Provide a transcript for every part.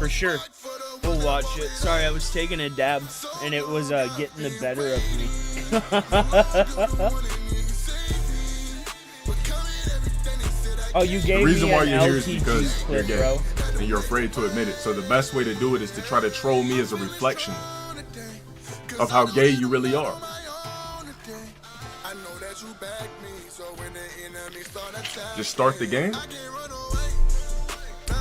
for sure. We'll watch it. Sorry, I was taking a dab, and it was getting the better of me. Oh, you gave me an LTG clip, bro. The reason why you're here is because you're gay, and you're afraid to admit it. So the best way to do it is to try to troll me as a reflection of how gay you really are. Just start the game.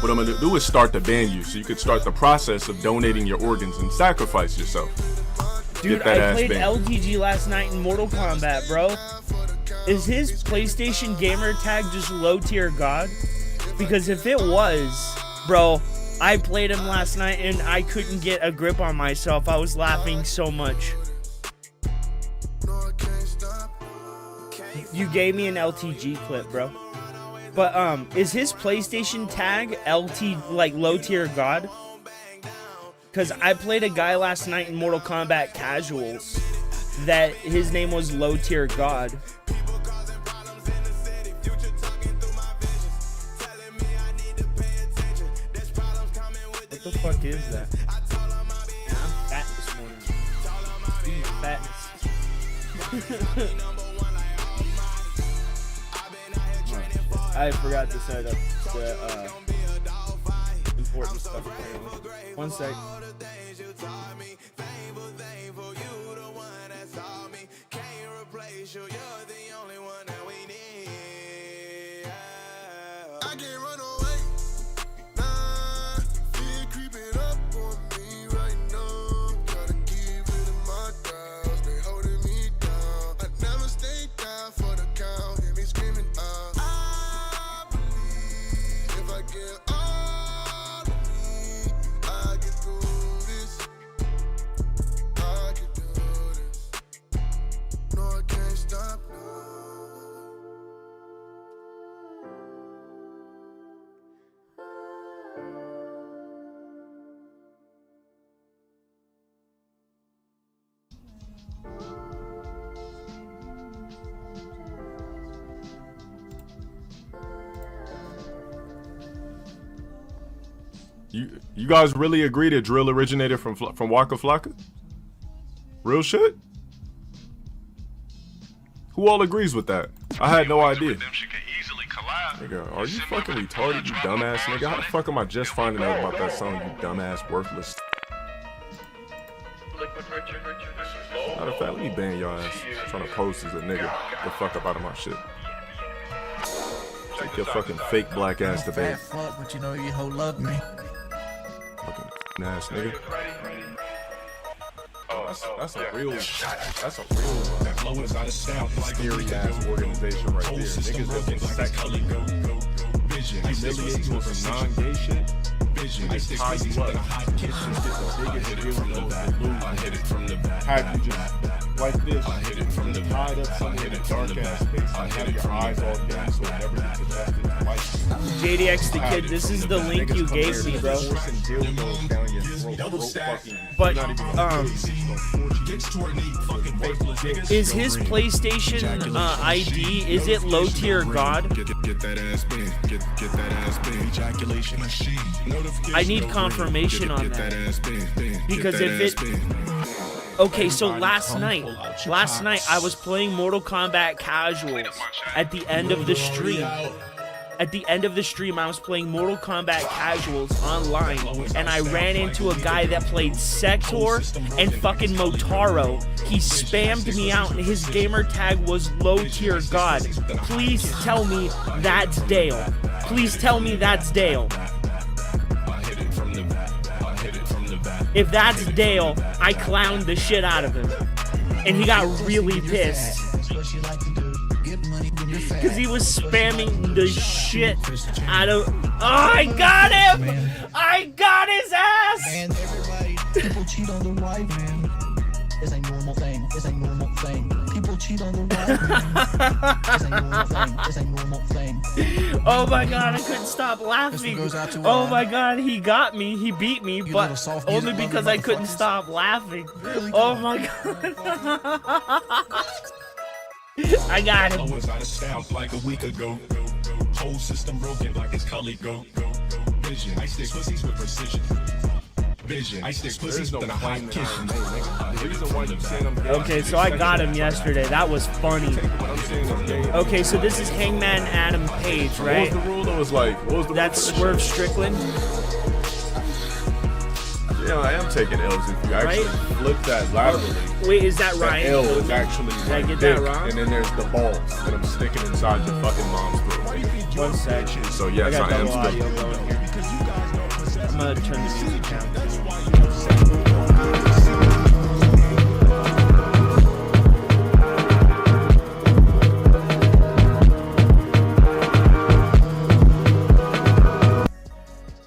What I'm gonna do is start to ban you, so you could start the process of donating your organs and sacrifice yourself. Dude, I played LTG last night in Mortal Kombat, bro. Is his PlayStation gamer tag just low tier god? Because if it was, bro, I played him last night and I couldn't get a grip on myself. I was laughing so much. You gave me an LTG clip, bro. But is his PlayStation tag LT, like low tier god? Because I played a guy last night in Mortal Kombat Casuals that his name was low tier god. What the fuck is that? I'm fat this morning. Eating fatness. I forgot to set up the important stuff apparently. One sec. You guys really agree that drill originated from Waka Flocka? Real shit? Who all agrees with that? I had no idea. Nigga, are you fucking retarded, you dumbass nigga? How the fuck am I just finding out about that song, you dumbass worthless? Matter of fact, let me ban your ass. I'm trying to post as a nigga. Get the fuck up out of my shit. Take your fucking fake black ass to bed. Fuck, but you know you hoe love me. Fucking ass nigga. That's a real scary ass organization right there. Niggas that can sexually humiliate you on some non-gay shit. They tie you up. Just get the biggest deal have you just like this, tied up somewhere in a dark ass space and have your eyes all dim so it never gets detected. JDX the kid, this is the link you gave me, bro. But is his PlayStation ID, is it low tier god? Get that ass bang, get that ass bang. Ejaculation machine. I need confirmation on that. Because if it... Okay, so last night I was playing Mortal Kombat Casuals at the end of the stream. At the end of the stream, I was playing Mortal Kombat Casuals online, and I ran into a guy that played Sector and fucking Motaro. He spammed me out, and his gamer tag was low tier god. Please tell me that's Dale. Please tell me that's Dale. If that's Dale, I clowned the shit out of him. And he got really pissed. Because he was spamming the shit out of... Oh, I got him! I got his ass! Man, everybody, people cheat on the wife, man. It's a normal thing. It's a normal thing. People cheat on the wife, man. It's a normal thing. It's a normal thing. Oh my god, I couldn't stop laughing. Oh my god, he got me. He beat me, but only because I couldn't stop laughing. Oh my god. I got him. Like a week ago. Whole system broken like it's Cully go. Vision. I stick pussies with precision. Vision. I stick pussies no with a claim hot that kitchen. I'm made, nigga. The reason why you saying I'm gay. Okay, so I got him yesterday. That was funny. What I'm saying is gay. Okay, so this is Hangman Adam Page, What right? was the rule? It was like, what was the That's rule for this Swerve Strickland. shit? Yeah, I am taking L's. If you actually flip that laterally, Wait, is that that Ryan? L is actually I my get dick, that wrong? and then there's the balls that I'm sticking inside your fucking mom's throat. One sec. So I yes, got I am double audio still. going here. I'm gonna turn the music down.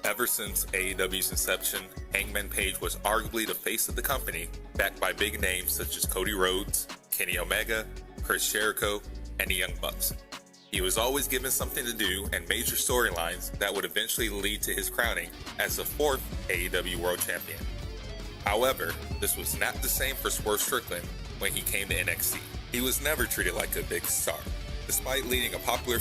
Ever since AEW's inception, Hangman Page was arguably the face of the company, backed by big names such as Cody Rhodes, Kenny Omega, Chris Jericho, and the Young Bucks. He was always given something to do and major storylines that would eventually lead to his crowning as the fourth AEW World Champion. However, this was not the same for Swerve Strickland when he came to NXT. He was never treated like a big star, despite leading a popular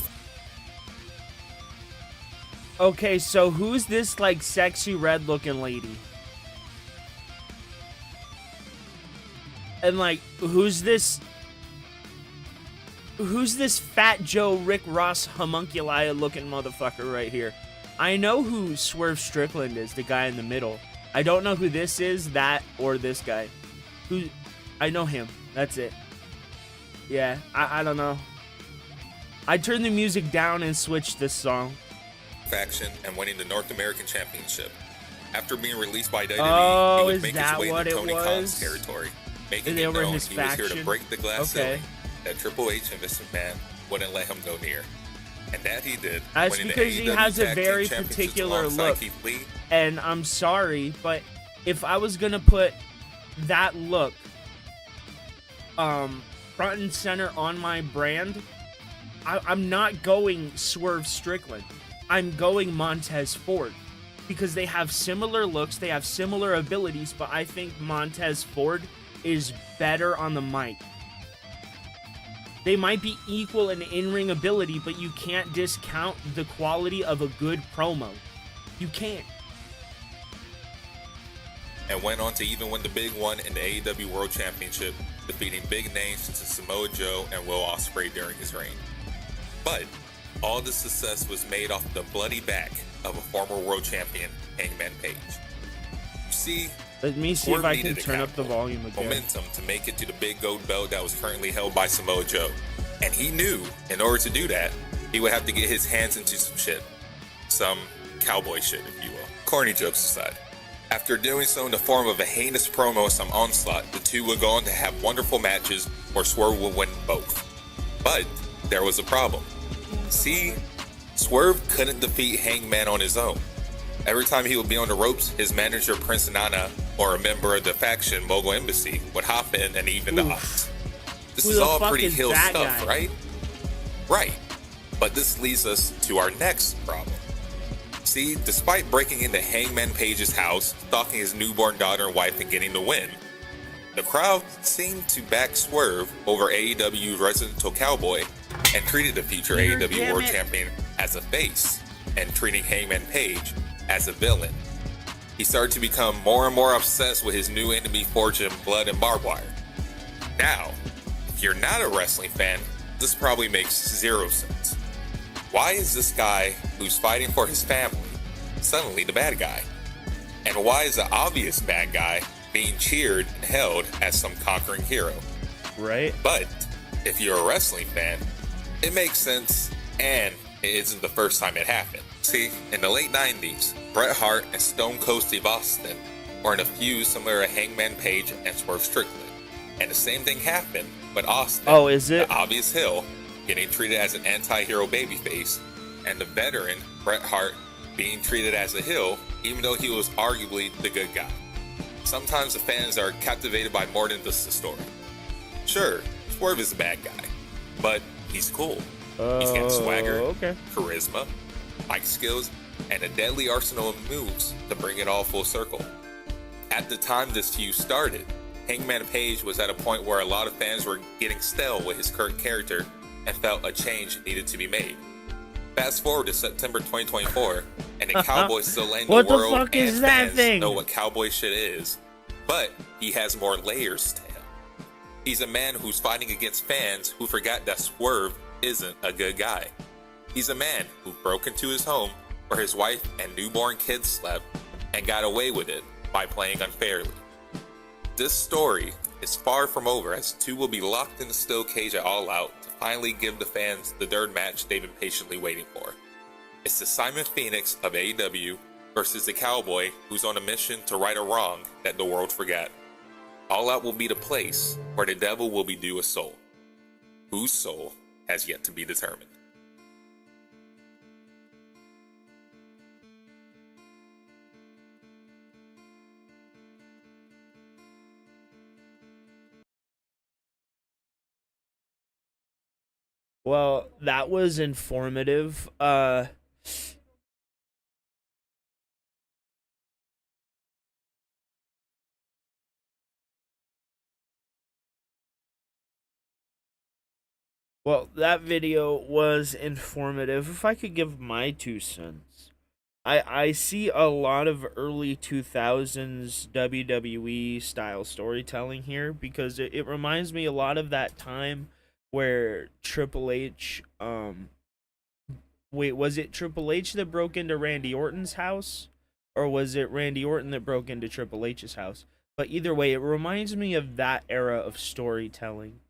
Okay, so who's this like sexy red looking lady? And like, who's this Fat Joe Rick Ross homunculi looking motherfucker right here? I know who Swerve Strickland is, the guy in the middle. I don't know who this is, that or this guy. I know him. That's it. Yeah, I don't know. I turned the music down and switched this song. faction and winning the North American Championship. After being released by WWE, Oh, he would is make that his way what into it Tony was? Khan's territory, making They it were known his he was here to faction? break the glass Okay. ceiling that Triple H and Vince McMahon wouldn't let him go near. And that he did. That's winning the because he AEW has a Tag Team very Championships particular alongside look. Keith Lee. And I'm sorry, but if I was gonna put that look front and center on my brand, I'm not going Swerve Strickland. I'm going Montez Ford. Because they have similar looks, they have similar abilities, but I think Montez Ford is better on the mic. They might be equal in in-ring ability, but you can't discount the quality of a good promo. You can't. And went on to even win the big one in the AEW World Championship, defeating big names such as Samoa Joe and Will Ospreay during his reign. But all the success was made off the bloody back of a former world champion, Hangman Page. You see, Let me see Swerve if I can needed a turn up the catapult, volume again. momentum to make it to the big gold belt that was currently held by Samoa Joe. And he knew, in order to do that, he would have to get his hands into some shit. Some cowboy shit, if you will. Corny jokes aside. After doing so in the form of a heinous promo and some onslaught, the two would go on to have wonderful matches where Swerve would win both. But there was a problem. See, Swerve couldn't defeat Hangman on his own. Every time he would be on the ropes, his manager Prince Nana or a member of the faction Mogul Embassy would hop in and even the odds. This Who is the all fuck pretty is heel that stuff, guy? right? Right. But this leads us to our next problem. See, despite breaking into Hangman Page's house, stalking his newborn daughter and wife and getting the win, the crowd seemed to back Swerve over AEW's residential cowboy and treated the future AEW damn World it. Champion as a face and treating Hangman Page as a villain. He started to become more and more obsessed with his new enemy fortune, blood and barbed wire. Now, if you're not a wrestling fan, this probably makes zero sense. Why is this guy who's fighting for his family suddenly the bad guy? And why is the obvious bad guy being cheered and held as some conquering hero? Right? But if you're a wrestling fan, it makes sense, and it isn't the first time it happened. See, in the late 90s, Bret Hart and Stone Cold Steve Austin were in a feud similar to Hangman Page and Swerve Strickland. And the same thing happened, but Austin, Oh, is it? the obvious heel, getting treated as an anti-hero babyface, and the veteran Bret Hart being treated as a heel, even though he was arguably the good guy. Sometimes the fans are captivated by more than just the story. Sure, Swerve is a bad guy, but he's cool. He's got swagger, okay. charisma, mic skills, and a deadly arsenal of moves to bring it all full circle. At the time this feud started, Hangman Page was at a point where a lot of fans were getting stale with his current character and felt a change needed to be made. Fast forward to September 2024, and the cowboy still letting What the the world fuck and is that fans thing? know what cowboy shit is, but he has more layers to him. He's a man who's fighting against fans who forgot that Swerve isn't a good guy. He's a man who broke into his home where his wife and newborn kids slept and got away with it by playing unfairly. This story is far from over, as the two will be locked in a steel cage at All Out to finally give the fans the third match they've been patiently waiting for. It's the Simon Phoenix of AEW versus the Cowboy, who's on a mission to right a wrong that the world forgot. All Out will be the place where the devil will be due a soul, whose soul has yet to be determined. Well, that was informative. Well, that video was informative. If I could give my 2 cents. I see a lot of early 2000s WWE style storytelling here, because it reminds me a lot of that time where Triple H, wait, was it Triple H that broke into Randy Orton's house? Or was it Randy Orton that broke into Triple H's house? But either way, it reminds me of that era of storytelling,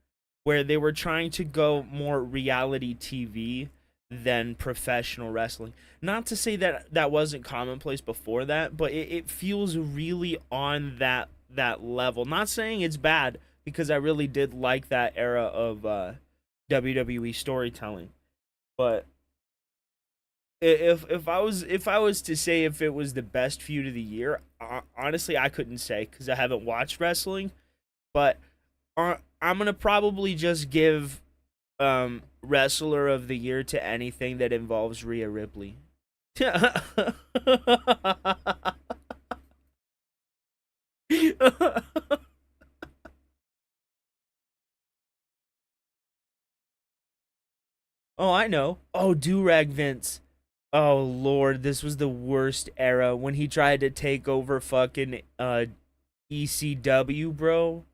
where they were trying to go more reality TV than professional wrestling. Not to say that that wasn't commonplace before that, but it feels really on that level. Not saying it's bad, because I really did like that era of WWE storytelling. But if I was to say if it was the best feud of the year, honestly I couldn't say, because I haven't watched wrestling. But I'm gonna probably just give wrestler of the year to anything that involves Rhea Ripley. Oh, I know. Oh, Durag Vince. Oh, Lord, this was the worst era when he tried to take over fucking ECW, bro.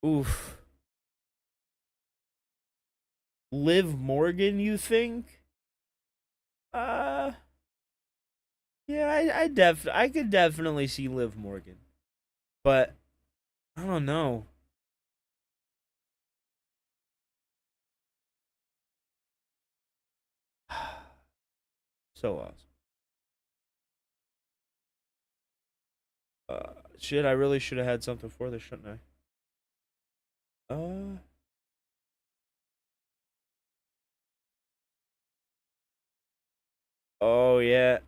Oof. Liv Morgan, you think? Yeah, I could definitely see Liv Morgan. But I don't know. So awesome. Shit, I really should have had something for this, shouldn't I? Oh, yeah.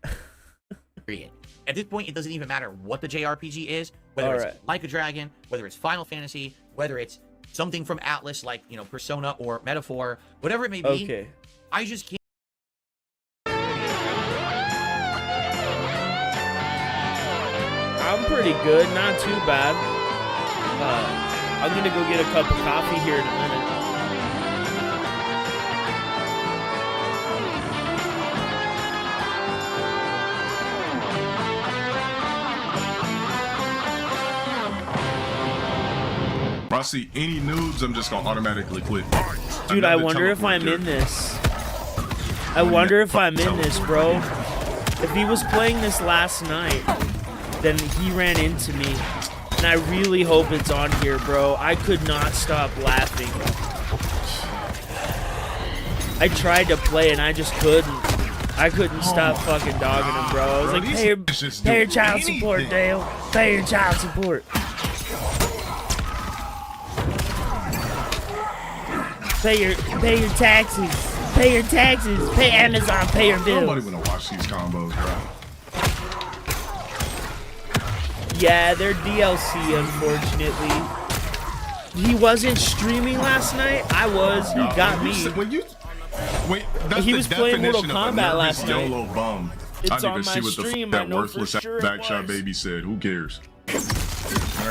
Period. At this point, it doesn't even matter what the JRPG is, whether it's Like a Dragon, whether it's Final Fantasy, whether it's something from Atlas like, you know, Persona or Metaphor, whatever it may be. Okay. I just can't. I'm pretty good, not too bad. I'm gonna go get a cup of coffee here in a minute. If I see any nudes, I'm just gonna automatically click. Dude, I wonder if I'm in this. I wonder if I'm in this, bro. If he was playing this last night, then he ran into me. And I really hope it's on here, bro. I could not stop laughing. I tried to play and I just couldn't. I couldn't stop fucking dogging him, bro. I was like, pay your child support, Dale. Pay your child support. Pay your taxes. Pay your taxes. Pay Amazon. Pay your bills. Nobody wanna watch these combos, bro. Yeah, they're DLC, unfortunately. He wasn't streaming last night. I was. He got me. That's He the was playing Mortal definition of a Kombat nervous last night. YOLO bum. It's I didn't on even my see what the stream. fuck I that know for worthless sure it backshot was. baby said. Who cares? I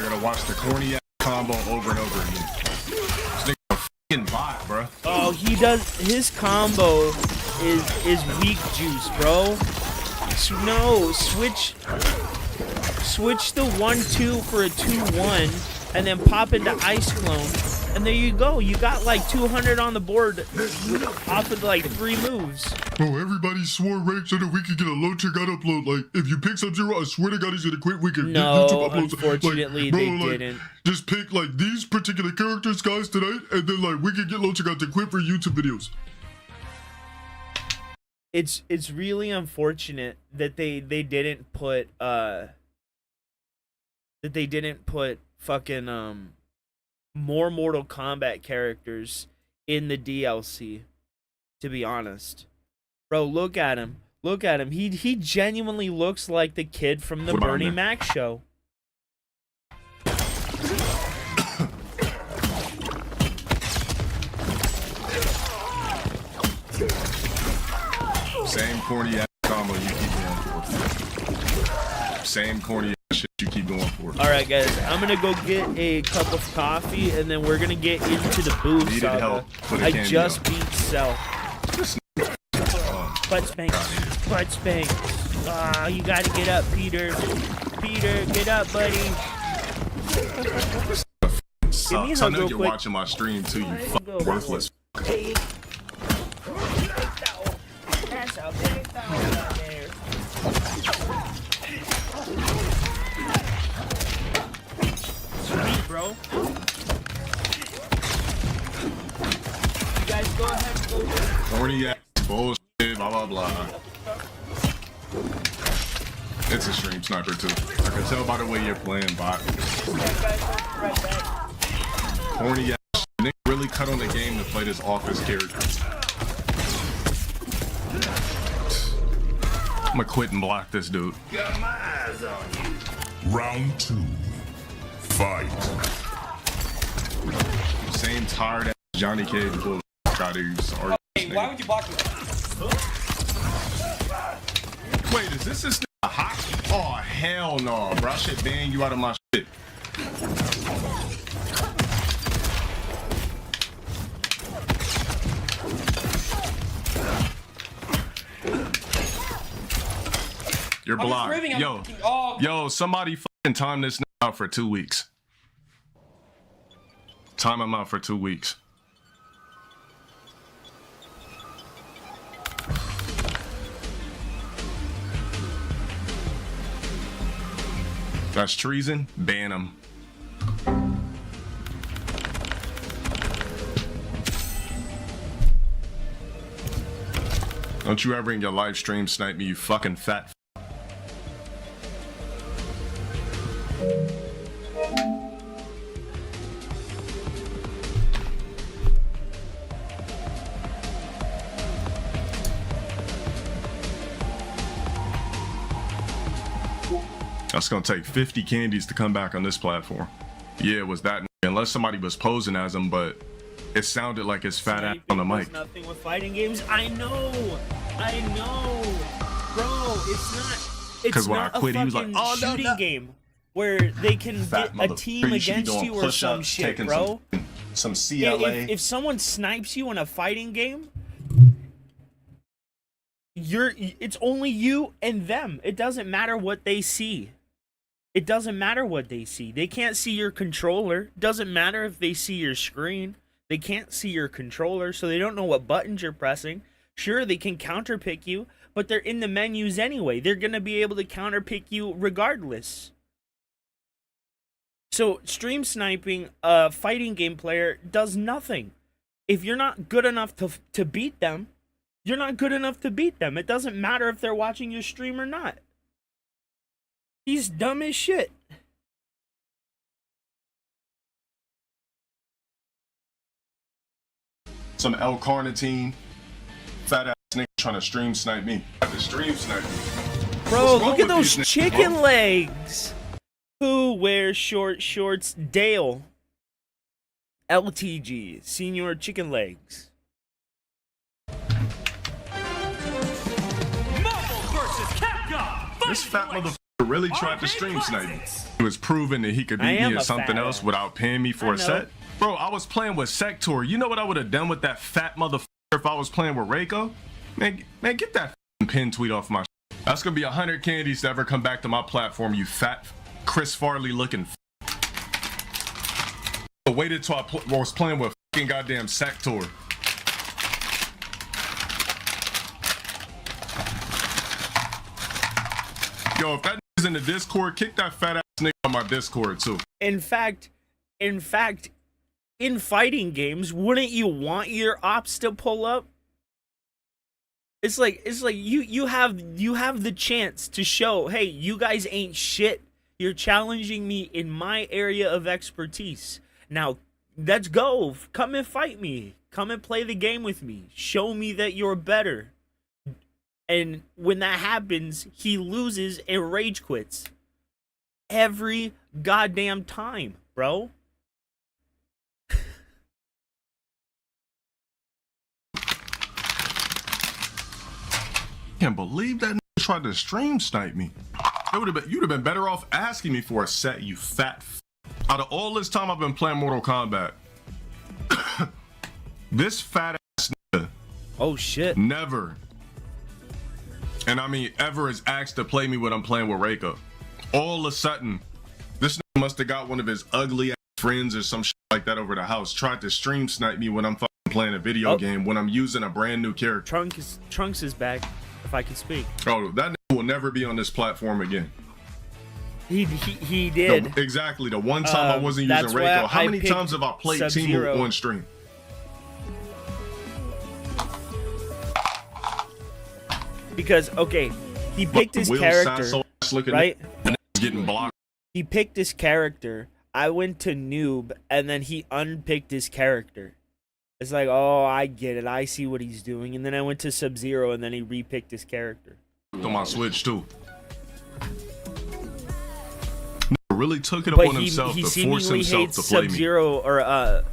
gotta watch the corny combo over and over again. This nigga a fucking bot, bro. Oh, he does. His combo is weak juice, bro. No, switch the 1-2 for a 2-1, and then pop into Ice Clone, and there you go. You got like 200 on the board off of like 3 moves. Oh, everybody swore rank so that we could get a low checkout upload. Like, if you pick Sub-Zero, I swear to God he's gonna quit. We can No, get YouTube uploads. unfortunately, like, bro, they like, didn't. Just pick like these particular characters, guys, tonight, and then like we can get low checkout to quit for YouTube videos. It's really unfortunate that they didn't put fucking more Mortal Kombat characters in the DLC, to be honest. Bro, look at him. Look at him. He genuinely looks like the kid from the What about Bernie him? Mac show. Same corny ass combo you keep going for. Same corny ass shit you keep going for. All right, guys. I'm gonna go get a cup of coffee, and then we're gonna get into the booth. Needed Saga. help. Put a I candy just up. beat Cell. Butt spank. Butt spank. Ah, you gotta get up, Peter. Peter, get up, buddy. Sucks. a I know real you're quick. watching my stream too, you Go, fucking go, worthless. Big towel. That's a big towel right there. Sweet, bro. You guys go ahead and go. Corny ass bullshit, blah blah blah. It's a stream sniper too. I can tell by the way you're playing, bot. Corny ass shit. Nigga really cut on the game to play this office character. I'm gonna quit and block this dude. Round 2. Fight. Same tired ass Johnny Cage bullshit. Try to use arguments. Hey, why would you block me? Wait, is this nigga hot? Oh hell no, bro! I should ban you out of my shit. You're I'm just blocked. ribbing, I'm Yo, fucking- oh. yo, somebody fucking time this nigga out for 2 weeks. Time him out for 2 weeks. That's treason. Ban him. Don't you ever in your live stream snipe me, you fucking fat. That's gonna take 50 candies to come back on this platform. Yeah, it was that. Unless somebody was posing as him, but it sounded like his fat ass on the mic. Nothing with fighting games. I know, bro. It's not. It's 'Cause when not I quit, a he was like, fucking "Oh, no, shooting no." game where they can Fat get a team motherfucker, you should be against doing you or some push-ups, shit, taking bro. some Yeah, CLA. if someone snipes you in a fighting game, it's only you and them. It doesn't matter what they see. It doesn't matter what they see. They can't see your controller. Doesn't matter if they see your screen. They can't see your controller, so they don't know what buttons you're pressing. Sure, they can counterpick you, but they're in the menus anyway. They're going to be able to counterpick you regardless. So, stream sniping a fighting game player does nothing. If you're not good enough to beat them, you're not good enough to beat them. It doesn't matter if they're watching your stream or not. He's dumb as shit. Some L-carnitine. Fat ass nigga trying to stream snipe me. The stream snipe me. Bro, What's wrong look at with those these niggas, chicken bro? legs. Who wears short shorts? Dale. LTG. Senior chicken legs. This fat motherfucker really tried to stream snipe me. He was proving that he could I beat am me a at something fat else ass. without paying me for I a know. set. Bro, I was playing with Sector. You know what I would have done with that fat motherfucker if I was playing with Reiko? Man, get that pin tweet off my. That's gonna be 100 candies to ever come back to my platform. You fat Chris Farley looking. I waited till I was playing with fucking goddamn Sector. Yo, if that nigga's in the Discord, kick that fat ass nigga on my Discord too. In fact, in fighting games, wouldn't you want your ops to pull up? It's like you have the chance to show, hey, you guys ain't shit. You're challenging me in my area of expertise. Now, let's go. Come and fight me. Come and play the game with me. Show me that you're better. And when that happens, he loses and rage quits. Every goddamn time, bro. Can't believe that nigga tried to stream snipe me. You'd have been better off asking me for a set, you fat. Out of all this time I've been playing Mortal Kombat, this fat ass nigga Oh shit. never, and I mean ever, is asked to play me when I'm playing with Reiko. All of a sudden, this nigga must have got one of his ugly ass friends or some shit like that over the house, tried to stream snipe me when I'm fucking playing a video game when I'm using a brand new character. Trunks is back, if I can speak. Oh, that nigga will never be on this platform again. He did. Exactly. The one time I wasn't using that's why Reiko. How I many picked times have I played Sub-Zero. Teemu on stream? Because okay, he picked his Will character, Sasso looking right? and getting blocked. He picked his character. I went to noob, and then he unpicked his character. It's like, oh, I get it. I see what he's doing. And then I went to Sub-Zero, and then he repicked his character. On my Switch too. Really took it But upon himself he to force seemingly himself hates to play me. Sub-Zero or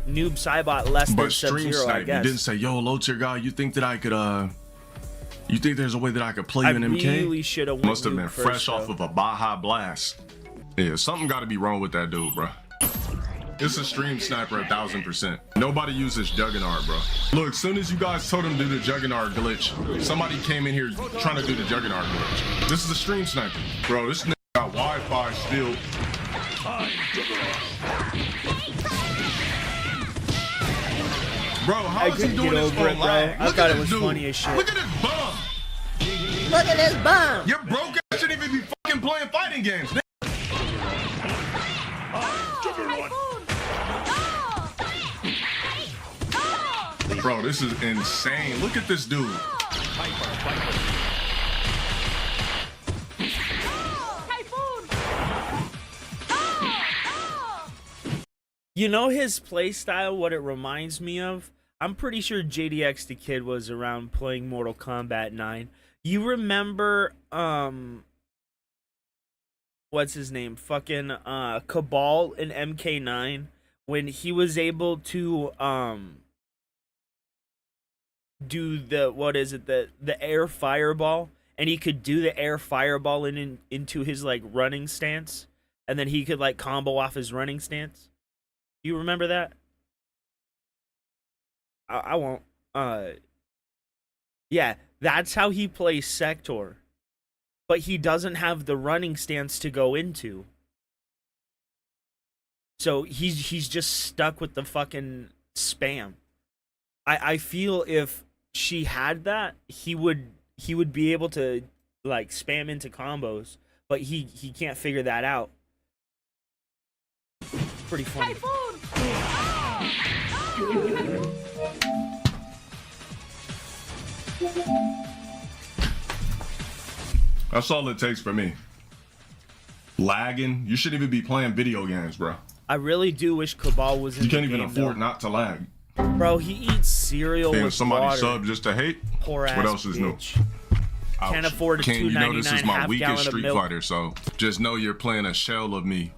Noob Cybot less But than stream Sub-Zero, I snipe, you guess. didn't say, yo, low tier guy, you think that I could you think there's a way that I could play I you in MK? really should have went Must have Noob been first, fresh off though. of a Baja Blast. Yeah, something gotta be wrong with that dude, bro. It's a stream sniper 1000%. Nobody uses Juggernaut, bro. Look, soon as you guys told him to do the Juggernaut glitch, somebody came in here trying to do the Juggernaut glitch. This is a stream sniper. Bro, this nigga got Wi-Fi still. Bro, how I is he couldn't doing get this over it, on bro. lag? I Look thought at it this was dude. funny as shit. Look at this bum. Look at this bum! You're broke ass shouldn't even be fucking playing fighting games. nigga. Bro, this is insane. Look at this dude. You know his play style, what it reminds me of? I'm pretty sure JDX the Kid was around playing Mortal Kombat 9. You remember, what's his name? Fucking, Cabal in MK9? When he was able to, do the, what is it, the air fireball? And he could do the air fireball into his, like, running stance? And then he could, like, combo off his running stance? You remember that? I won't. Yeah, that's how he plays Sector. But he doesn't have the running stance to go into. So he's just stuck with the fucking spam. I feel if she had that, he would be able to like spam into combos, but he can't figure that out. Pretty funny. That's all it takes for me. Lagging. You shouldn't even be playing video games, bro. I really do wish Cabal was in You can't the even game, afford though. not to lag. Bro, he eats cereal Damn, with somebody water. sub just to hate. Poor ass What else is new? bitch. Can't Ouch. afford a Ken, you know this is $2.99 my half weakest gallon of Street milk. Fighter, so just know you're playing a shell of me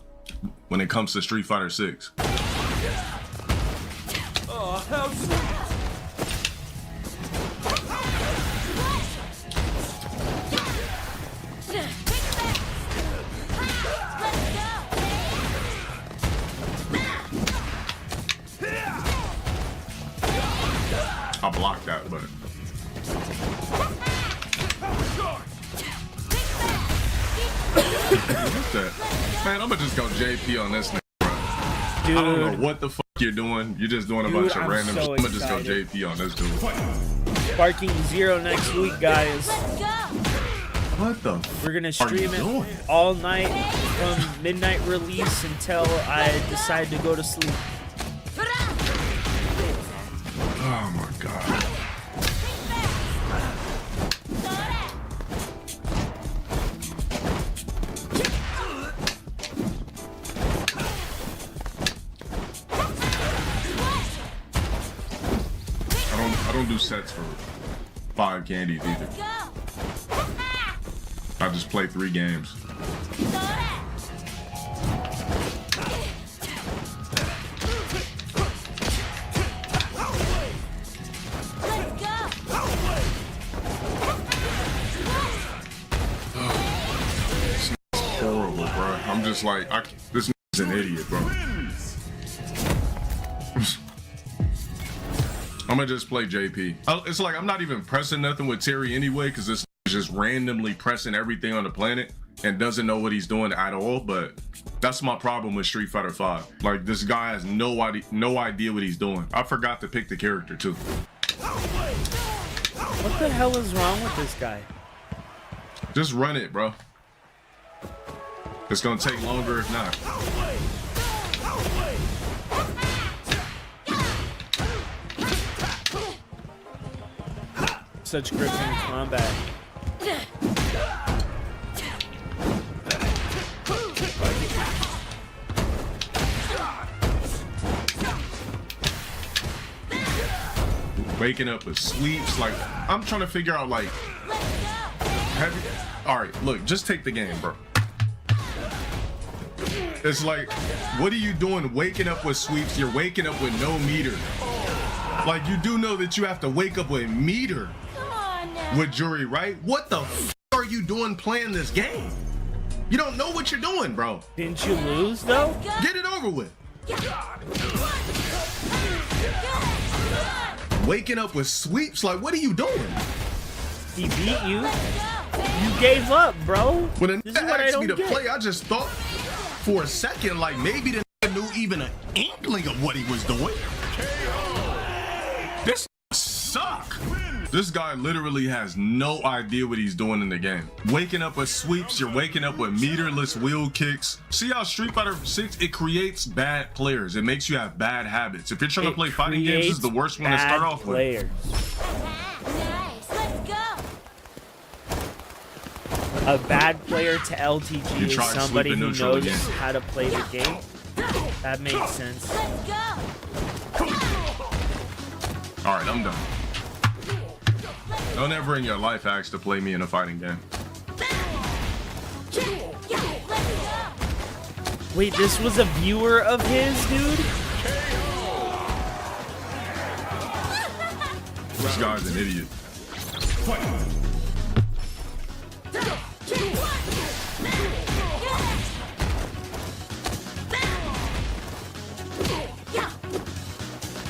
when it comes to Street Fighter 6. Oh, how sweet. but. What's that? Man, I'm gonna just go JP on this nigga, bro. Dude. I don't know what the fuck you're doing. You're just doing a bunch of random shit. I'm gonna just go JP on this dude. Sparking 0 next week, guys. What the? We're gonna stream it all night from midnight release until I decide to go to sleep. Oh my god. I don't do sets for 5 candies either. I just play 3 games. Horrible, bro. I'm just like, this is an idiot, bro. I'm gonna just play JP. It's like I'm not even pressing nothing with Terry anyway, because this is just randomly pressing everything on the planet and doesn't know what he's doing at all. But that's my problem with Street Fighter 5. Like, this guy has no idea what he's doing. I forgot to pick the character too. What the hell is wrong with this guy? Just run it, bro. It's gonna take longer if not. Such gripping combat. Waking up with sweeps, like, I'm trying to figure out, like, all right, look, just take the game, bro. It's like, what are you doing waking up with sweeps? You're waking up with no meter. Like, you do know that you have to wake up with meter with Jury, right? What the f are you doing playing this game? You don't know what you're doing, bro. Didn't you lose, though? Get it over with. Waking up with sweeps, like, what are you doing? He beat you. You gave up, bro. When a This is nigga what I asked me don't to get. play, I just thought for a second, like, maybe the nigga knew even an inkling of what he was doing. This suck. This guy literally has no idea what he's doing in the game. Waking up with sweeps, you're waking up with meterless wheel kicks. See how Street Fighter 6, it creates bad players. It makes you have bad habits. If you're trying to play fighting games, this is the worst one to start off with. A bad player to LTG You is tried somebody sweeping who neutral knows again. how to play the game. That makes sense. All right, I'm done. Don't ever in your life ask to play me in a fighting game. Wait, this was a viewer of his, dude? This guy's an idiot.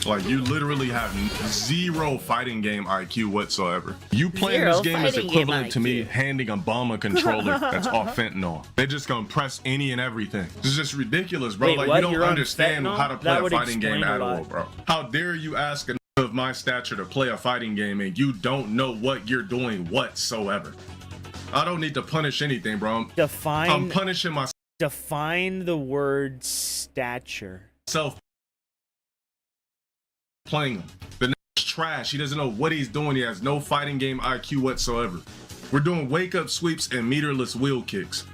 Like, you literally have 0 fighting game IQ whatsoever. You playing this game is equivalent to me handing a bomb a controller that's off fentanyl. They just gonna press any and everything. This is just ridiculous, bro. Wait, like, what? you don't You're on understand fentanyl? how to play That a would fighting game explain a at lot. all, bro. How dare you ask a nigga of my stature to play a fighting game and you don't know what you're doing whatsoever? I don't need to punish anything, bro. I'm Define punishing define the word stature. myself playing him. The nigga's trash. He doesn't know what he's doing. He has no fighting game IQ whatsoever. We're doing wake up sweeps and meterless wheel kicks.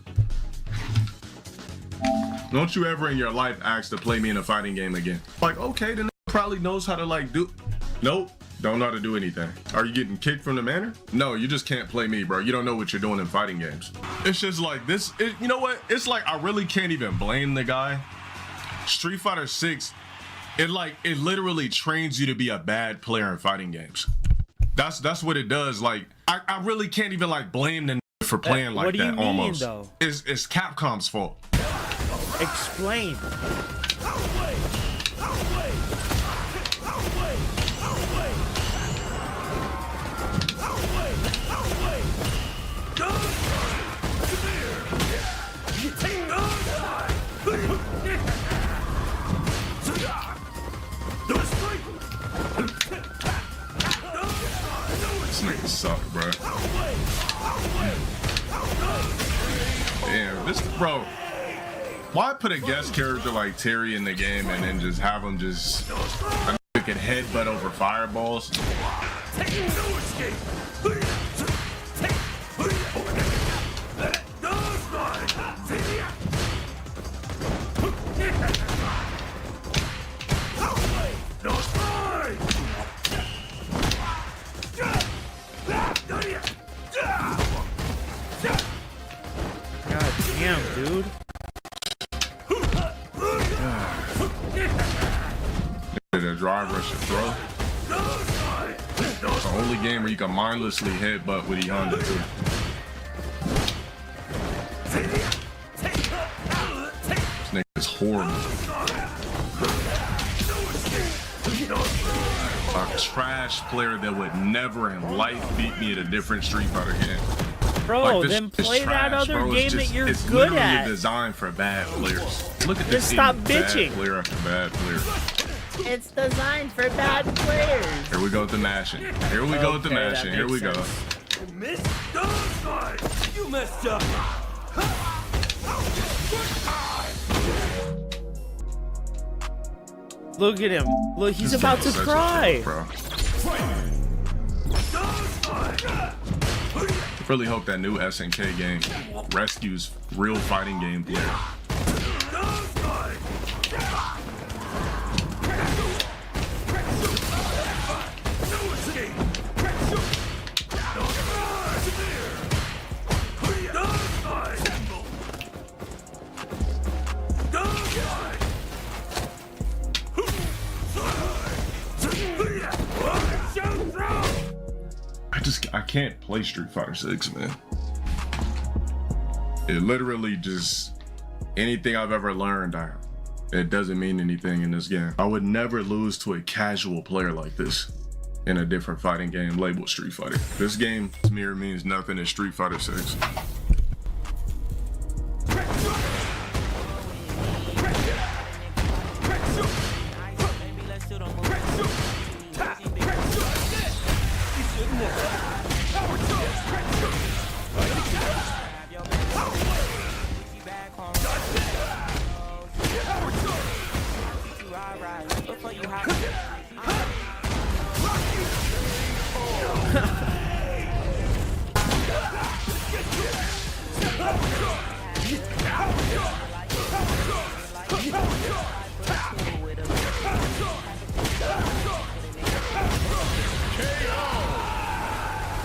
Don't you ever in your life ask to play me in a fighting game again. Like, okay, the nigga probably knows how to, like, do. Nope. Don't know how to do anything. Are you getting kicked from the manor? No, you just can't play me, bro. You don't know what you're doing in fighting games. It's just like this. You know what? It's like I really can't even blame the guy. Street Fighter 6, it literally trains you to be a bad player in fighting games. That's what it does. Like, I really can't even, like, blame the nigga for playing like what do you that. mean, Almost. though? It's Capcom's fault. Explain. This, bro. Why put a guest character like Terry in the game and then just have him just a nigga can headbutt over fireballs? God damn, dude. The driver should throw. It's the only game where you can mindlessly headbutt with E Honda too. This nigga is horrible. A trash player that would never in life beat me at a different Street Fighter game. Bro, Like, then is play that trash, other bro. game that you're it's good literally at. designed for bad players. Look at this. Just stop bad bitching. Player after bad player. It's designed for bad players. Here we go with the mashing. Here we go with the Okay, that mashing. Here we makes go. sense. You messed up. Look at him. Look, he's This about game to is such a cry. joke, bro. I really hope that new SNK game rescues real fighting game players. I can't play Street Fighter 6, man. It literally just, anything I've ever learned, it doesn't mean anything in this game. I would never lose to a casual player like this in a different fighting game labeled Street Fighter. This game mirror means nothing in Street Fighter 6.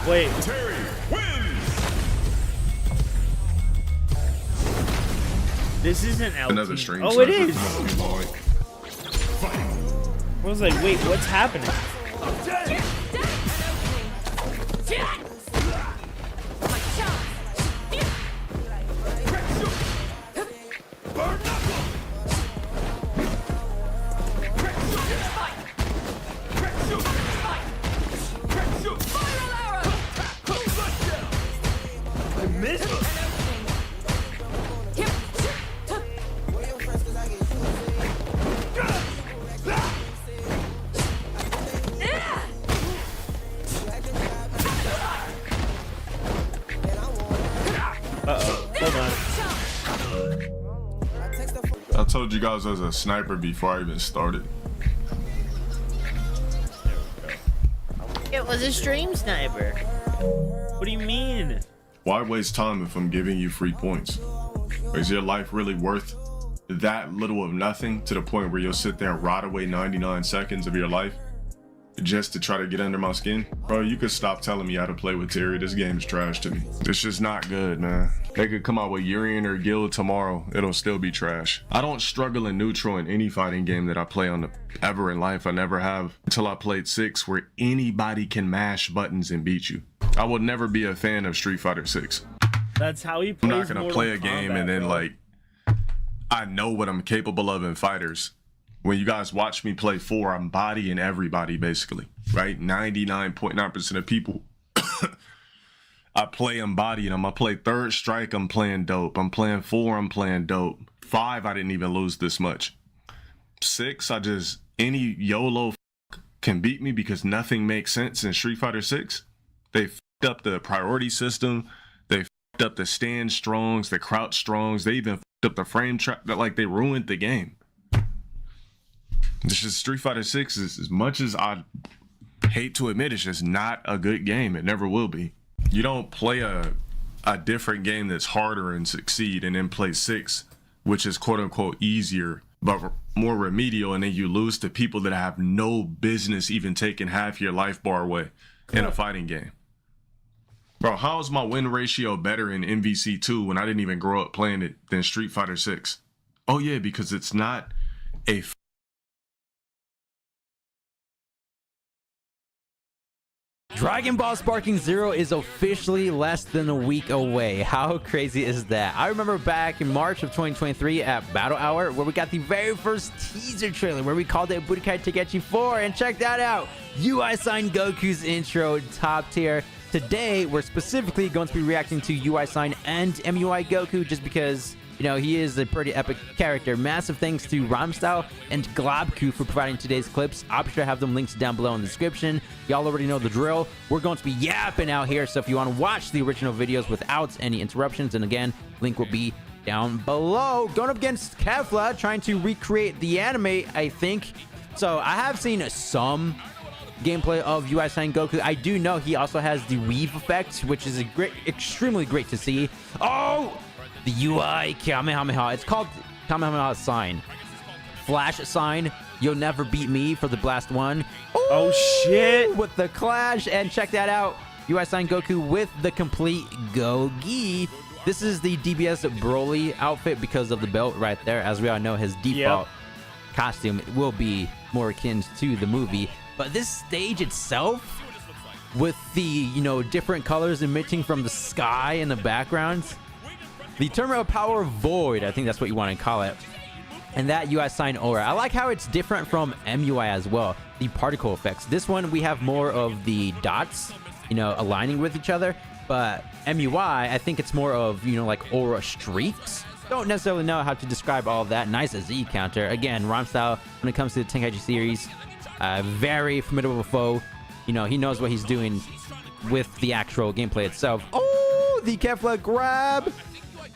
Wait. Terry wins. This isn't LT. Another stream. Oh, it is. Fight. I was like, wait, what's happening? I told you guys I was a sniper before I even started. It was a stream sniper. What do you mean? Why waste time if I'm giving you free points? Is your life really worth that little of nothing to the point where you'll sit there and rot away 99 seconds of your life just to try to get under my skin? Bro, you could stop telling me how to play with Terry. This game's trash to me. It's just not good, man. They could come out with Urian or Guild tomorrow. It'll still be trash. I don't struggle in neutral in any fighting game that I play on ever in life. I never have until I played 6, where anybody can mash buttons and beat you. I will never be a fan of Street Fighter 6. That's how he I'm plays. not gonna Mortal play a game Kombat, and then bro. like, I know what I'm capable of in fighters. When you guys watch me play 4, I'm bodying everybody basically, right? 99.9% of people I play embodying them. I play third strike, I'm playing dope. I'm playing 4, I'm playing dope. 5, I didn't even lose this much. 6, any YOLO can beat me because nothing makes sense in Street Fighter 6. They f***ed up the priority system. They f***ed f***ed up the stand strongs, the crouch strongs. They even f***ed up the frame trap. Like, they ruined the game. This is Street Fighter 6. As much as I hate to admit, it's just not a good game. It never will be. You don't play a different game that's harder and succeed, and then play 6, which is quote unquote easier but more remedial, and then you lose to people that have no business even taking half your life bar away in a fighting game. Bro, how is my win ratio better in MVC 2 when I didn't even grow up playing it than Street Fighter 6? Oh yeah, because it's not a Dragon Ball Sparking Zero is officially less than a week away. How crazy is that? I remember back in March of 2023 at Battle Hour where we got the very first teaser trailer where we called it Budokai Tenkaichi 4, and check that out. UI Sign Goku's intro, top tier. Today, we're specifically going to be reacting to UI Sign and MUI Goku just because, you know, he is a pretty epic character. Massive thanks to Ramstyle and Globku for providing today's clips. I'll be sure to have them linked down below in the description. Y'all already know the drill. We're going to be yapping out here, so if you want to watch the original videos without any interruptions, and again, link will be down below. Going up against Kefla, trying to recreate the anime, I think. So I have seen some gameplay of UI Sign Goku. I do know he also has the weave effect, which is extremely great to see. Oh! The UI Kamehameha. It's called Kamehameha Sign. Flash Sign. You'll never beat me for the blast one. Ooh, oh shit! With the clash. And check that out. UI Sign Goku with the complete Go-Gi. This is the DBS Broly outfit because of the belt right there. As we all know, his default costume will be more akin to the movie. But this stage itself, with the, you know, different colors emitting from the sky in the background, the Terminal Power Void, I think that's what you want to call it. And that UI Sign Aura. I like how it's different from MUI as well. The particle effects. This one, we have more of the dots, you know, aligning with each other. But MUI, I think it's more of, you know, like aura streaks. Don't necessarily know how to describe all of that. Nice Z counter. Again, Ramstyle, when it comes to the Tenkaichi series, very formidable foe. You know, he knows what he's doing with the actual gameplay itself. Oh, the Kefla grab.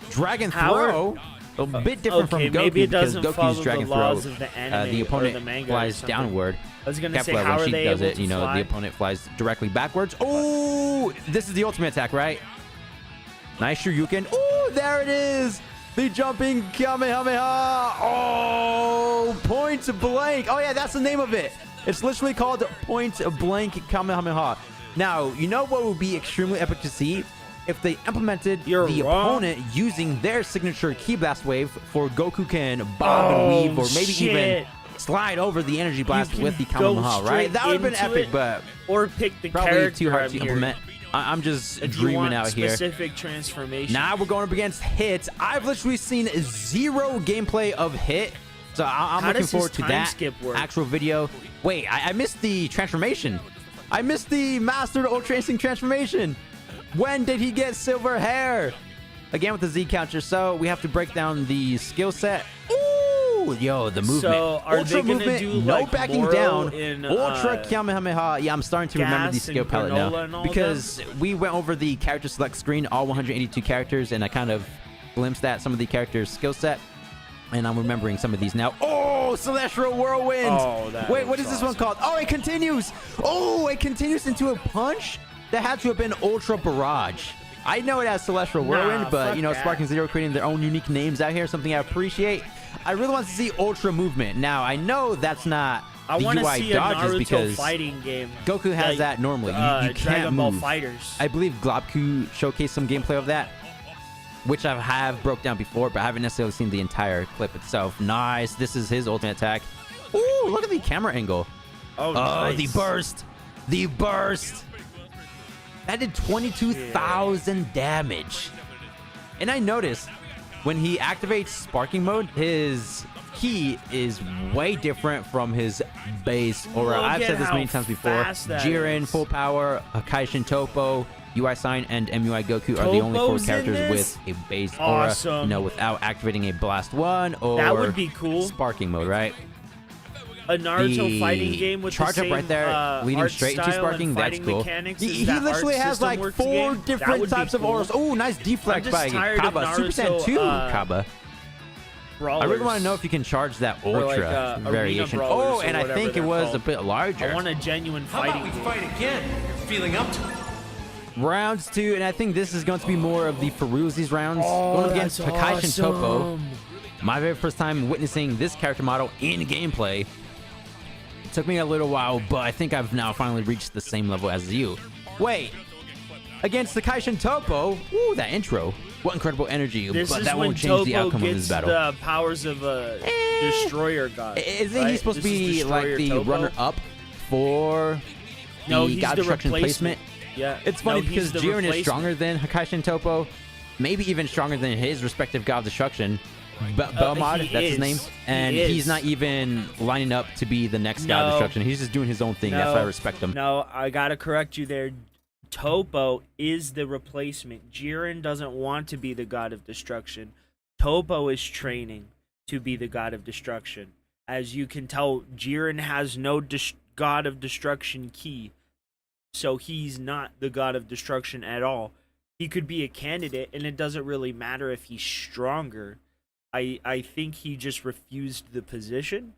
Dragon throw, a bit different from Goku, maybe it because doesn't follow Goku's dragon the laws throw, of the anime the opponent or the manga flies downward. I was gonna say, Kefla, how when are she they does able it, to you know, fly? the opponent flies directly backwards. Oh, this is the ultimate attack, right? Nice Shoryuken. Oh, there it is. The jumping Kamehameha. Oh, point blank. Oh yeah, that's the name of it. It's literally called point blank Kamehameha. Now, you know what would be extremely epic to see? If they implemented the opponent using their signature Ki Blast wave for Goku can bob and weave, or maybe even slide over the energy blast with the Kamehameha, right? That would have been epic, but or pick the probably character too hard to here. implement. I'm just If you dreaming want out here. specific transformation. Now we're going up against Hit. I've literally seen zero gameplay of Hit, so I'm How looking does forward his to time that skip work? actual video. Wait, I missed the transformation. I missed the Mastered Ultra Instinct transformation. When did he get silver hair? Again with the Z counter, so we have to break down the skill set. Ooh, yo, the movement. So are Ultra they gonna movement, do no like backing Moro down. in, Ultra Kamehameha. Yeah, I'm starting to remember the Gas skill and palette Granola now and all because we went over the character select screen, all 182 characters, and I kind of glimpsed at some of the characters' skill set. And I'm remembering some of these now. Oh, Celestial Whirlwind. Oh, that Wait, what looks is this one awesome. called? Oh, it continues. Oh, it continues into a punch? That had to have been Ultra Barrage. I know it as Celestial Whirlwind, but, fuck you know, that. Sparking Zero creating their own unique names out here, something I appreciate. I really want to see Ultra Movement. Now, I know that's not I the want to UI see a dodges Naruto because fighting game. Goku has like, that normally. You can't Dragon Ball move. Fighters. I believe Globku showcased some gameplay of that, which I have broke down before, but I haven't necessarily seen the entire clip itself. Nice. This is his ultimate attack. Ooh, look at the camera angle. Oh, Oh, nice. the burst. The burst. That did 22,000 damage. And I noticed when he activates sparking mode, his ki is way different from his base aura. Look I've at said this how many times before. fast that Jiren, is. full power, Akaishin Topo, UI Sign, and MUI Goku are the only four Topo's in characters this? with a base aura, Awesome. you know, without activating a blast one or That would be cool. sparking mode, right? a Naruto the fighting game with charge the up same, right there, leading art straight into style sparking. and That's fighting cool. mechanics He as that literally art has system like works 4 game, that different would be types of cool. auras. Oh, nice I'm deflect just by tired of Kaba. Super Naruto, Saiyan 2 Kaba. I really want to know if you can charge that Or ultra like, arena variation. brawlers Oh, or and I whatever think it they're was called. a bit larger. I want a genuine fighting game. again? You're feeling up to it. Rounds 2, and I think this is going to be more of the Feruzi's rounds. Oh, Going against that's Kakashi and Topo. awesome. My very first time witnessing this character model in gameplay. It took me a little while, but I think I've now finally reached the same level as you. Wait, against the Kaishin Topo? Ooh, that intro. What incredible energy, This but is that when won't change the Topo outcome of this gets battle. the powers of a destroyer god. Isn't right? he supposed to This is be like Destroyer the Topo? runner-up for No, the he's God the Destruction replacement. placement? Yeah, It's funny no, he's because the Jiren is replacement. stronger than Kakashi and Topo, maybe even stronger than his respective God of Destruction. Belmod, he that's his is. name. And He is. he's not even lining up to be the next God of No. Destruction. He's just doing his own thing. That's why I respect him. No, I gotta correct you there. Topo is the replacement. Jiren doesn't want to be the god of destruction. Topo is training to be the god of destruction. As you can tell, Jiren has no god of destruction key, so he's not the god of destruction at all. He could be a candidate, and it doesn't really matter if he's stronger. I think he just refused the position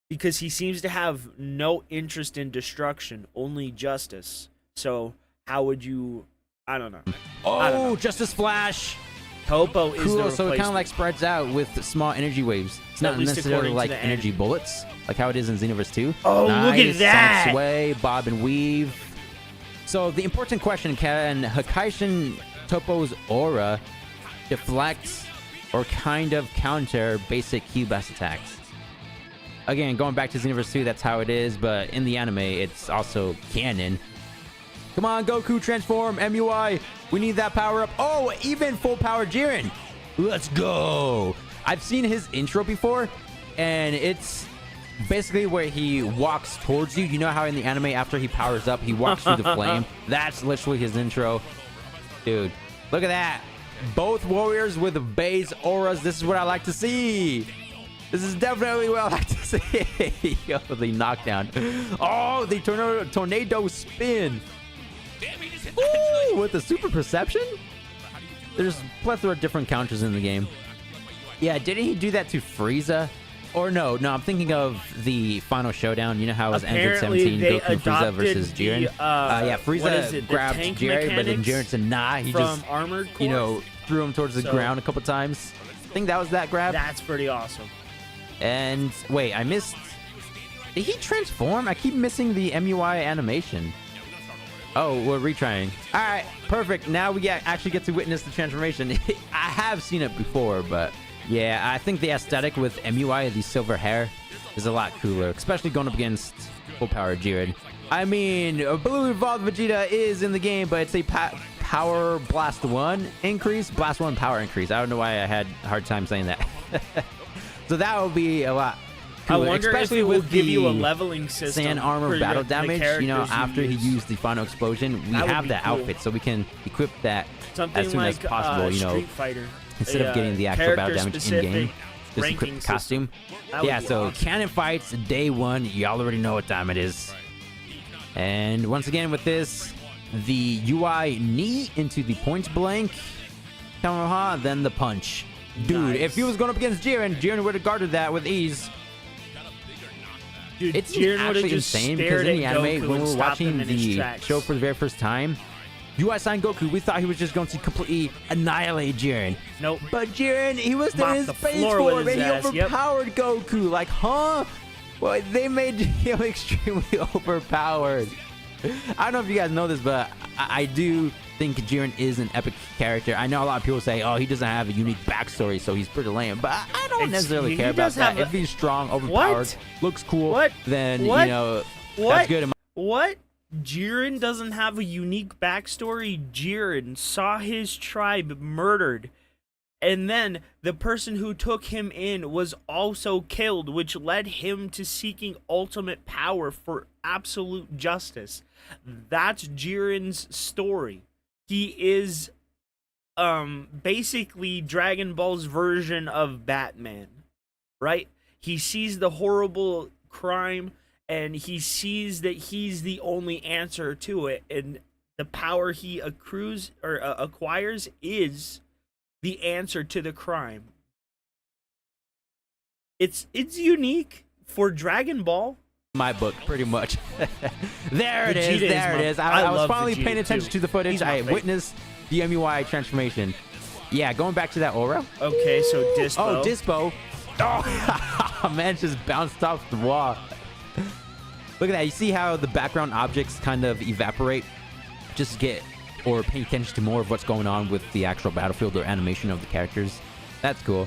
because he seems to have no interest in destruction, only justice. So how would you? I don't know. I don't know. Oh, Justice Flash. Topo is the Cool. replacement. So it kind of like spreads out with small energy waves. It's At not least necessarily according to like the energy anime. bullets, like how it is in Xenoverse 2. Oh, nice. look at that! Sonic Sway, bob and weave. So the important question: can Hakaishin Topo's aura deflect or kind of counter basic Q blast attacks? Again, going back to Xenoverse 2, that's how it is, but in the anime, it's also canon. Come on, Goku, transform, MUI. We need that power up. Oh, even full power Jiren. Let's go. I've seen his intro before, and it's basically where he walks towards you. You know how in the anime, after he powers up, he walks through the flame? That's literally his intro. Dude, look at that. Both warriors with base auras. This is what I like to see. This is definitely what I like to see. Yo, the knockdown. Oh, the tornado spin. Ooh, with the super perception? There's plethora of different counters in the game. Yeah, didn't he do that to Frieza? Or no, I'm thinking of the final showdown. You know how it was Android Apparently 17, they Goku and Frieza adopted versus Jiren? the, Yeah, what is Frieza it, the grabbed tank Jiren, but then mechanics Jiren said, nah, he from just, Armored Core? you know, threw him towards the So- ground a couple times. I think that was that grab. That's pretty awesome. And wait, I missed. Did he transform? I keep missing the MUI animation. Oh, we're retrying. All right, perfect. Now we actually get to witness the transformation. I have seen it before, but yeah, I think the aesthetic with MUI, the silver hair, is a lot cooler, especially going up against full power Jiren. I mean, Blue Evolved Vegeta is in the game, but it's a Power Blast 1 increase, Blast 1 power increase. I don't know why I had a hard time saying that. So that will be a lot cooler, I wonder especially if it will with give you a the leveling system sand armor for battle the damage. You know, characters after he use. used the final explosion, we That would have be that cool. outfit, so we can equip that Something as soon like as possible. You know, Street Fighter, instead of getting the actual battle damage in game, just equip ranking the costume. That would Yeah, be so awesome. cannon fights day 1. Y'all already know what time it is. And once again with this, the UI knee into the point blank, Kamehameha, then the punch. Dude, Nice. if he was going up against Jiren would have guarded that with ease. Dude, It's Jiren would've actually just insane because stared in the at anime, Goku when we and were stopped him watching in his the tracks. show for the very first time, UI Sign Goku, we thought he was just going to completely annihilate Jiren. Nope. But Jiren, he was there Mopped in his the face floor form with and his he ass, yep. overpowered Goku. Like, huh? Well, they made him extremely overpowered. I don't know if you guys know this, but I do think Jiren is an epic character. I know a lot of people say, oh, he doesn't have a unique backstory, so he's pretty lame. But I don't necessarily he care about does that. have If he's strong, overpowered, looks cool, What? then, What? you know, What? that's good. What? Jiren doesn't have a unique backstory. Jiren saw his tribe murdered. And then the person who took him in was also killed, which led him to seeking ultimate power for absolute justice. That's Jiren's story. He is basically Dragon Ball's version of Batman, right? He sees the horrible crime, and he sees that he's the only answer to it, and the power he accrues or acquires is the answer to the crime. It's unique for Dragon Ball. My book, pretty much. There it is. Vegeta There is it is. my- I I was love finally Vegeta paying attention too. to the footage. He's my I favorite. witnessed the MUI transformation. Yeah, going back to that aura. Okay, so Dispo. Oh, Dispo. Oh, man, just bounced off the wall. Look at that. You see how the background objects kind of evaporate? Just get or pay attention to more of what's going on with the actual battlefield or animation of the characters. That's cool.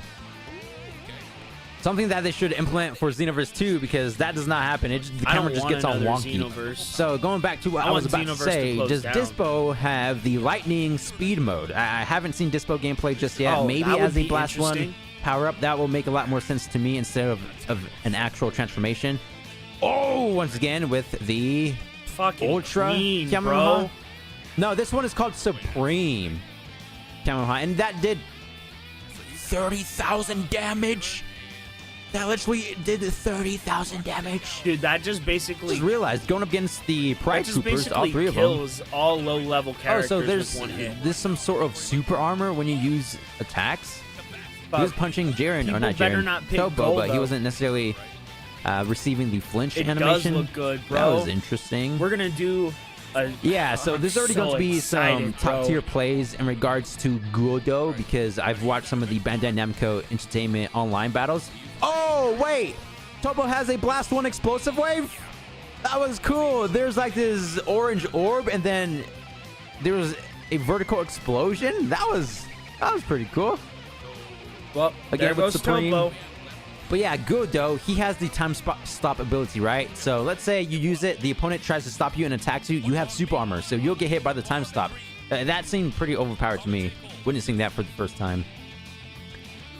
Something that they should implement for Xenoverse 2, because that does not happen. The I don't camera just want gets all another wonky. Xenoverse. So going back to what I want was about to Xenoverse to say, close does down. Dispo have the lightning speed mode? I haven't seen Dispo gameplay just yet. Oh, Maybe that would as a be Blast 1 interesting. power-up, that will make a lot more sense to me instead of an actual transformation. Oh, once again with the Fucking Ultra clean, Kamehameha. bro. No, this one is called Supreme Kamehameha, and that did 30,000 damage. That literally did 30,000 damage. Dude, that just basically Just realized going up against the that Pride just Troopers, all basically three of them. kills all low-level Oh, characters so with one hit. there's some sort of super armor when you use attacks. He was punching Jiren, or people not better Jiren, not pick Tobo, gold, but he though. wasn't necessarily receiving the flinch It does animation. look good, That bro. was interesting. We're gonna do a Yeah, so I'm there's already so going to be some excited, bro. top tier plays in regards to Godo, because I've watched some of the Bandai Namco Entertainment online battles. Oh, wait! Tobo has a Blast 1 explosive wave? That was cool. There's like this orange orb, and then there was a vertical explosion. That was pretty cool. Well, Again, there with goes Supreme. Tobo. But yeah, Godo, he has the time stop ability, right? So let's say you use it, the opponent tries to stop you and attacks you, you have super armor, so you'll get hit by the time stop. That seemed pretty overpowered to me, witnessing that for the first time.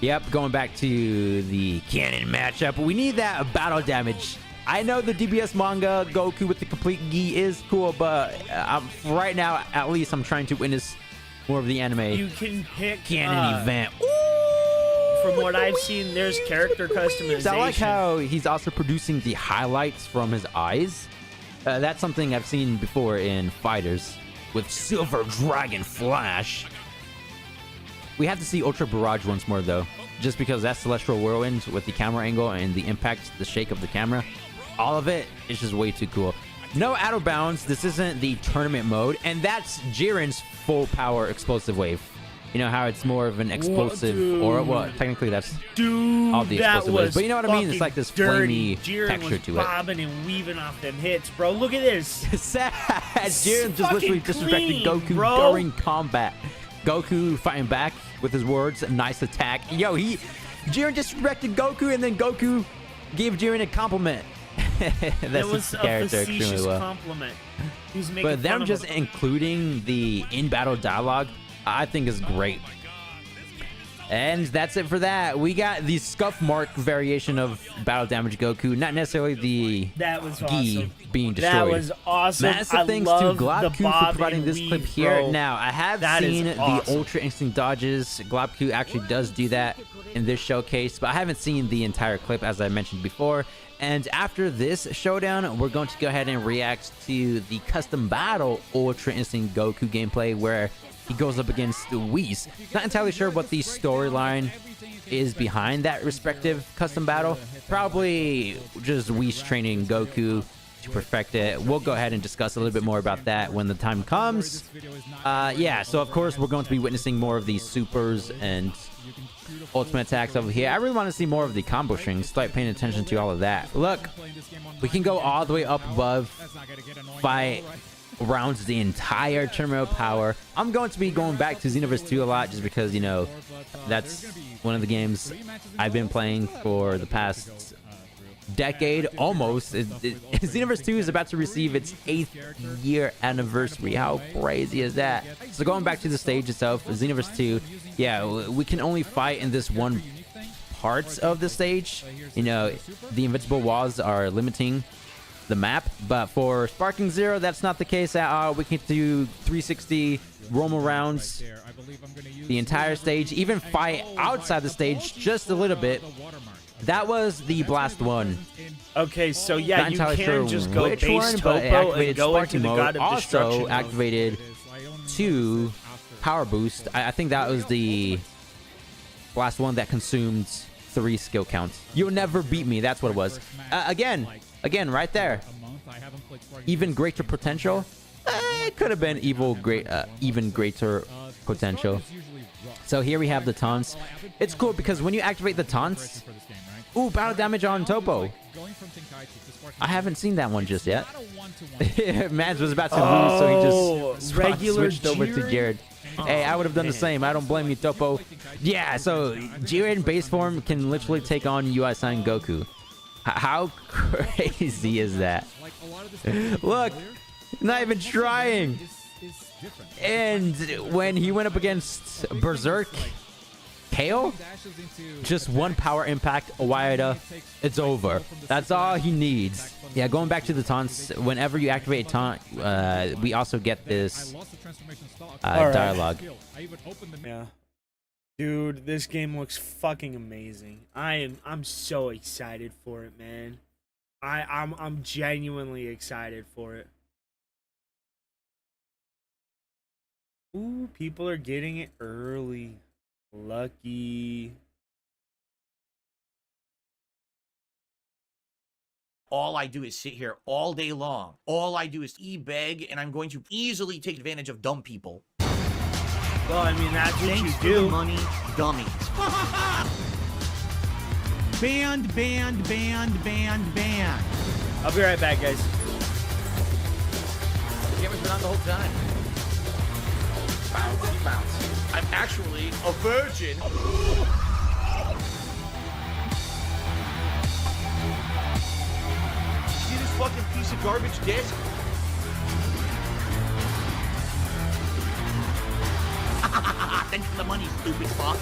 Yep, going back to the canon matchup, we need that battle damage. I know the DBS manga Goku with the complete gi is cool, but right now, at least, I'm trying to witness more of the anime You can pick canon event. From what I've seen, there's character customization. I like how he's also producing the highlights from his eyes. That's something I've seen before in fighters with Silver Dragon Flash. We have to see Ultra Barrage once more, though, just because that Celestial Whirlwind with the camera angle and the impact, the shake of the camera, all of it is just way too cool. No out of bounds. This isn't the tournament mode, and that's Jiren's full power explosive wave. You know how it's more of an explosive, or well, technically that's all the that explosive waves. was But you know what I mean? It's like this dirty. flamey Jiren texture was to it. bobbing and weaving off them hits, bro. Look at this. Sad. Jiren just fucking literally disrespected clean, Goku bro. during combat. Goku fighting back with his words, nice attack. Yo, Jiren disrespected Goku, and then Goku gave Jiren a compliment. That It was suits the a character facetious extremely well. compliment. He's making But fun them of just him. including the in-battle dialogue, I think is great. And that's it for that. We got the scuff mark variation of battle damage Goku, not necessarily the That was gi awesome. being destroyed. That was awesome. Massive I thanks to love the Globku for bob providing and this weave, clip here. bro. Now, I have That is seen the awesome. Ultra Instinct dodges. Globku actually does do that in this showcase, but I haven't seen the entire clip, as I mentioned before. And after this showdown, we're going to go ahead and react to the custom battle Ultra Instinct Goku gameplay, where he goes up against Whis. Not entirely sure what the storyline is behind that respective custom battle. Probably just Whis training Goku to perfect it. We'll go ahead and discuss a little bit more about that when the time comes. Yeah, so of course we're going to be witnessing more of these supers and ultimate attacks over here. I really want to see more of the combo strings. Start paying attention to all of that. Look, we can go all the way up above, fight rounds the entire terminal power. I'm going to be going back to Xenoverse 2 a lot, just because, you know, that's one of the games I've been playing for the past decade almost. Xenoverse 2 is about to receive its 8th year anniversary. How crazy is that? So going back to the stage itself, Xenoverse 2, yeah, we can only fight in this one parts of the stage. You know, the invincible walls are limiting the map, but for Sparking Zero, that's not the case at all. We can do 360 roam arounds the entire stage, even fight outside the stage just a little bit. That was the blast one. Okay, so yeah, Not you entirely can sure just go which base one, but it topo and activated go into sparking the mode. God of Destruction Also mode. activated 2 power boost. I think that was the last one that consumed 3 skill counts. You'll never beat me. That's what it was. Again, right there. Even greater potential. It could have been even greater potential. So here we have the taunts. It's cool because when you activate the taunts, ooh, battle damage on Topo. I haven't seen that one just yet. Mans was about to lose, so he just switched over to Jared. Hey, I would have done the same. I don't blame you, Topo. Yeah, so Jared in base form can literally take on UI-San Goku. How crazy is that? Look, not even trying. And when he went up against Berserk, KO, just 1 power impact, Wada, it's over. That's all he needs. Yeah, going back to the taunts, whenever you activate a taunt, we also get this dialogue. Yeah. Dude, this game looks fucking amazing. I'm so excited for it, man. I'm genuinely excited for it. Ooh, people are getting it early. Lucky. All I do is sit here all day long. All I do is beg, and I'm going to easily take advantage of dumb people. Well, I mean, that's what Thanks you for do. the money, dummies. Band. I'll be right back, guys. The camera's been on the whole time. Bounce. I'm actually a virgin. See this fucking piece of garbage disc? Thanks for the money, stupid fuck.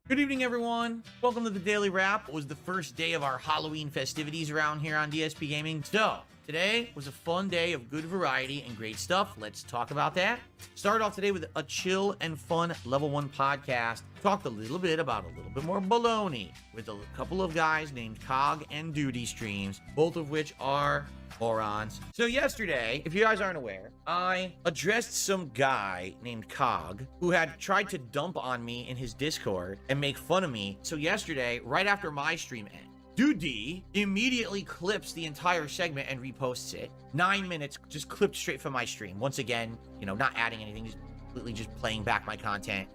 Good evening, everyone. Welcome to the Daily Wrap. It was the first day of our Halloween festivities around here on DSP Gaming. So, today was a fun day of good variety and great stuff. Let's talk about that. Started off today with a chill and fun level 1 podcast. Talked a little bit about a little bit more baloney with a couple of guys named Cog and Duty Streams, both of which are morons. So yesterday, if you guys aren't aware, I addressed some guy named Cog who had tried to dump on me in his Discord and make fun of me. So yesterday, right after my stream ended, Duty immediately clips the entire segment and reposts it. 9 minutes just clipped straight from my stream. Once again, not adding anything, just completely just playing back my content,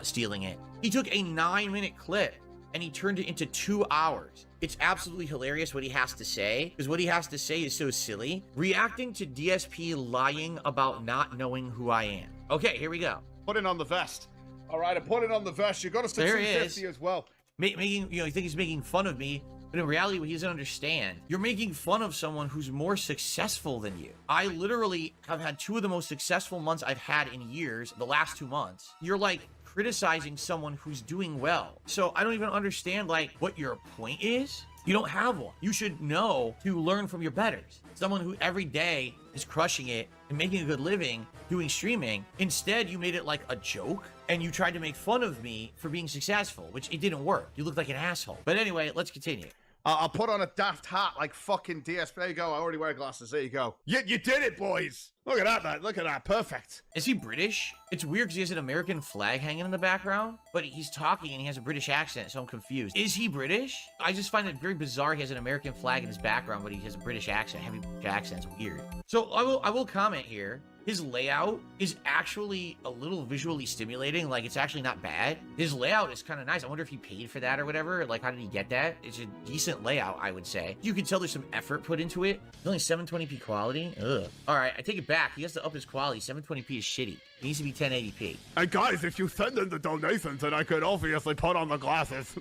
stealing it. He took a 9-minute clip and he turned it into 2 hours. It's absolutely hilarious what he has to say, because what he has to say is so silly. Reacting to DSP lying about not knowing who I am. Okay, here we go. Putting on the vest. All right, I'm putting on the vest. You got to say There he is. 250 as well. Making, you think he's making fun of me, but in reality, what he doesn't understand, you're making fun of someone who's more successful than you. I literally have had 2 of the most successful months I've had in years, the last 2 months. You're like criticizing someone who's doing well. So I don't even understand like what your point is. You don't have one. You should know to learn from your betters. Someone who every day is crushing it and making a good living doing streaming. Instead, you made it like a joke and you tried to make fun of me for being successful, which it didn't work. You looked like an asshole. But anyway, let's continue. I'll put on a daft hat like fucking DSP. There you go. I already wear glasses. There you go. You did it, boys. Look at that, man. Look at that. Perfect. Is he British? It's weird because he has an American flag hanging in the background, but he's talking and he has a British accent, so I'm confused. Is he British? I just find it very bizarre he has an American flag in his background, but he has a British accent. Heavy British accent's weird. So I will comment here. His layout is actually a little visually stimulating. Like, it's actually not bad. His layout is kind of nice. I wonder if he paid for that or whatever. Like, how did he get that? It's a decent layout, I would say. You can tell there's some effort put into it. It's only 720p quality. Ugh. All right, I take it back. He has to up his quality. 720p is shitty. It needs to be 1080p. Hey, guys, if you send in the donations, then I could obviously put on the glasses.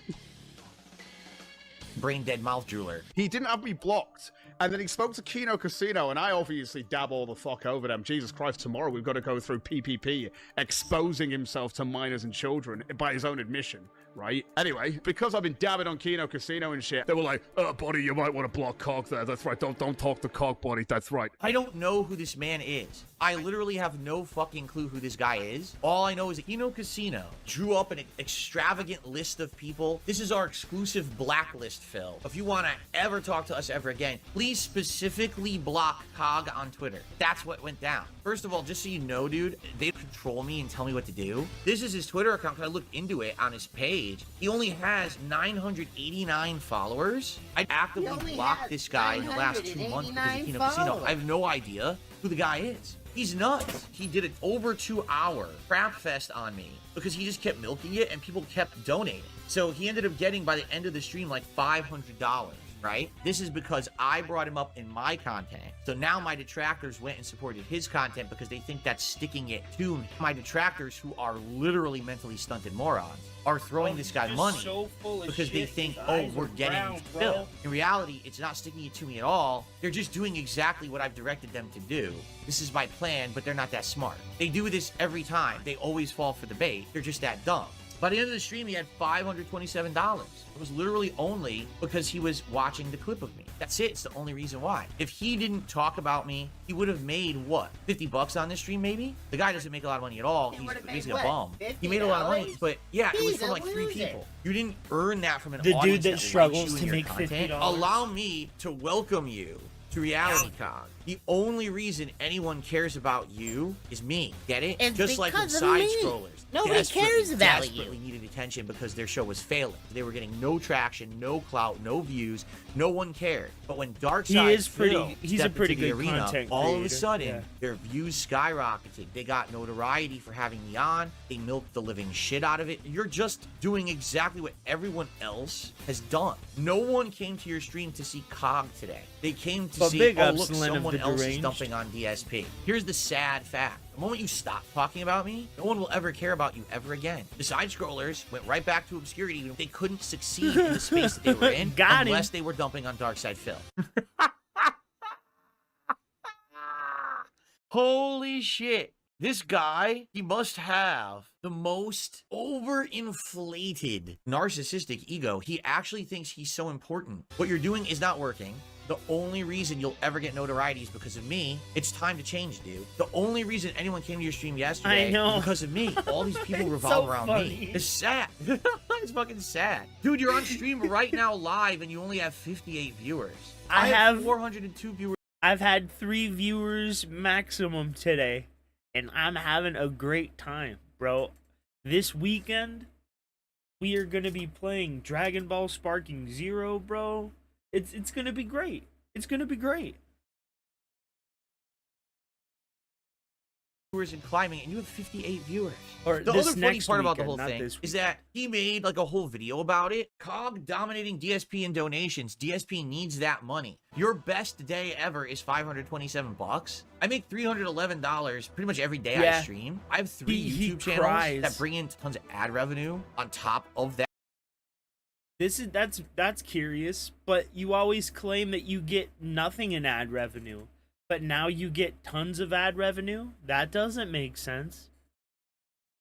Brain dead mouth drooler. He didn't have me blocked, And then he spoke to Kino Casino, and I obviously dab all the fuck over them. Jesus Christ, tomorrow we've got to go through PPP, exposing himself to minors and children by his own admission, right? Anyway, because I've been dabbing on Kino Casino and shit, they were like, oh, buddy, you might want to block Cog there. That's right. Don't talk to Cog, buddy. That's right. I don't know who this man is. I literally have no fucking clue who this guy is. All I know is that Kino Casino drew up an extravagant list of people. This is our exclusive blacklist, Phil. If you want to ever talk to us ever again, please specifically block Cog on Twitter. That's what went down. First of all, just so you know, dude, they control me and tell me what to do. This is his Twitter account. I looked into it on his page. He only has 989 followers. I actively blocked this guy in the last 2 months because of Kino Casino. I have no idea who the guy is. He's nuts. He did an over 2-hour crap fest on me because he just kept milking it and people kept donating. So he ended up getting, by the end of the stream, like $500, right? This is because I brought him up in my content. So now my detractors went and supported his content because they think that's sticking it to me. My detractors, who are literally mentally stunted morons, are throwing this guy money because they think, oh, we're getting Phil. In reality, it's not sticking it to me at all. They're just doing exactly what I've directed them to do. This is my plan, but they're not that smart. They do this every time. They always fall for the bait. They're just that dumb. By the end of the stream, he had $527. It was literally only because he was watching the clip of me. That's it. It's the only reason why. If he didn't talk about me, he would have made, what, $50 on this stream, maybe? The guy doesn't make a lot of money at all. He's basically a bum. He made a lot of money, but yeah, it was from like 3 people. You didn't earn that from an audience. The dude that likes struggles you to and make your content. $50. Allow me to welcome you to Reality Cog. The only reason anyone cares about you is me. Get it? It's just like with because of side me. scrollers. Nobody cares about you. Desperately needed attention because their show was failing. They were getting no traction, no clout, no views. No one cared. But when DarkSydeDrill he's a pretty good arena, content all of a creator, sudden, yeah. their views skyrocketed. They got notoriety for having me on. They milked the living shit out of it. You're just doing exactly what everyone else has done. No one came to your stream to see Cog today. They came to see, oh, look, someone else is dumping on DSP. Here's the sad fact. The moment you stop talking about me, no one will ever care about you ever again. The side scrollers went right back to obscurity. They couldn't succeed in the space that they were in unless they were dumping on DarkSydePhil. Holy shit. This guy, he must have the most overinflated narcissistic ego. He actually thinks he's so important. What you're doing is not working. The only reason you'll ever get notoriety is because of me. It's time to change, dude. The only reason anyone came to your stream yesterday is because of me. All these people revolve around me. It's sad. It's fucking sad. Dude, you're on stream right now live and you only have 58 viewers. I have 402 viewers. I've had 3 viewers maximum today, and I'm having a great time, bro. This weekend, we are going to be playing Dragon Ball Sparking Zero, bro. It's gonna be great. It's gonna be great. Viewers and climbing, and you have 58 viewers. Or the this other funny next part about the weekend, whole not thing this is that he made like a whole video about it. Cog dominating DSP in donations. DSP needs that money. Your best day ever is $527. I make $311 pretty much every day I stream. I have 3 YouTube channels that bring in tons of ad revenue on top of that. That's curious, but you always claim that you get nothing in ad revenue, but now you get tons of ad revenue? That doesn't make sense.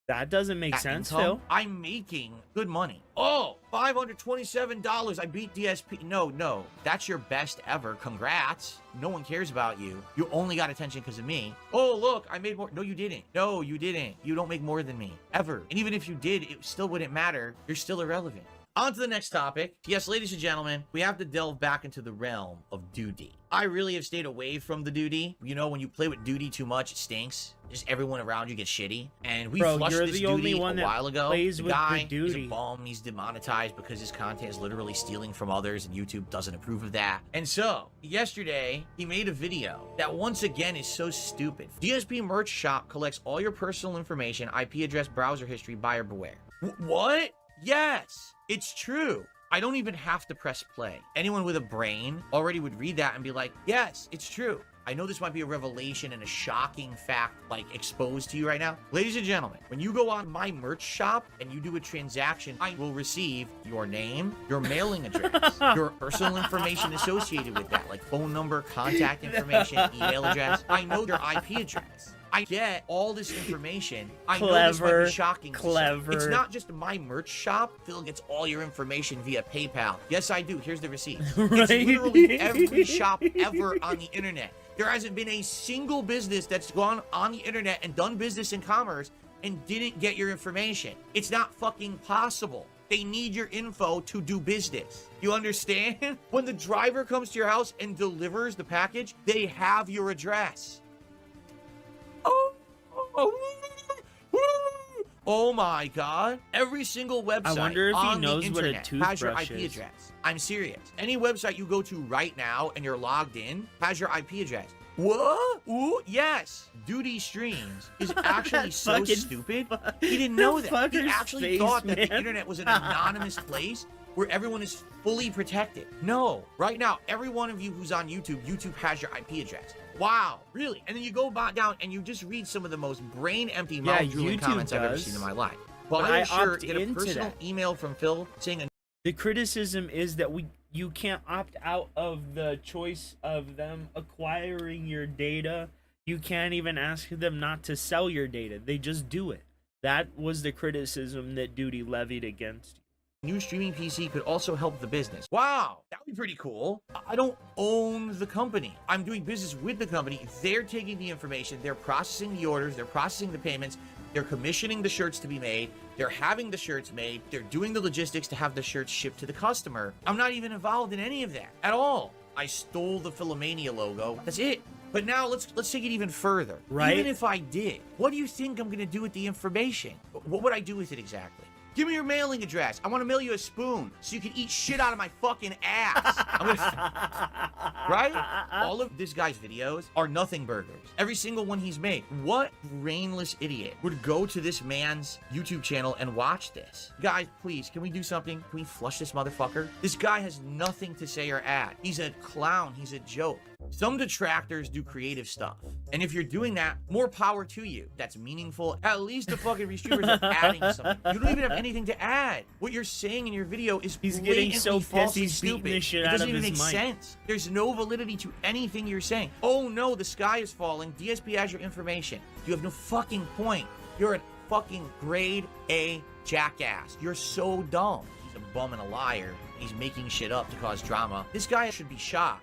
That doesn't make sense, Phil. I'm making good money. Oh, $527. I beat DSP. No, that's your best ever. Congrats. No one cares about you. You only got attention because of me. Oh, look, I made more. No, you didn't. No, you didn't. You don't make more than me, ever. And even if you did, it still wouldn't matter. You're still irrelevant. On to the next topic. Yes, ladies and gentlemen, we have to delve back into the realm of duty. I really have stayed away from the duty. You know, when you play with duty too much, it stinks. Just everyone around you gets shitty. And we flushed this duty a while ago. The guy is a bum. He's demonetized because his content is literally stealing from others, and YouTube doesn't approve of that. And so, yesterday, he made a video that once again is so stupid. DSP Merch Shop collects all your personal information, IP address, browser history, buyer beware. What? Yes, it's true. I don't even have to press play. Anyone with a brain already would read that and be like, yes, it's true. I know this might be a revelation and a shocking fact, like, exposed to you right now. Ladies and gentlemen, when you go on my merch shop and you do a transaction, I will receive your name, your mailing address, your personal information associated with that, like phone number, contact information, email address. I know your IP address. I get all this information. I know this might be shocking. Clever. It's not just my merch shop. Phil gets all your information via PayPal. Yes, I do. Here's the receipt. It's literally every shop ever on the internet. There hasn't been a single business that's gone on the internet and done business in commerce and didn't get your information. It's not fucking possible. They need your info to do business. You understand? When the driver comes to your house and delivers the package, they have your address. Oh my god. Every single website I wonder if he on knows the what a internet has your toothbrush IP is. address. I'm serious. Any website you go to right now and you're logged in has your IP address. What? Ooh, yes. Duty Streams is actually so fucking stupid. He didn't know that. He fucker's actually face, thought that man. the internet was an anonymous place where everyone is fully protected. No. Right now, every one of you who's on YouTube, YouTube has your IP address. Wow, really? And then you go back down and you just read some of the most brain-empty, mouth-drooling YouTube comments I've ever does. seen in my life. But But I I was sure opt to get a into personal that. email from Phil saying The criticism is that you can't opt out of the choice of them acquiring your data. You can't even ask them not to sell your data. They just do it. That was the criticism that Duty levied against you. new streaming PC could also help the business. Wow, that would be pretty cool. I don't own the company. I'm doing business with the company. They're taking the information, they're processing the orders, they're processing the payments, they're commissioning the shirts to be made, they're having the shirts made, they're doing the logistics to have the shirts shipped to the customer. I'm not even involved in any of that at all. I stole the Philomania logo. That's it. But now let's take it even further. Right? Even if I did, what do you think I'm gonna do with the information? What would I do with it exactly? Give me your mailing address. I want to mail you a spoon so you can eat shit out of my fucking ass. Right? All of this guy's videos are nothing burgers. Every single one he's made. What brainless idiot would go to this man's YouTube channel and watch this? Guys, please, can we do something? Can we flush this motherfucker? This guy has nothing to say or add. He's a clown. He's a joke. Some detractors do creative stuff. And if you're doing that, more power to you. That's meaningful. At least the fucking restreamers are adding something. You don't even have anything to add. What you're saying in your video is He's getting so false pissed and he's beating stupid. the shit It out doesn't of even his make mic. sense. There's no validity to anything you're saying. Oh no, the sky is falling. DSP has your information. You have no fucking point. You're a fucking grade A jackass. You're so dumb. He's a bum and a liar. He's making shit up to cause drama. This guy should be shot.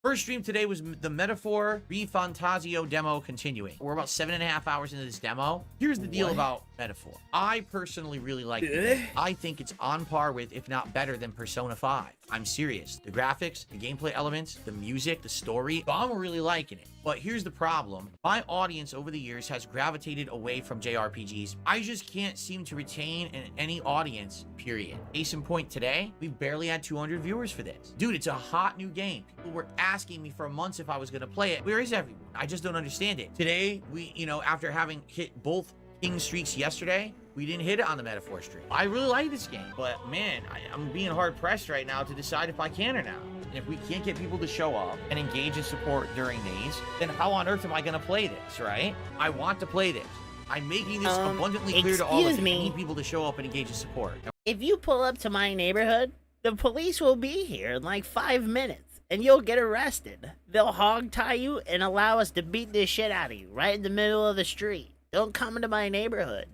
First stream today was the Metaphor ReFantasio demo continuing. We're about 7.5 hours into this demo. Here's the deal about Metaphor. I personally really like it. I think it's on par with, if not better than, Persona 5. I'm serious. The graphics, the gameplay elements, the music, the story, I'm really liking it. But here's the problem. My audience over the years has gravitated away from JRPGs. I just can't seem to retain any audience, period. Case in point, today, we barely had 200 viewers for this. Dude, it's a hot new game. People were asking me for months if I was gonna play it. Where is everyone? I just don't understand it. Today, we, after having hit both King streaks yesterday, we didn't hit it on the Metaphor streak. I really like this game, but man, I'm being hard pressed right now to decide if I can or not. And if we can't get people to show up and engage in support during these, then how on earth am I gonna play this, right? I want to play this. I'm making this abundantly clear to all of you. Excuse me. I need people to show up and engage in support. If you pull up to my neighborhood, the police will be here in like 5 minutes, and you'll get arrested. They'll hog tie you and allow us to beat this shit out of you right in the middle of the street. Don't come into my neighborhood.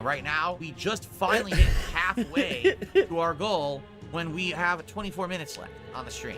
Right now, we just finally hit halfway to our goal when we have 24 minutes left on the stream.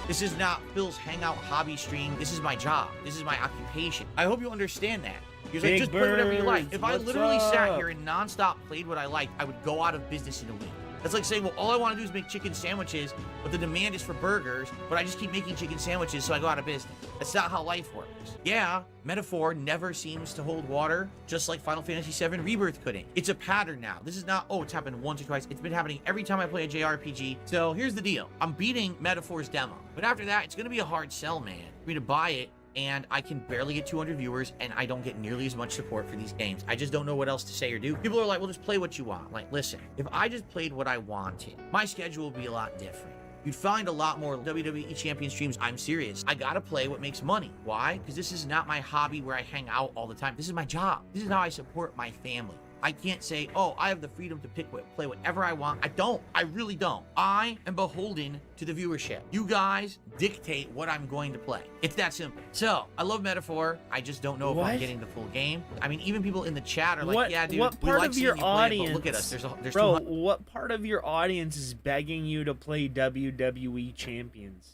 This is not Phil's hangout hobby stream. This is my job. This is my occupation. I hope you understand that. Because like, just play whatever you like. If I literally sat here and nonstop played what I liked, I would go out of business in a week. That's like saying, well, all I want to do is make chicken sandwiches, but the demand is for burgers, but I just keep making chicken sandwiches, so I go out of business. That's not how life works. Yeah, Metaphor never seems to hold water, just like Final Fantasy VII Rebirth couldn't. It's a pattern now. This is not, it's happened once or twice. It's been happening every time I play a JRPG. So here's the deal. I'm beating Metaphor's demo. But after that, it's going to be a hard sell, man, for me to buy it. And I can barely get 200 viewers, and I don't get nearly as much support for these games. I just don't know what else to say or do. People are like, well, just play what you want. Like, listen, if I just played what I wanted, my schedule would be a lot different. you'd find a lot more WWE Champion streams. I'm serious. I gotta play what makes money. Why? Because this is not my hobby where I hang out all the time. This is my job. This is how I support my family. I can't say, oh, I have the freedom to play whatever I want. I don't. I really don't. I am beholden to the viewership. You guys dictate what I'm going to play. It's that simple. So, I love Metaphor. I just don't know if I'm getting the full game. I mean, even people in the chat are like, yeah, dude, what we part like of seeing your you play it, audience, but look at us. There's bro, 200 what part of your audience is begging you to play WWE Champions?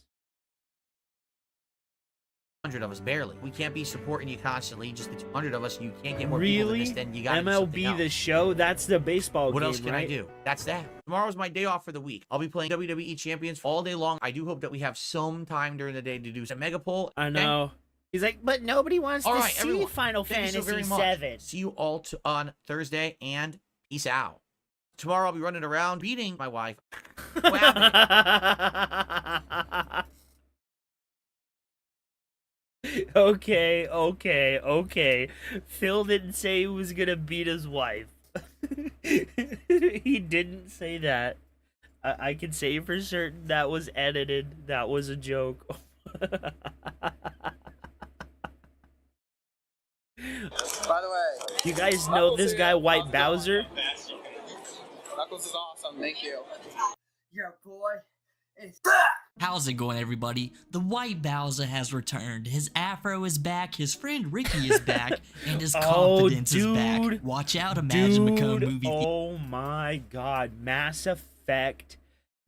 of us, barely. We can't be supporting you constantly. Just the 200 of us. You can't get more people than Really? this. Then you got MLB The Show? That's the baseball What game, else can right? I do? That's that. Tomorrow's my day off for the week. I'll be playing WWE Champions all day long. I do hope that we have some time during the day to do some mega poll. I know. He's like, but nobody wants All to right, see everyone. Final Thank you so very Fantasy much. 7. See you all on Thursday, and peace out. Tomorrow I'll be running around beating my wife. What happened? Okay. Phil didn't say he was gonna beat his wife. He didn't say that. I can say for certain that was edited. That was a joke. By the way, You guys know this guy, White Bowser? Knuckles is awesome. Thank you. Yeah, boy. How's it going, everybody? The White Bowser has returned. His afro is back, his friend Ricky is back, and his confidence is back. Watch out, Imagine Macomb movie. Oh my god. Mass Effect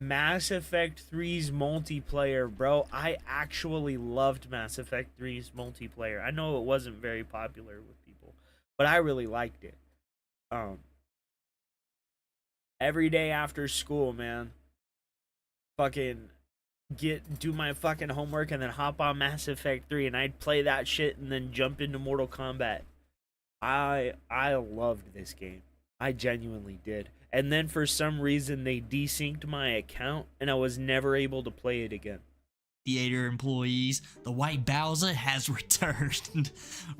3's multiplayer, bro. I actually loved Mass Effect 3's multiplayer. I know it wasn't very popular with people, but I really liked it. Every day after school, man, fucking do my fucking homework and then hop on Mass Effect 3 and I'd play that shit and then jump into Mortal Kombat. I loved this game. I genuinely did. And then for some reason they desynced my account and I was never able to play it again. Theater employees, the White Bowser has returned.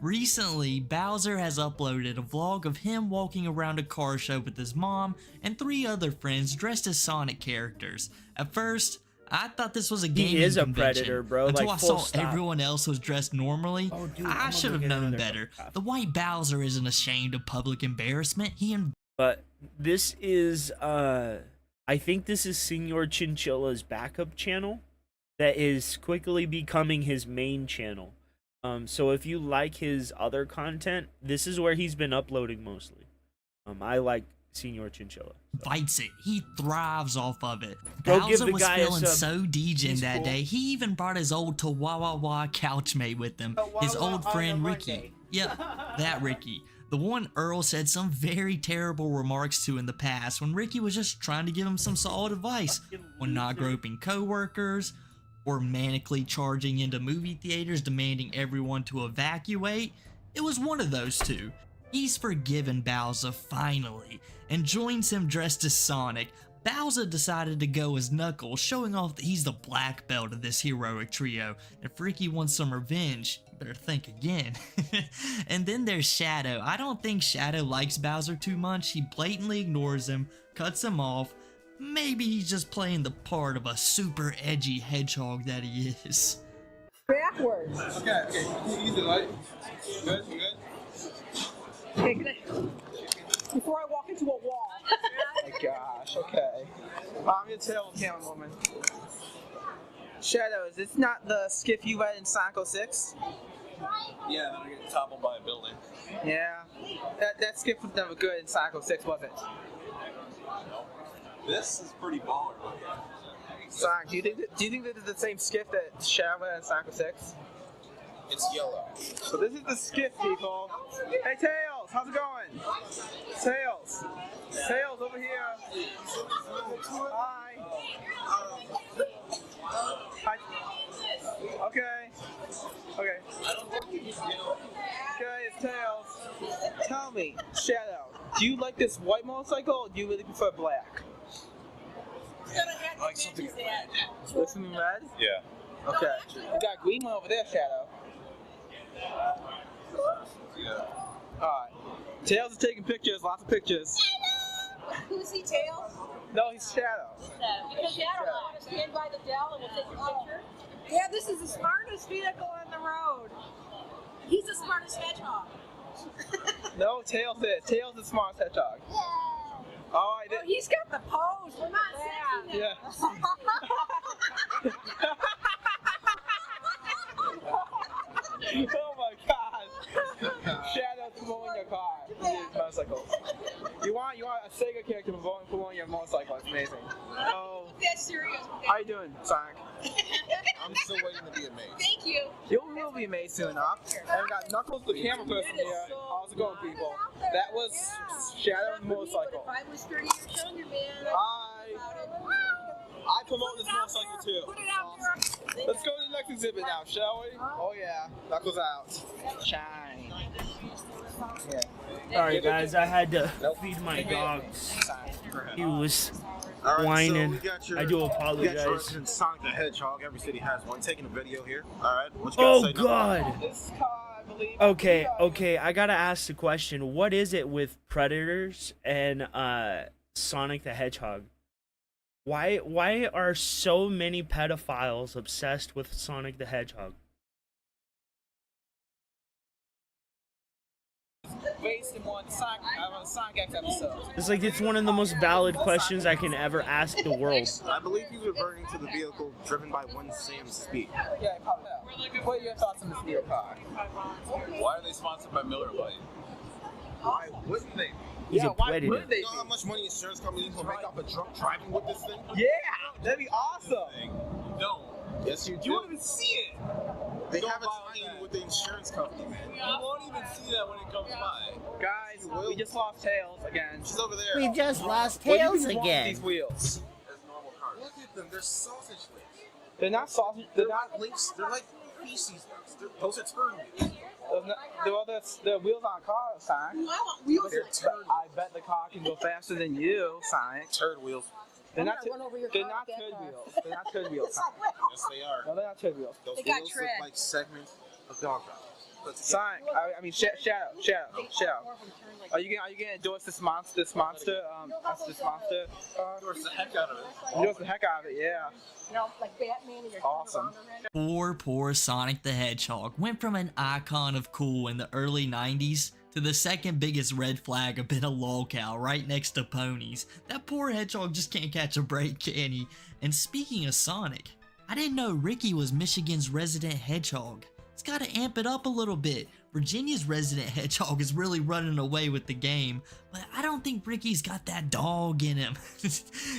Recently, Bowser has uploaded a vlog of him walking around a car show with his mom and 3 other friends dressed as Sonic characters. At first, I thought this was a gaming He is a convention, predator, bro. until Like, I full saw stop. everyone else was dressed normally. Oh, dude, I should have known better. The White Bowser isn't ashamed of public embarrassment. But this is, I think this is Senor Chinchilla's backup channel that is quickly becoming his main channel. So if you like his other content, this is where he's been uploading mostly. I like Senor Chinchilla. Fights it. He thrives off of it. Bro, give Bowser the was guy a feeling sub. so degen He's that cool. day, he even brought his old Chihuahua couchmate with him, his old friend Ricky. Yep, that Ricky. The one Earl said some very terrible remarks to in the past when Ricky was just trying to give him some solid advice on not groping co-workers or manically charging into movie theaters demanding everyone to evacuate. It was one of those two. He's forgiven Bowser finally and joins him dressed as Sonic. Bowser decided to go as Knuckles, showing off that he's the black belt of this heroic trio. If Ricky wants some revenge, you better think again. And then there's Shadow. I don't think Shadow likes Bowser too much. He blatantly ignores him, cuts him off. Maybe he's just playing the part of a super edgy hedgehog that he is. Backwards. Okay. Easy, right? Good. Okay, can I... Before I walk into a wall. Oh my gosh. Okay. I'm your tail camera woman. Shadow, is this not the skiff you read in Sonic 06? Yeah, then I get toppled by a building. Yeah. That skiff was never good in Sonic 06, was it? No. This is pretty baller. Sonic, do you think this is the same skiff that Shadow read in Sonic 06? It's yellow. So this is the skiff, people. Hey, Tails, how's it going? Tails. Tails, over here. Hi. Hi. Okay. Okay, it's Tails. Tell me, Shadow, do you like this white motorcycle or do you really prefer black? I like something red. Something red? Yeah. Okay. You got a green one over there, Shadow. Yeah. Alright. Tails is taking pictures, lots of pictures. Who's he, Tails? No, he's Shadow. Because Shadow, want to stand by the Dell and we'll take a picture? Yeah, this is the smartest vehicle on the road. He's the smartest hedgehog. No, Tails is. Tails is the smartest hedgehog. Yeah. Oh, He's got the pose. We're not sexy now. Yeah. Oh my God. Shadow promoting your car. Motorcycle. You want a Saga character promoting your motorcycle. It's amazing. Oh. That's serious. How you doing, Sonic? I'm still waiting to be amazed. Thank you. You will be amazed soon enough. And we got Knuckles, the camera person here. How's it going, people? That was Shadow and the motorcycle. If I was 30 years younger, man. I promote this motorcycle too. Put it out there. Let's go to the next exhibit now, shall we? Oh yeah, Knuckles out. Shine. Sorry guys, I had to feed my dogs. He was whining. So I do We got apologize. your resident Sonic the Hedgehog. Every city has one. Taking a video here. All right. What you Oh gotta say? God. Okay. I gotta ask the question. What is it with Predators and Sonic the Hedgehog? Why are so many pedophiles obsessed with Sonic the Hedgehog? Based in one Sonic X episode. It's like it's one of the most valid questions I can ever ask the world. I believe he's reverting to the vehicle driven by one Sam Speed. Yeah, pop out. What are your thoughts on this video car? Why are they sponsored by Miller Lite? Why wouldn't they? He's a predator. You know how much money insurance companies will make off a drunk driving with this thing? Yeah, that'd be awesome. You don't. Yes, you do. You won't even see it. They have a tie-in with the insurance company, man. You won't even see that when it comes by. Guys, we just lost Tails again. She's over there. We just lost What do you Tails think wrong with again. these wheels? As normal cars. Look at them. They're sausage links. They're not sausage. They're not links. They're like feces links. Those are turd wheels. The wheels on a car, Sonic. They're turd. I bet the car can go faster than you, Sonic. Turd wheels. They're not turd wheels. They're not turd wheels, Sonic. Yes, they are. No, they're not turd wheels. Those They got wheels tread. look like segments of dog pound. Sonic, Shadow. Are you gonna endorse this monster? This monster. Endorse the heck out of it. Endorse the heck out of it, yeah. You know, like Batman and your Awesome. Poor Sonic the Hedgehog went from an icon of cool in the early 90s to the second biggest red flag of being a lolcow right next to ponies. That poor hedgehog just can't catch a break, can he? And speaking of Sonic, I didn't know Ricky was Michigan's resident hedgehog. It's gotta amp it up a little bit. Virginia's resident hedgehog is really running away with the game, but I don't think Ricky's got that dog in him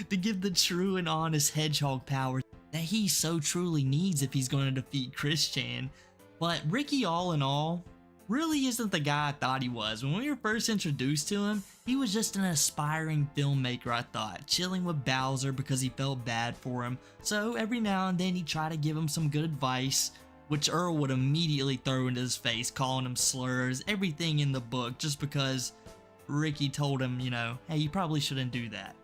to give the true and honest hedgehog power that he so truly needs if he's going to defeat Christian. But Ricky, all in all, really isn't the guy I thought he was. When we were first introduced to him, he was just an aspiring filmmaker, I thought, chilling with Bowser because he felt bad for him. So every now and then he'd try to give him some good advice, which Earl would immediately throw into his face, calling him slurs, everything in the book, just because Ricky told him, you know, hey, you probably shouldn't do that.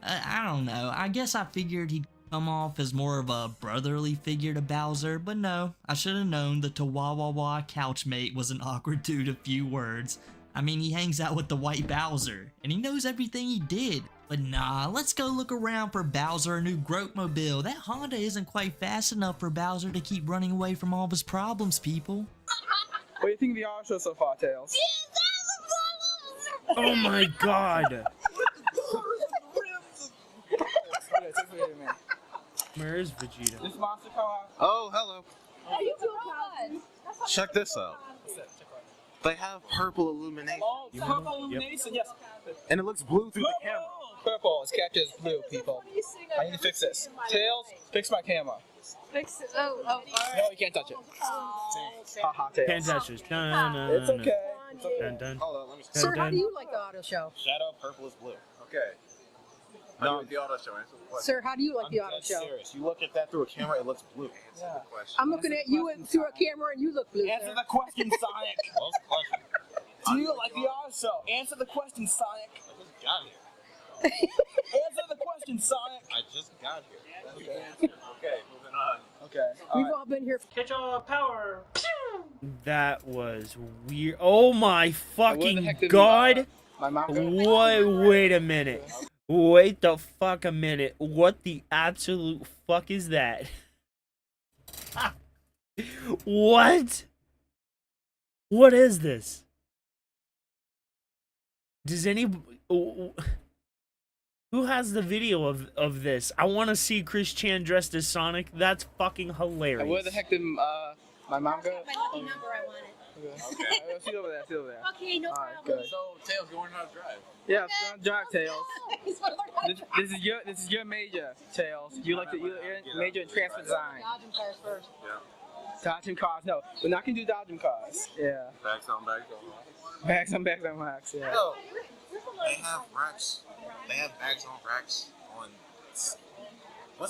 I don't know, I guess I figured he'd come off as more of a brotherly figure to Bowser, but no, I should have known the Tawawawa couchmate was an awkward dude of few words. I mean, he hangs out with the white Bowser, and he knows everything he did. But nah, let's go look around for Bowser a new Grote-mobile. That Honda isn't quite fast enough for Bowser to keep running away from all of his problems, people. What do you think of the art show so far, Tails? Oh my God. Where is Vegeta? This monster car. Oh, hello. How you doing, Colin? Check this out. They have purple illumination. Oh, purple illumination, yes. And it looks blue through the camera. Purple is captured as blue, people. I need to fix this. Tails, fix my camera. Fix it. Oh. No, you can't touch it. Haha, Tails. Can't touch this. It's okay. It's okay. Dun, dun. Hold on, let me see. Sir, how do you like the auto show? Shadow, purple is blue. Okay. No, the auto show. Answer the question. Sir, how do you like the auto dead show? serious. You look at that through a camera, it looks blue. Answer the question. I'm looking at you through a camera and you look blue. Answer the question, Sonic. What was the question? Do you like the auto show? Answer the question, Sonic. I just got here. Answer the question, Sonic. I just got here. That's the answer. Okay, moving on. Okay. We've all been here. Catch all power. That was weird. Oh my Where the fucking heck did we God. My mom. Wait a minute. Wait the fuck a minute. What the absolute fuck is that? What? What is this? Does any... Who has the video of this? I want to see Chris Chan dressed as Sonic. That's fucking hilarious. Where the heck did my mom go? My lucky number, I want it. Okay. See over there. See over there. Okay, no problem. Good. So, Tails, you learn how to drive. Yeah, drive Tails. He's gonna learn how to drive. This is your major, Tails. You like you're major in transport design. Dodging cars first. Yeah. Dodging cars. No, we're not gonna do dodging cars. Yeah. Bags on bags on. Bags on bags on racks. Yeah. No, they have racks. They have bags on racks on.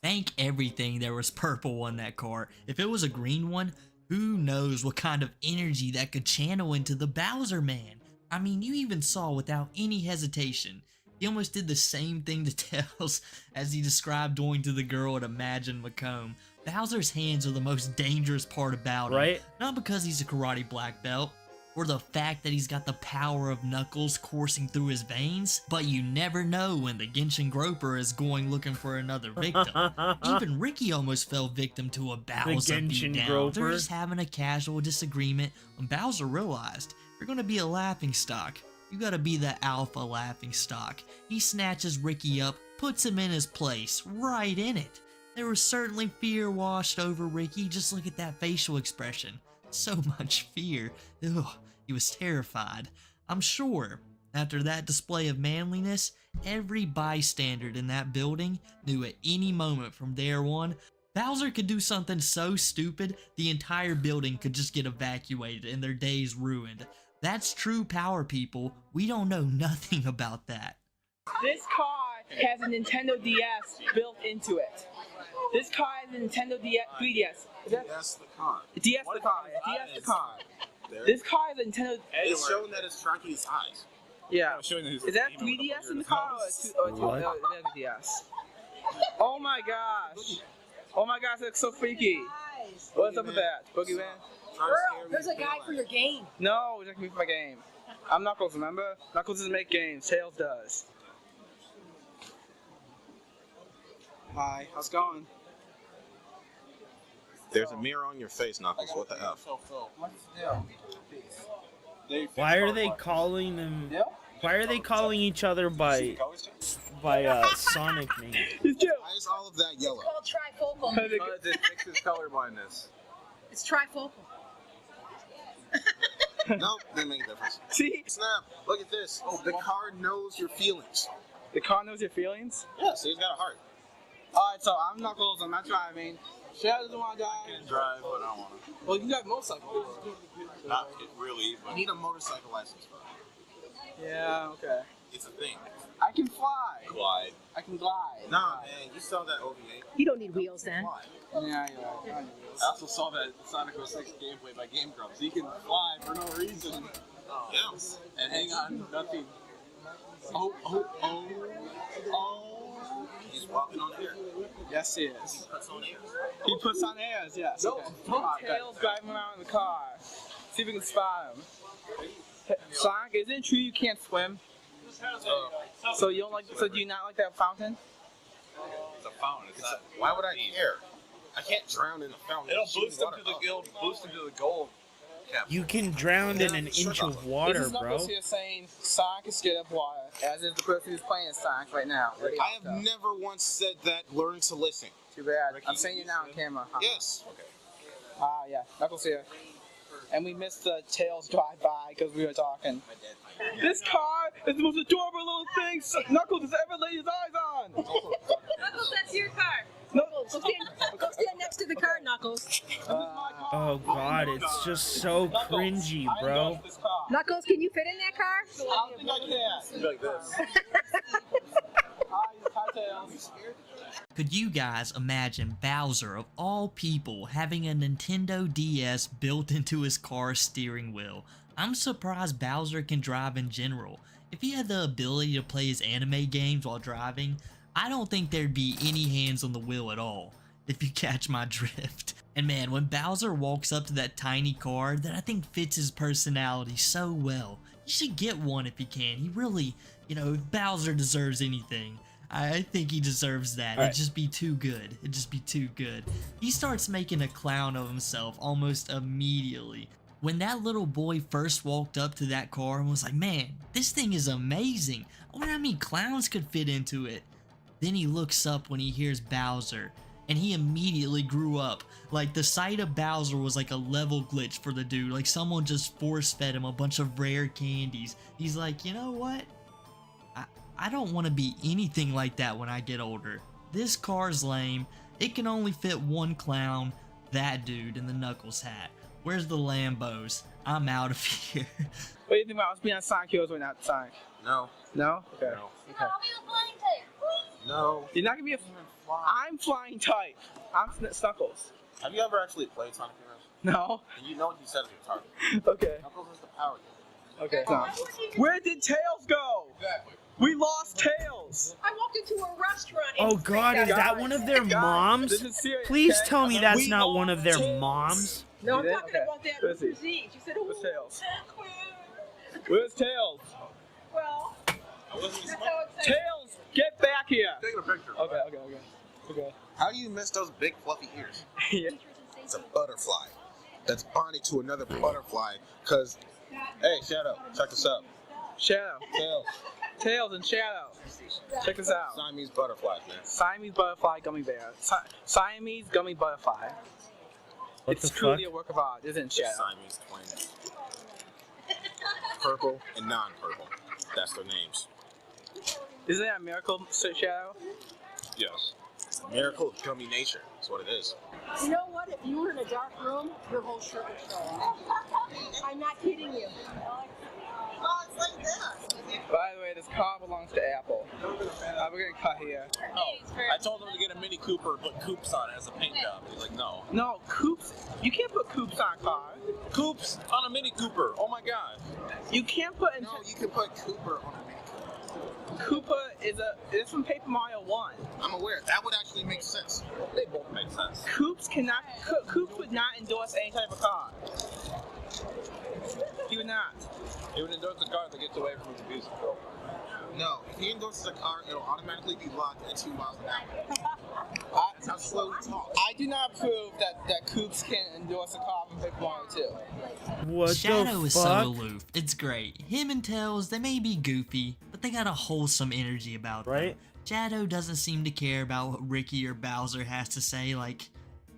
Thank everything there was purple on that car. If it was a green one, who knows what kind of energy that could channel into the Bowser man. I mean, you even saw without any hesitation. He almost did the same thing to Tails as he described doing to the girl at Imagine Macomb. Bowser's hands are the most dangerous part about him. Right? Not because he's a karate black belt, or the fact that he's got the power of Knuckles coursing through his veins, but you never know when the Genshin Groper is going looking for another victim. Even Ricky almost fell victim to a Bowser beatdown. They're just having a casual disagreement when Bowser realized, if you're gonna be a laughingstock, you gotta be the alpha laughingstock. He snatches Ricky up, puts him in his place, right in it. There was certainly fear washed over Ricky. Just look at that facial expression. So much fear. Ugh, he was terrified. I'm sure, after that display of manliness, every bystander in that building knew at any moment from there on, Bowser could do something so stupid, the entire building could just get evacuated and their days ruined. That's true power, people. We don't know nothing about that. This car has a Nintendo DS built into it. This car has a Nintendo 3DS. That's the car. DS the car. DS the car. This car is a Nintendo. It's showing that it's tracking his eyes. Yeah. Is that 3DS in the car or a DS? Oh my gosh. Oh my gosh, that's so freaky. What's up with that? Boogeyman? Girl, there's a guy for your game. No, it's not me for my game. I'm Knuckles, remember? Knuckles doesn't make games. Tails does. Hi, how's it going? There's a mirror on your face, Knuckles. What the F? Why are they calling them? Why are they calling each other by Sonic names? Why is all of that yellow? It's called trifocal. Because it fixes colorblindness. It's trifocal. Nope, didn't make a difference. See? Snap, look at this. Oh, the car knows your feelings. The car knows your feelings? Yeah, see, it's got a heart. Alright, so I'm Knuckles, I'm not driving. Shadow doesn't want to drive. I can drive, but I don't want to. Well, you can drive a motorcycle. Not really, but you need a motorcycle license for it. Yeah, okay. It's a thing. I can fly. Glide. I can glide. Nah, man, you saw that OVA. You don't need wheels then. Yeah, you're right. I don't need wheels. I also saw that Sonic 06 gameplay by Game Grumps. You can fly for no reason. Yeah. And hang on, nothing. Oh. He's walking on air. Yes, he is. He puts on airs. He puts on airs, yes. No, Tails driving around in the car. See if we can spot him. Sonic, isn't it true you can't swim? So you don't like? So do you not like that fountain? It's a fountain. Why would I care? I can't drown in a fountain. It'll boost him to the gold. You can drown in an inch of water, this is bro. Knuckles here saying Sonic is scared of water, as is the person who's playing as Sonic right now. I have never once said that. Learn to listen. Too bad. I'm saying it now on camera. Huh? Yes. Okay. Yeah. Knuckles here. And we missed the Tails drive-by because we were talking. This car is the most adorable little thing Knuckles has ever laid his eyes on! Knuckles, that's your car. Knuckles, go stand next to the car, Knuckles. Oh god, it's just so cringy, bro. Knuckles, can you fit in that car? I don't think I can. Like this. Hi, Tails. Could you guys imagine Bowser, of all people, having a Nintendo DS built into his car's steering wheel? I'm surprised Bowser can drive in general. If he had the ability to play his anime games while driving, I don't think there'd be any hands on the wheel at all, if you catch my drift. And man, when Bowser walks up to that tiny car that I think fits his personality so well, you should get one if you can. He really, you know, if Bowser deserves anything, I think he deserves that. It'd just be too good. It'd just be too good. He starts making a clown of himself almost immediately. When that little boy first walked up to that car and was like, man, this thing is amazing. I wonder how many clowns could fit into it. Then he looks up when he hears Bowser, and he immediately grew up. Like, the sight of Bowser was like a level glitch for the dude. Like, someone just force-fed him a bunch of rare candies. He's like, you know what? I don't want to be anything like that when I get older. This car's lame. It can only fit one clown, that dude in the Knuckles hat. Where's the Lambos? I'm out of here. What do you think about us being on Sonic Heroes right now, Sonic? No. No? Okay. No. Okay. No. You're not gonna be a... I'm flying type. I'm Snuckles. Have you ever actually played Sonic Heroes? No. And you know what you said at your target. Okay. Knuckles is the power. Okay. No. Where did Tails go? Exactly. We lost Tails. I walked into a restaurant. Oh God, is that one of their moms? This is serious, Please okay? tell me that's We not one lost of their Tails. No, moms. I'm You did? talking Okay. about that Where's he? disease. You said, Where's Tails? Well, Where's Tails? that's how it's Tails, get back here. Taking a picture. Okay. Okay. How do you miss those big fluffy ears? Yeah. It's a butterfly that's bonded to another butterfly. Cause, hey, Shadow, check this out. Shadow. Tails. Tails and Shadow. Check this out. Siamese butterflies, man. Siamese butterfly gummy bear. Siamese gummy butterfly. What It's the truly fuck? a work of art, isn't it, Shadow? Siamese twins. Purple and non-purple. That's their names. Isn't that a miracle, Shadow? Yes. It's a miracle of gummy nature. That's what it is. You know what? If you were in a dark room, your whole shirt would show off. I'm not kidding you. Oh, it's like this. By the way, this car belongs to Apple. We're gonna cut here. Oh, I told him to get a Mini Cooper, put coops on it as a paint job. He's like, no. No, coops. You can't put coops on a car. Coops on a Mini Cooper. Oh my God. You can't put. No, you can put Cooper on a Mini Cooper. Koopa it's from Paper Mario 1. I'm aware. That would actually make sense. They both make sense. Koops would not endorse any type of car. He would not. He would endorse the car that gets away from his abusive girlfriend. No, if he endorses a car, it'll automatically be locked at 2 miles an hour. That's how slow he talks. I do not prove that Koops can endorse a car from Paper Mario 2. What Shadow the is so fuck? aloof. It's great. Him and Tails, they may be goofy, but they got a wholesome energy about them. Right? Shadow doesn't seem to care about what Ricky or Bowser has to say, like,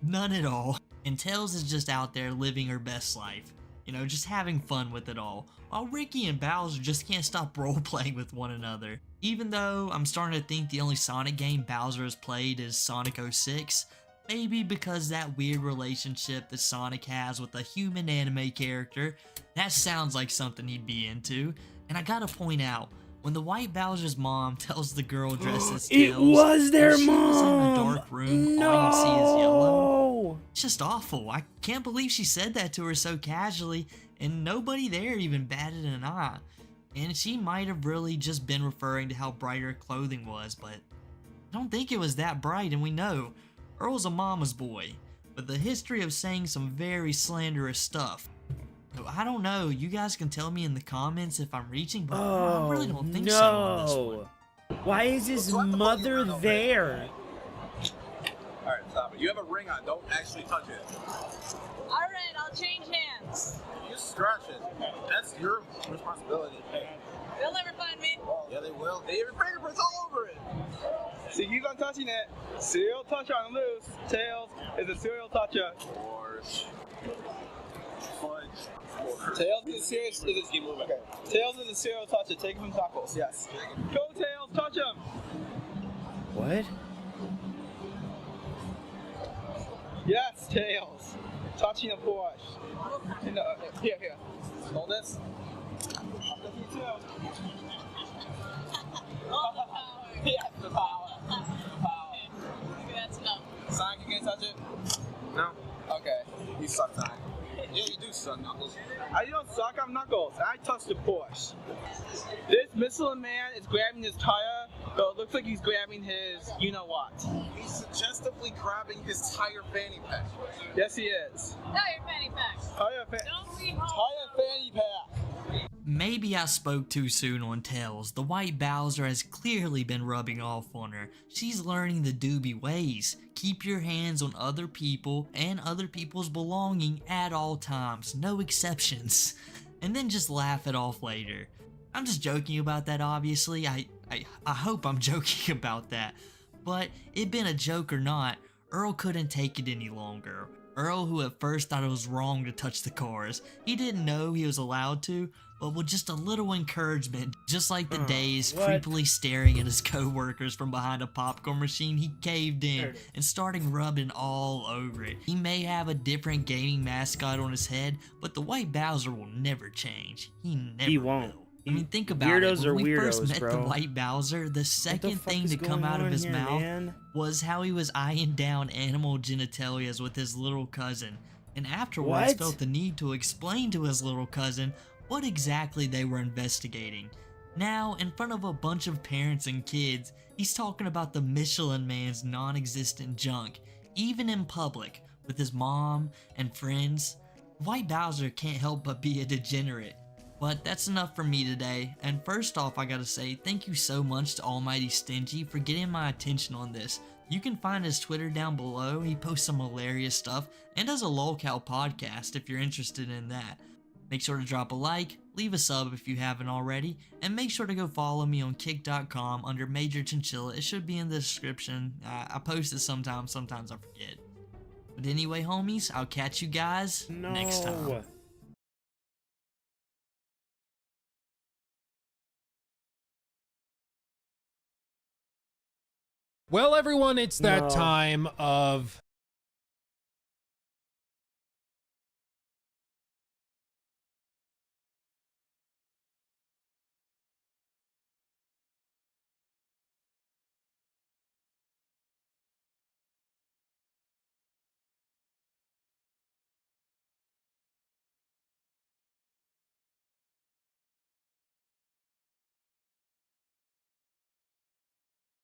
none at all. And Tails is just out there living her best life. You know, just having fun with it all. While Ricky and Bowser just can't stop role-playing with one another. Even though I'm starting to think the only Sonic game Bowser has played is Sonic 06, maybe because that weird relationship that Sonic has with a human anime character, that sounds like something he'd be into. And I gotta point out, when the white Bowser's mom tells the girl dressed as It Tails was their that she was in a mom! dark room, No! all you see is yellow. It's just awful. I can't believe she said that to her so casually, and nobody there even batted an eye. And she might have really just been referring to how bright her clothing was, but I don't think it was that bright, and we know Earl's a mama's boy, with the history of saying some very slanderous stuff. So I don't know, you guys can tell me in the comments if I'm reaching, but I really don't think so on this one. Why is his mother there? Alright, stop it. You have a ring on. Don't actually touch it. Alright, I'll change hands. You scratch it. That's your responsibility. They'll never find me. Yeah, they will. They have fingerprints all over it. See, he's on touching it. Serial toucher on loose. Tails is a serial toucher. Tails is a serious. Okay. Tails is a serial toucher. Take him from Knuckles. Yes. Go Tails, touch him. What? Yes, Tails. Touching a Porsche. Here. Hold this. I'll give you too. Yes, the power. Maybe that's enough. Sonic, you can't touch it? No. Okay. You suck, Sonic. Yeah, you do suck, Knuckles. I don't suck, I'm Knuckles. I touched the Porsche. This Michelin man is grabbing his tire So it looks like he's grabbing his, you know what? He's suggestively grabbing his tire fanny pack. Yes, he is. Tire fanny pack. Tire fanny pack. Maybe I spoke too soon on Tails. The white Bowser has clearly been rubbing off on her. She's learning the doobie ways. Keep your hands on other people and other people's belonging at all times, no exceptions. And then just laugh it off later. I'm just joking about that, obviously. I hope I'm joking about that. But it been a joke or not, Earl couldn't take it any longer. Earl, who at first thought it was wrong to touch the cars, he didn't know he was allowed to, but with just a little encouragement, just like the days creepily staring at his co-workers from behind a popcorn machine, he caved in and started rubbing all over it. He may have a different gaming mascot on his head, but the white Bowser will never change. He won't. will. I mean, think about Weirdos it. When are we first weirdos, met bro. the white Bowser, the second fuck thing is to come going out of on his here, mouth man? was how he was eyeing down animal genitalias with his little cousin, and afterwards What? felt the need to explain to his little cousin what exactly they were investigating. Now, in front of a bunch of parents and kids, he's talking about the Michelin Man's non-existent junk, even in public, with his mom and friends. White Bowser can't help but be a degenerate. But that's enough for me today, and first off I gotta say thank you so much to Almighty Stingy for getting my attention on this. You can find his Twitter down below, he posts some hilarious stuff, and does a lolcow podcast if you're interested in that. Make sure to drop a like, leave a sub if you haven't already, and make sure to go follow me on kick.com under Major Chinchilla. It should be in the description. I post it sometimes I forget. But anyway homies, I'll catch you guys next time. Well, everyone, it's that No. time of...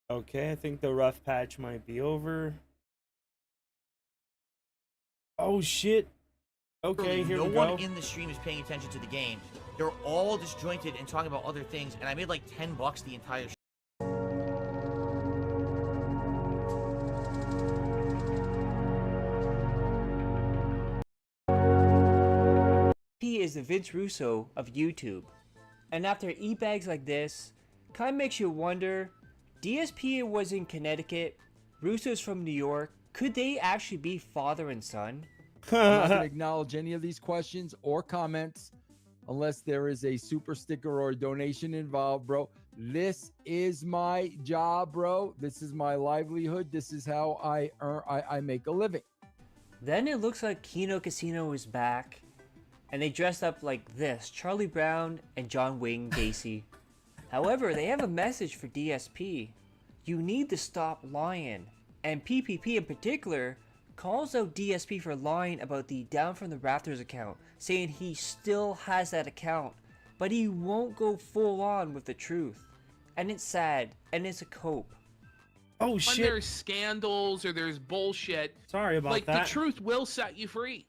Okay, I think the rough patch might be over. Oh shit. Okay, here no we one go. in the stream is paying attention to the game. They're all disjointed and talking about other things, and I made like $10 the entire He is the Vince Russo of YouTube. And after e-bags like this, kind of makes you wonder, DSP was in Connecticut, Russo's from New York, could they actually be father and son? I'm not going to acknowledge any of these questions or comments unless there is a super sticker or a donation involved, bro. This is my job, bro. This is my livelihood. This is how I earn, I make a living. Then it looks like Kino Casino is back, and they dressed up like this, Charlie Brown and John Wayne Gacy. However, they have a message for DSP. You need to stop lying. And PPP in particular calls out DSP for lying about the Down from the Rafters account, saying he still has that account, but he won't go full on with the truth. And it's sad, and it's a cope. Oh When shit. there's scandals or there's bullshit, Sorry about like that. the truth will set you free.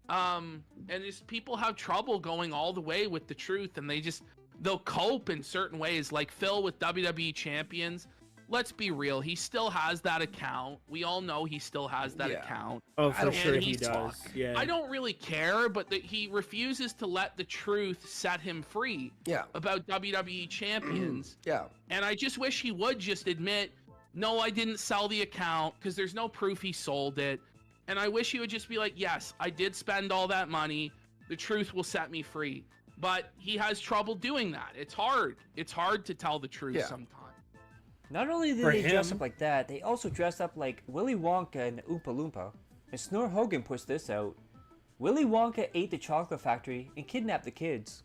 And just people have trouble going all the way with the truth, and they'll cope in certain ways. Like Phil with WWE Champions. Let's be real, he still has that account. We all know he still has that account. Oh, for And sure he he's- does. Yeah. I don't really care, but he refuses to let the truth set him free. About WWE Champions. And I just wish he would just admit, no, I didn't sell the account, because there's no proof he sold it. And I wish he would just be like, yes, I did spend all that money. The truth will set me free. But he has trouble doing that. It's hard. It's hard to tell the truth sometimes. Not only did For they dress him. up like that, they also dressed up like Willy Wonka and Oompa Loompa. And Snore Hogan puts this out. Willy Wonka ate the chocolate factory and kidnapped the kids.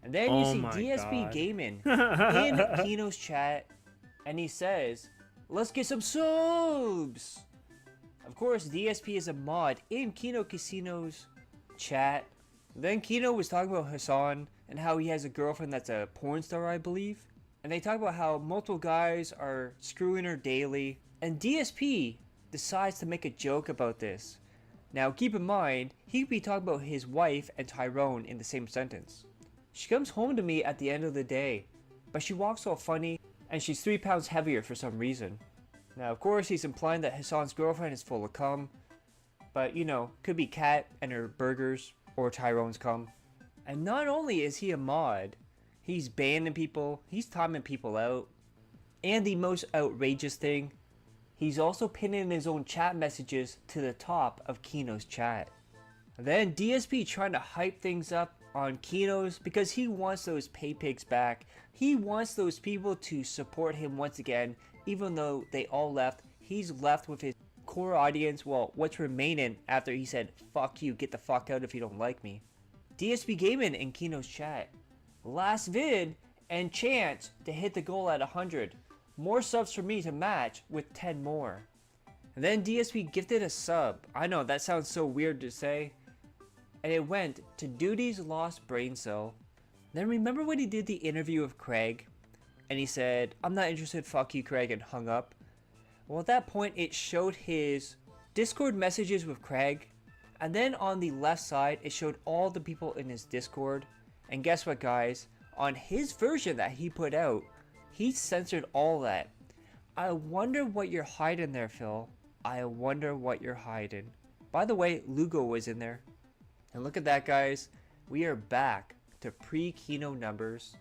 And then you Oh see my DSP God. gaming in Kino's chat, and he says, "Let's get some subs!" Of course, DSP is a mod in Kino Casino's chat. Then Kino was talking about Hassan and how he has a girlfriend that's a porn star, I believe. And they talk about how multiple guys are screwing her daily. And DSP decides to make a joke about this. Now, keep in mind, he could be talking about his wife and Tyrone in the same sentence. She comes home to me at the end of the day, but she walks all funny, and she's 3 pounds heavier for some reason. Now, of course, he's implying that Hassan's girlfriend is full of cum, but, you know, could be Kat and her burgers, or Tyrone's cum. And not only is he a mod, he's banning people, he's timing people out, and the most outrageous thing, he's also pinning his own chat messages to the top of Kino's chat. Then DSP trying to hype things up on Kino's because he wants those pay pigs back. He wants those people to support him once again, even though they all left. He's left with his core audience, well, what's remaining after he said, fuck you, get the fuck out if you don't like me. DSP Gaming in Kino's chat. Last vid and chance to hit the goal at 100. More subs for me to match with 10 more. And then DSP gifted a sub. I know, that sounds so weird to say. And it went to Duty's Lost Brain Cell. Then remember when he did the interview with Craig? And he said, I'm not interested, fuck you Craig, and hung up. Well, at that point, it showed his Discord messages with Craig. And then on the left side, it showed all the people in his Discord. And guess what, guys? On his version that he put out, he censored all that. I wonder what you're hiding there, Phil. I wonder what you're hiding. By the way, Lugo was in there. And look at that, guys. We are back to pre-Kino numbers.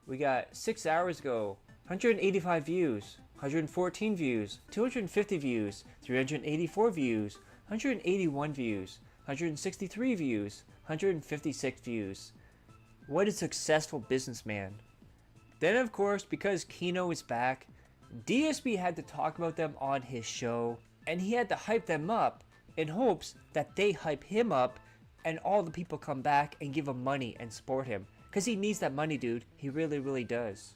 We got 6 hours ago, 185 views, 114 views, 250 views, 384 views, 181 views, 163 views, 156 views. What a successful businessman. Then, of course, because Kino is back, DSP had to talk about them on his show, and he had to hype them up in hopes that they hype him up and all the people come back and give him money and support him. Because he needs that money, dude. He really, really does.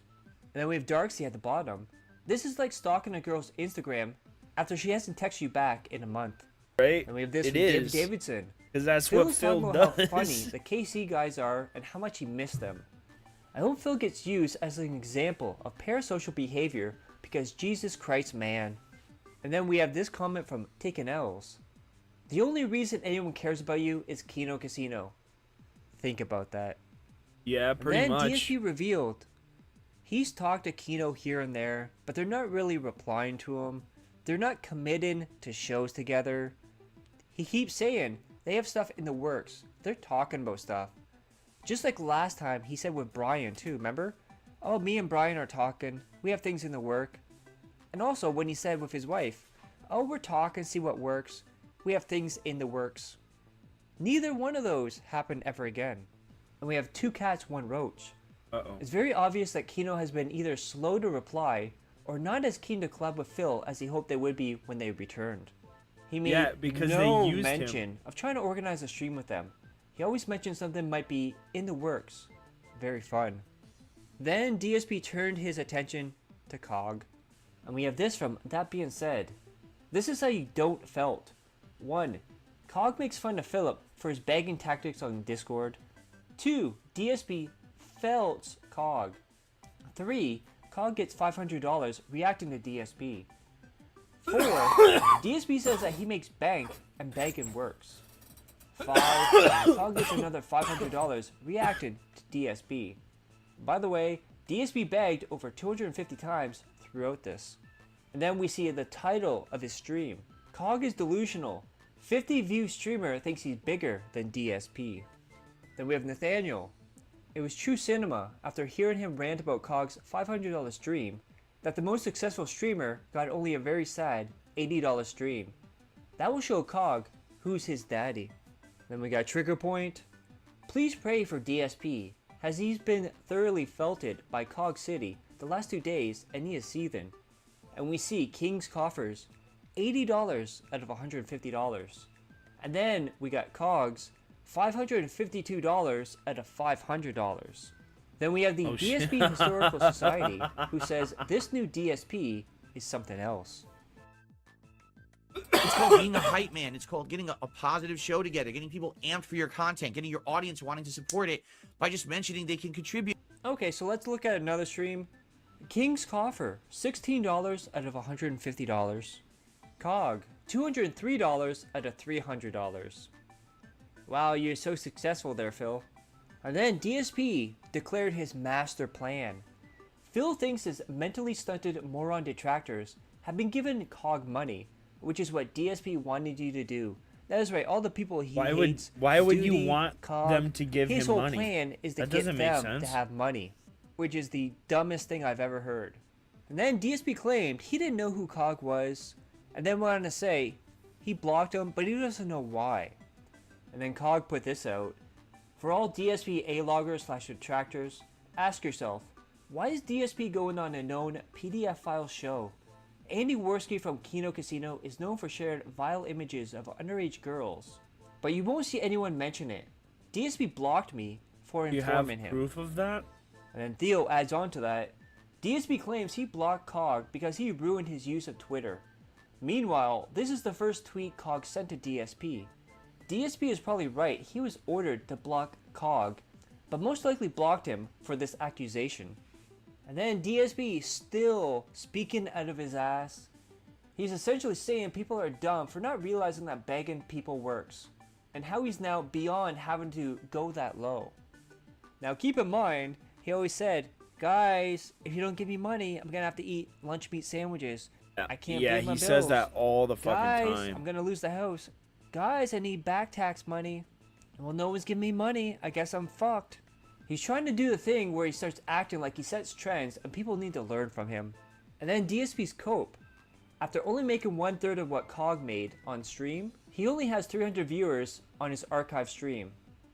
And then we have DarkSy at the bottom. This is like stalking a girl's Instagram after she hasn't texted you back in a month. Right? And we have this It from David is. Davidson. Because that's Phil what was Phil talking about does. how funny the KC guys are and how much he missed them. I hope Phil gets used as an example of parasocial behavior because Jesus Christ, man. And then we have this comment from Taken L's. The only reason anyone cares about you is Kino Casino. Think about that. Yeah, pretty and then much. DSP revealed he's talked to Kino here and there, but they're not really replying to him. They're not committing to shows together. He keeps saying they have stuff in the works. They're talking about stuff. Just like last time he said with Brian too, remember? Oh, me and Brian are talking. We have things in the work. And also when he said with his wife, oh, we're talking, see what works. We have things in the works. Neither one of those happened ever again. And we have 2 cats, 1 roach. Uh-oh. It's very obvious that Kino has been either slow to reply or not as keen to collab with Phil as he hoped they would be when they returned. He made because no they used mention him. of trying to organize a stream with them. He always mentioned something might be in the works. Very fun. Then DSP turned his attention to Cog. And we have this from That Being Said. This is how you don't felt. 1. Cog makes fun of Philip for his begging tactics on Discord. 2. DSP felts Cog. 3. Cog gets $500 reacting to DSP. 4. DSP says that he makes bank and begging works. 5. Cog gets another $500 reacting to DSP. By the way, DSP begged over 250 times throughout this. And then we see the title of his stream. Cog is delusional. 50 view streamer thinks he's bigger than DSP. Then we have Nathaniel. It was true cinema after hearing him rant about Cog's $500 stream that the most successful streamer got only a very sad $80 stream. That will show Cog who's his daddy. Then we got Trigger Point. Please pray for DSP as he's been thoroughly felted by Cog City the last 2 days and he is seething. And we see King's Coffers, $80 out of $150. And then we got Cogs, $552 out of $500. Then we have the DSP Historical Society, who says this new DSP is something else. It's called being a hype man. It's called getting a positive show together, getting people amped for your content, getting your audience wanting to support it by just mentioning they can contribute. Okay, so let's look at another stream. King's Coffer, $16 out of $150. Cog, $203 out of $300. Wow, you're so successful there, Phil. And then DSP declared his master plan. Phil thinks his mentally stunted moron detractors have been given Cog money, which is what DSP wanted you to do. That is right, all the people he hates. Why would Duty, you want Cog, them to give his him whole money? plan is to That get doesn't make them sense. to have money, which is the dumbest thing I've ever heard. And then DSP claimed he didn't know who Cog was, and then went on to say he blocked him, but he doesn't know why. And then Cog put this out. For all DSP A-loggers / detractors, ask yourself, why is DSP going on a known PDF file show? Andy Worski from Kino Casino is known for sharing vile images of underage girls, but you won't see anyone mention it. DSP blocked me for You have informing him. proof of that? And then Theo adds on to that, DSP claims he blocked Cog because he ruined his use of Twitter. Meanwhile, this is the first tweet Cog sent to DSP. DSP is probably right, he was ordered to block Cog, but most likely blocked him for this accusation. And then DSP still speaking out of his ass. He's essentially saying people are dumb for not realizing that begging people works, and how he's now beyond having to go that low. Now keep in mind, he always said, guys, if you don't give me money, I'm gonna have to eat lunch meat sandwiches. I can't pay my bills. he says that all the fucking Guys, time. I'm gonna lose the house. Guys, I need back tax money. Well, no one's giving me money. I guess I'm fucked. He's trying to do the thing where he starts acting like he sets trends and people need to learn from him. And then DSP's cope. After only making 1/3 of what Cog made on stream, he only has 300 viewers on his archive stream.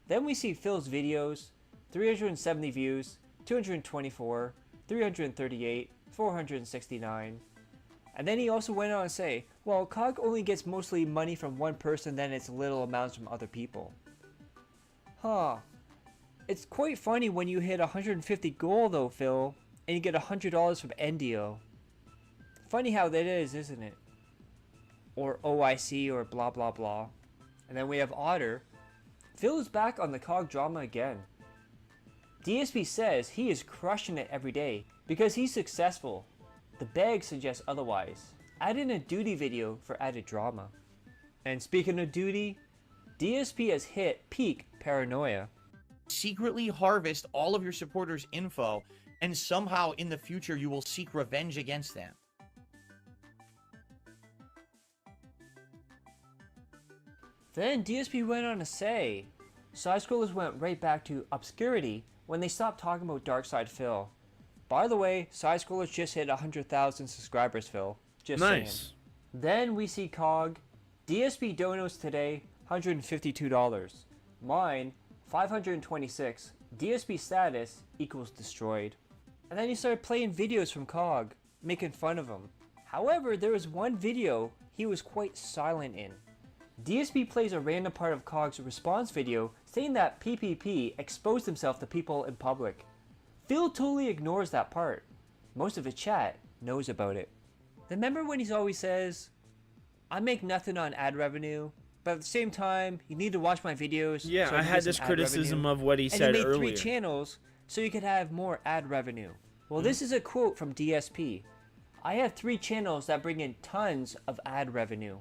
Then we see Phil's videos, 370 views, 224, 338, 469. And then he also went on to say, well, Cog only gets mostly money from one person, then it's little amounts from other people. Huh. It's quite funny when you hit 150 gold though, Phil, and you get $100 from Endio. Funny how that is, isn't it? Or OIC or blah blah blah. And then we have Otter. Phil is back on the Cog drama again. DSP says he is crushing it every day because he's successful. The bag suggests otherwise. Add in a duty video for added drama. And speaking of duty, DSP has hit peak paranoia. Secretly harvest all of your supporters' info, and somehow in the future you will seek revenge against them. Then DSP went on to say, side scrollers went right back to obscurity when they stopped talking about Darkside Phil. By the way, side scrollers just hit 100,000 subscribers, Phil. Just nice. saying. Then we see Cog. DSP donos today, $152. Mine, $526. DSP status equals destroyed. And then he started playing videos from Cog, making fun of him. However, there was one video he was quite silent in. DSP plays a random part of Cog's response video saying that PPP exposed himself to people in public. Phil totally ignores that part. Most of his chat knows about it. Remember when he always says, I make nothing on ad revenue, but at the same time, you need to watch my videos. Yeah, so I had this criticism of what he said and he made earlier. 3 channels so you could have more ad revenue. Well, this is a quote from DSP. I have 3 channels that bring in tons of ad revenue.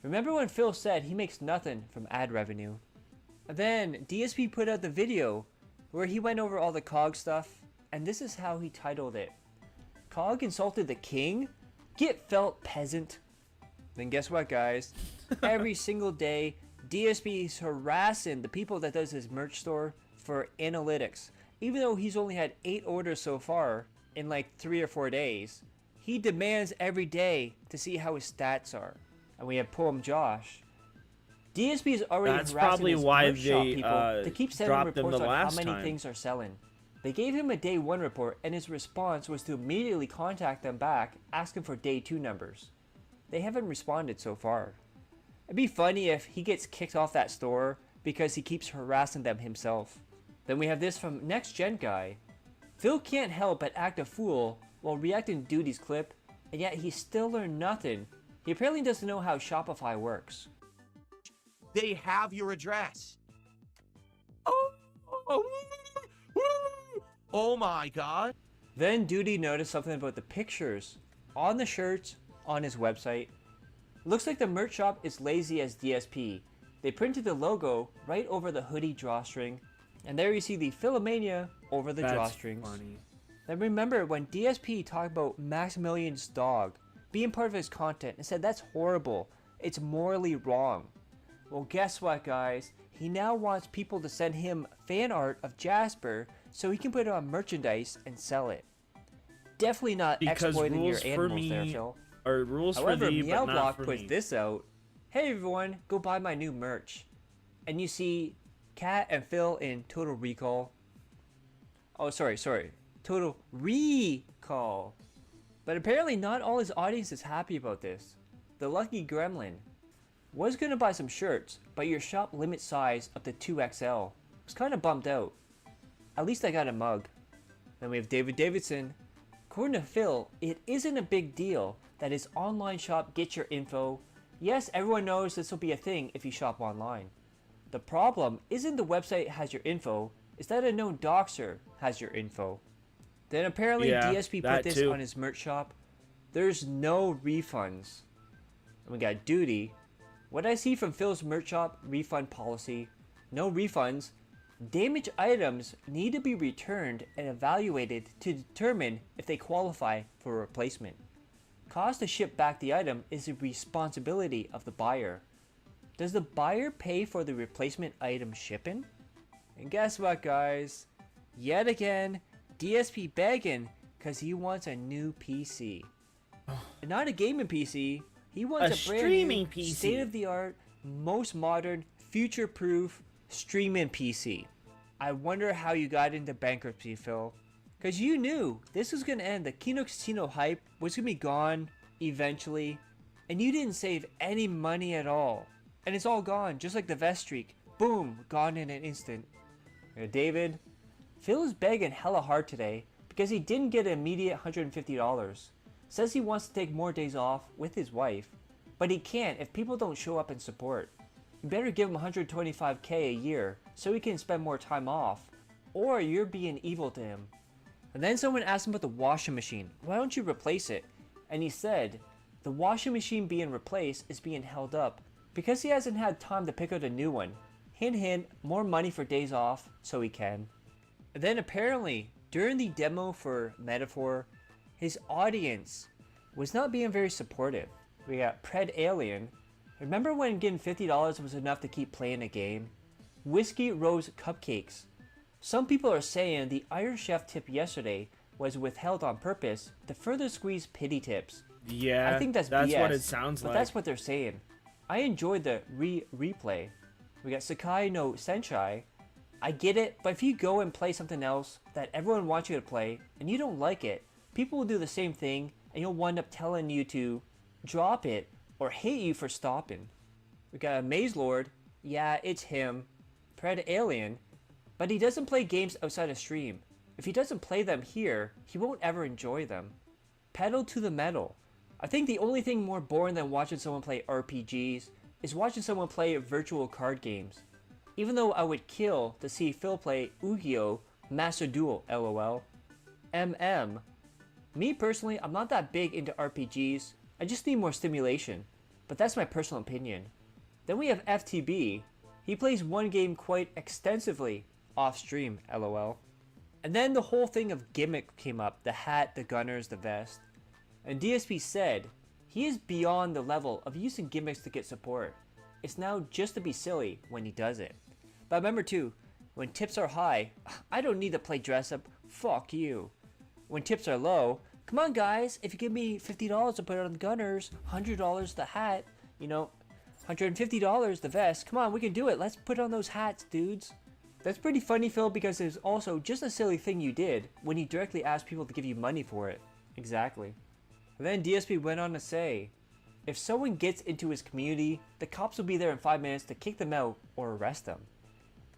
Remember when Phil said he makes nothing from ad revenue? And then DSP put out the video where he went over all the Cog stuff, and this is how he titled it. Cog insulted the king? Get felt, peasant. Then guess what, guys? Every single day, DSP is harassing the people that does his merch store for analytics. Even though he's only had 8 orders so far in like 3 or 4 days, he demands every day to see how his stats are. And we have Poem Josh. DSP is already That's harassing probably his why merch shop they people to keep sending dropped them reports the on how last many time. things are selling. They gave him a day 1 report, and his response was to immediately contact them back, asking for day 2 numbers. They haven't responded so far. It'd be funny if he gets kicked off that store because he keeps harassing them himself. Then we have this from Next Gen Guy. Phil can't help but act a fool while reacting to Duty's clip, and yet he still learned nothing. He apparently doesn't know how Shopify works. They have your address. Oh my god. Then Duty noticed something about the pictures on the shirts on his website. Looks like the merch shop is lazy as DSP. They printed the logo right over the hoodie drawstring, and there you see the Philomania over the drawstrings. Funny. Then remember when DSP talked about Maximilian's dog being part of his content and said that's horrible, it's morally wrong. Well, guess what, guys? He now wants people to send him fan art of Jasper so he can put it on merchandise and sell it. Definitely not Because exploiting your rules for animals there, me Phil. are rules However, for thee, but not Meowblock for puts me. this out. Hey everyone, go buy my new merch. And you see Cat and Phil in Total Recall. Oh, sorry. Total Recall. But apparently not all his audience is happy about this. The Lucky Gremlin was gonna buy some shirts, but your shop limit size up to 2XL. Was kinda bummed out. At least I got a mug. Then we have David Davidson. According to Phil, it isn't a big deal that his online shop gets your info. Yes, everyone knows this will be a thing if you shop online. The problem isn't the website has your info, it's that a known doxer has your info. Then apparently DSP put this on his merch shop. There's no refunds. And we got Duty. What I see from Phil's merch shop refund policy, no refunds. Damaged items need to be returned and evaluated to determine if they qualify for a replacement. Cost to ship back the item is the responsibility of the buyer. Does the buyer pay for the replacement item shipping? And guess what, guys? Yet again, DSP begging because he wants a new PC. And not a gaming PC, he wants a brand streaming new, PC. state-of-the-art, most modern, future-proof streaming PC. I wonder how you got into bankruptcy, Phil. Because you knew this was going to end. The Kino Casino hype was going to be gone eventually. And you didn't save any money at all. And it's all gone, just like the vest streak. Boom, gone in an instant. David, Phil is begging hella hard today because he didn't get an immediate $150. Says he wants to take more days off with his wife. But he can't if people don't show up and support. You better give him $125K a year so he can spend more time off. Or you're being evil to him. And then someone asked him about the washing machine. Why don't you replace it? And he said, the washing machine being replaced is being held up because he hasn't had time to pick out a new one. Hint hint, more money for days off so he can. And then apparently, during the demo for Metaphor, his audience was not being very supportive. We got Pred Alien. Remember when getting $50 was enough to keep playing a game? Whiskey Rose Cupcakes. Some people are saying the Iron Chef tip yesterday was withheld on purpose to further squeeze pity tips. Yeah, I think that's BS, what it sounds but like. that's what they're saying. I enjoyed the replay. We got Sakai no Senshai. I get it, but if you go and play something else that everyone wants you to play and you don't like it, people will do the same thing and you'll wind up telling you to drop it or hate you for stopping. We got a Maze Lord. Yeah, it's him. Pred Alien. But he doesn't play games outside of stream. If he doesn't play them here, he won't ever enjoy them. Pedal to the metal. I think the only thing more boring than watching someone play RPGs is watching someone play virtual card games. Even though I would kill to see Phil play Yu-Gi-Oh! Master Duel, lol. Me personally, I'm not that big into RPGs. I just need more stimulation. But that's my personal opinion. Then we have FTB. He plays one game quite extensively off stream, lol. And then the whole thing of gimmick came up, the hat, the gunners, the vest. And DSP said, he is beyond the level of using gimmicks to get support. It's now just to be silly when he does it. But remember too, when tips are high, I don't need to play dress up, fuck you. When tips are low, come on guys, if you give me $50 to put it on the gunners, $100 the hat, you know, $150 the vest, come on, we can do it, let's put on those hats, dudes. That's pretty funny, Phil, because it's also just a silly thing you did when you directly asked people to give you money for it. Exactly. And then DSP went on to say, if someone gets into his community, the cops will be there in 5 minutes to kick them out or arrest them.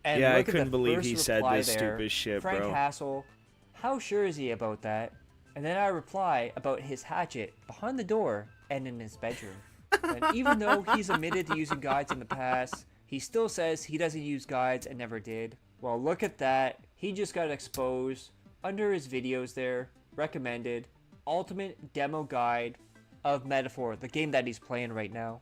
And yeah, I look at couldn't the believe first he said reply this there, stupid shit, Frank bro. Hassel, how sure is he about that? And then I reply about his hatchet behind the door and in his bedroom. And even though he's admitted to using guides in the past, he still says he doesn't use guides and never did. Well, look at that. He just got exposed. under his videos there, recommended ultimate demo guide of Metaphor, the game that he's playing right now.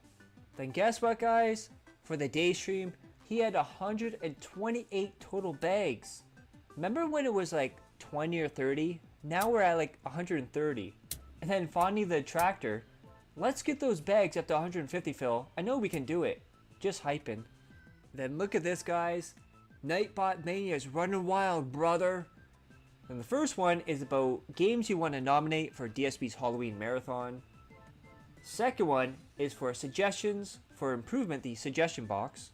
Then guess what, guys? For the day stream, he had 128 total bags. Remember when it was like 20 or 30? Now we're at like 130. And then Fonny the Tractor, let's get those bags up to 150, Phil. I know we can do it. Just hyping. Then look at this, guys. Nightbot Mania is running wild, brother. And the first one is about games you want to nominate for DSP's Halloween Marathon. Second one is for suggestions for improvement, the suggestion box.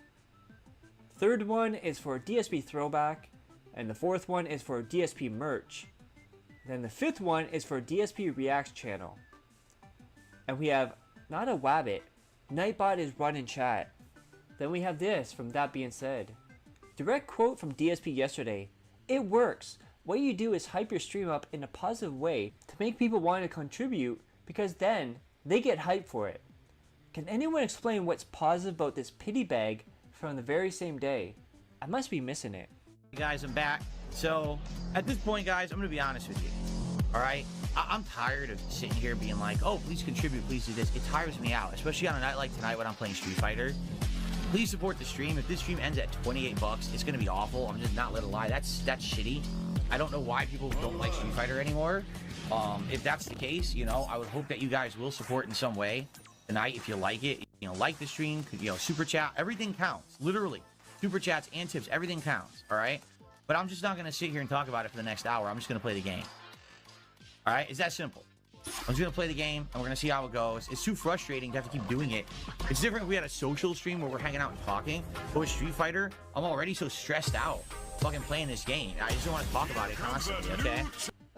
Third one is for DSP Throwback. And the fourth one is for DSP Merch. Then the fifth one is for DSP Reacts channel. And we have not a wabbit. Nightbot is running chat. Then we have this from That Being Said. Direct quote from DSP yesterday. It works. What you do is hype your stream up in a positive way to make people want to contribute because then they get hyped for it. Can anyone explain what's positive about this pity bag from the very same day? I must be missing it. Hey guys, I'm back. So at this point, guys, I'm gonna be honest with you. All right, I'm tired of sitting here being like, oh, please contribute, please do this. It tires me out, especially on a night like tonight when I'm playing Street Fighter. Please support the stream. If this stream ends at 28 bucks, it's gonna be awful. I'm just not gonna lie. That's shitty. I don't know why people don't like Street Fighter anymore. If that's the case, you know, I would hope that you guys will support in some way tonight if you like it. You know, like the stream, you know, super chat, everything counts. Literally, super chats and tips, everything counts. All right. But I'm just not gonna sit here and talk about it for the next hour. I'm just gonna play the game. All right, it's that simple. I'm just gonna play the game and we're gonna see how it goes. It's too frustrating to have to keep doing it. It's different if we had a social stream where we're hanging out and talking. But with Street Fighter, I'm already so stressed out fucking playing this game. I just don't want to talk about it constantly, okay?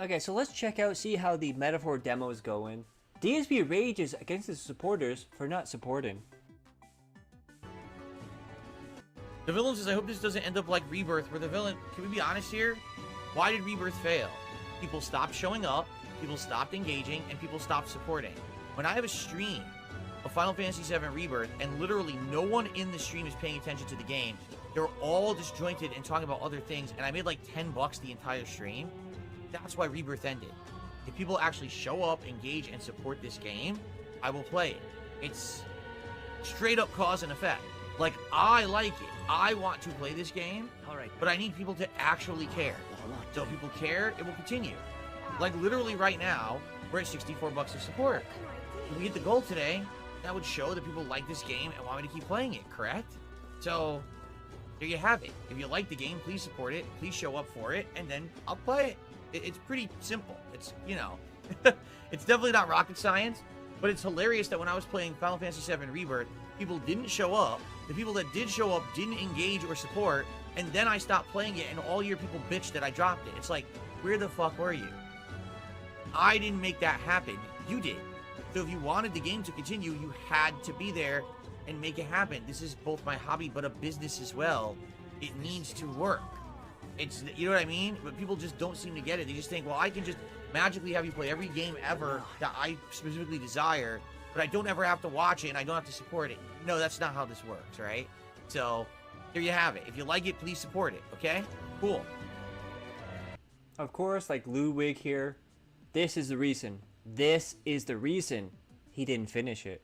Okay, so let's check out, see how the Metaphor demo is going. DSP rages against his supporters for not supporting. The villain says, I hope this doesn't end up like Rebirth, where the villain, can we be honest here? Why did Rebirth fail? People stopped showing up, people stopped engaging, and people stopped supporting. When I have a stream of Final Fantasy VII Rebirth, and literally no one in the stream is paying attention to the game, they're all disjointed and talking about other things, and I made like 10 bucks the entire stream, that's why Rebirth ended. If people actually show up, engage, and support this game, I will play it. It's straight up cause and effect. Like, I like it. I want to play this game, but I need people to actually care. So if people care, it will continue. Like, literally right now, we're at 64 bucks of support. If we get the goal today, that would show that people like this game and want me to keep playing it, correct? So, there you have it. If you like the game, please support it, please show up for it, and then I'll play it. It's pretty simple. It's, you know, it's definitely not rocket science, but it's hilarious that when I was playing Final Fantasy VII Rebirth, people didn't show up. The people that did show up didn't engage or support, and then I stopped playing it, and all your people bitched that I dropped it. It's like, where the fuck were you? I didn't make that happen. You did. So if you wanted the game to continue, you had to be there and make it happen. This is both my hobby, but a business as well. It needs to work. It's, you know what I mean? But people just don't seem to get it. They just think, well, I can just magically have you play every game ever that I specifically desire, but I don't ever have to watch it and I don't have to support it. No, that's not how this works, right? So, there you have it. If you like it, please support it, okay? Cool. Of course, like Ludwig here, this is the reason. This is the reason he didn't finish it.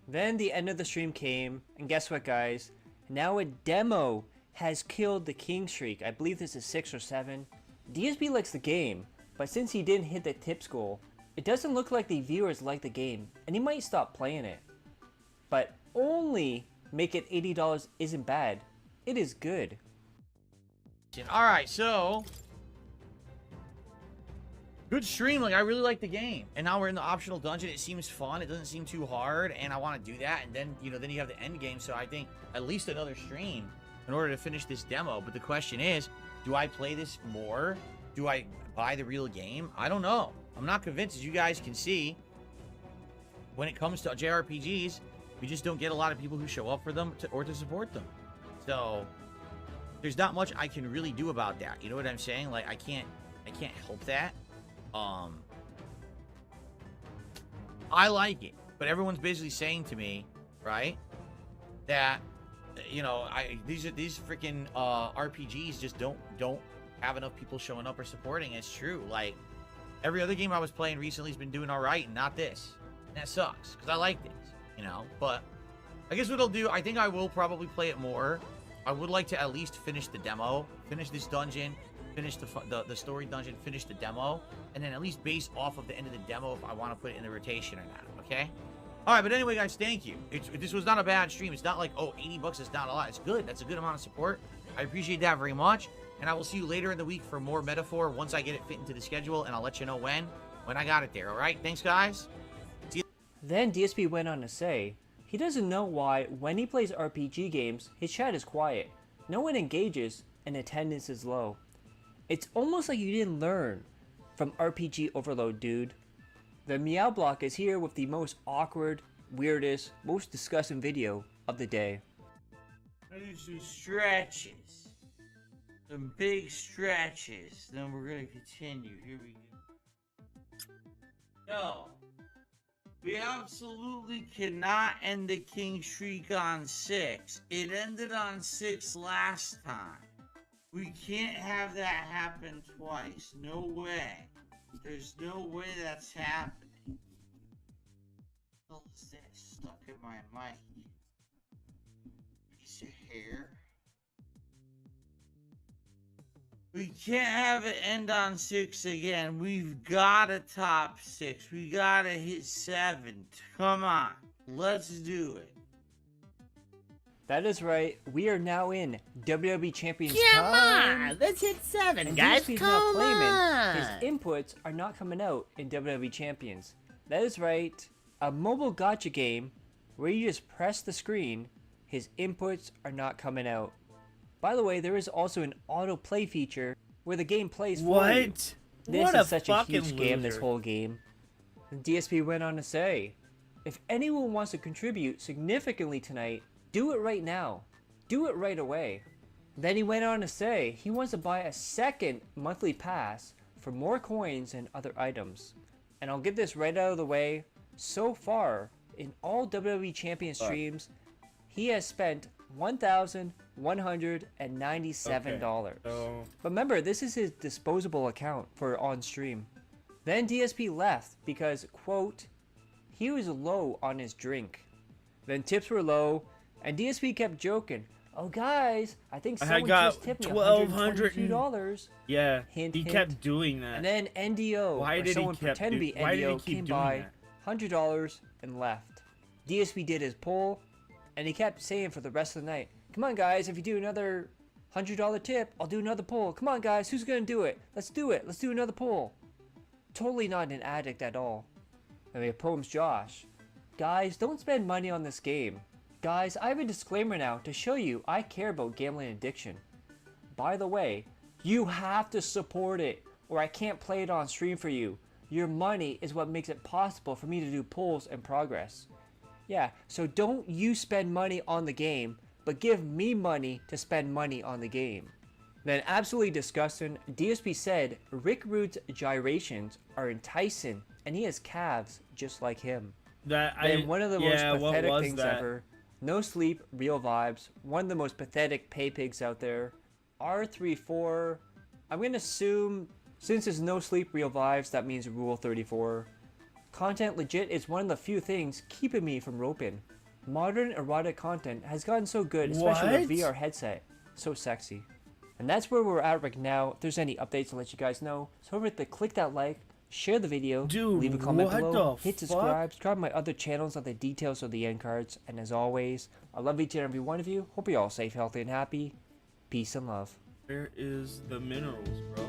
Then the end of the stream came, and guess what, guys? Now a demo has killed the king streak. I believe this is 6 or 7. DSP likes the game, but since he didn't hit the tips goal, it doesn't look like the viewers like the game, and he might stop playing it. But only make it $80 isn't bad. It is good. Alright, so good stream. Like, I really like the game. And now we're in the optional dungeon. It seems fun. It doesn't seem too hard. And I want to do that. And then, you know, then you have the end game. So I think at least another stream in order to finish this demo. But the question is, do I play this more? Do I buy the real game? I don't know. I'm not convinced. As you guys can see, when it comes to JRPGs, we just don't get a lot of people who show up for them or to support them. So there's not much I can really do about that. You know what I'm saying? Like, I can't help that. I like it, but everyone's basically saying to me, right, that, you know, these freaking RPGs just don't have enough people showing up or supporting. It's true. Like, every other game I was playing recently has been doing all right, and not this. And that sucks, because I like this, you know? But I guess what I'll do, I think I will probably play it more. I would like to at least finish the demo, finish this dungeon, finish the story dungeon, finish the demo, and then at least base off of the end of the demo if I want to put it in the rotation or not, okay? All right, but anyway, guys, thank you. This was not a bad stream. It's not like, oh, 80 bucks is not a lot. It's good. That's a good amount of support. I appreciate that very much. And I will see you later in the week for more Metaphor once I get it fit into the schedule, and I'll let you know when I got it there, all right? Thanks, guys. See you. Then DSP went on to say, he doesn't know why, when he plays RPG games, his chat is quiet. No one engages, and attendance is low. It's almost like you didn't learn from RPG Overload, dude. The Meow Block is here with the most awkward, weirdest, most disgusting video of the day. I do some stretches. Some big stretches. Then we're gonna continue. Here we go. No. We absolutely cannot end the king streak on 6. It ended on 6 last time. We can't have that happen twice. No way. There's no way that's happening. What is this stuck in my mic? Piece of hair. We can't have it end on 6 again. We've got to top 6. We got to hit 7. Come on. Let's do it. That is right. We are now in WWE Champions Come time. on, let's hit 7, And guys. DSP's Come now claiming on. his inputs are not coming out in WWE Champions. That is right. A mobile gacha game where you just press the screen. His inputs are not coming out. By the way, there is also an autoplay feature where the game plays for you. What? This What is a such a fucking huge game, this loser. whole game. And DSP went on to say, if anyone wants to contribute significantly tonight, do it right now. Do it right away. Then he went on to say he wants to buy a second monthly pass for more coins and other items. And I'll get this right out of the way. So far, in all WWE Champion streams, he has spent $1,197. But remember, this is his disposable account for on stream. Then DSP left because, quote, he was low on his drink. Then tips were low, and DSP kept joking. Oh guys, I think someone just tipped me $122. Yeah, hint, he hint. kept doing that. And then NDO, Why or did he someone kept pretend to be why did he NDO, keep came doing by, that? $100 and left. DSP did his poll, and he kept saying for the rest of the night, come on guys, if you do another $100 tip, I'll do another poll. Come on guys, who's gonna do it? Let's do it. Let's do another poll. Totally not an addict at all. And we have Poems Josh. Guys, don't spend money on this game. Guys, I have a disclaimer now to show you I care about gambling addiction. By the way, you have to support it, or I can't play it on stream for you. Your money is what makes it possible for me to do polls and progress. Yeah, so don't you spend money on the game, but give me money to spend money on the game. Then absolutely disgusting, DSP said Rick Rude's gyrations are enticing, and he has calves just like him. Then one of the most pathetic things ever. No sleep, real vibes. One of the most pathetic pay pigs out there. R34. I'm gonna assume since it's no sleep, real vibes, that means rule 34. Content legit is one of the few things keeping me from roping. Modern erotic content has gotten so good, especially with VR headset. So sexy. And that's where we're at right now. If there's any updates, I'll let you guys know. So over to click that like, share the video, leave a comment below, hit subscribe, subscribe to my other channels on the details of the end cards. And as always, I love each and every one of you. Hope you're all safe, healthy, and happy. Peace and love. Where is the minerals, bro?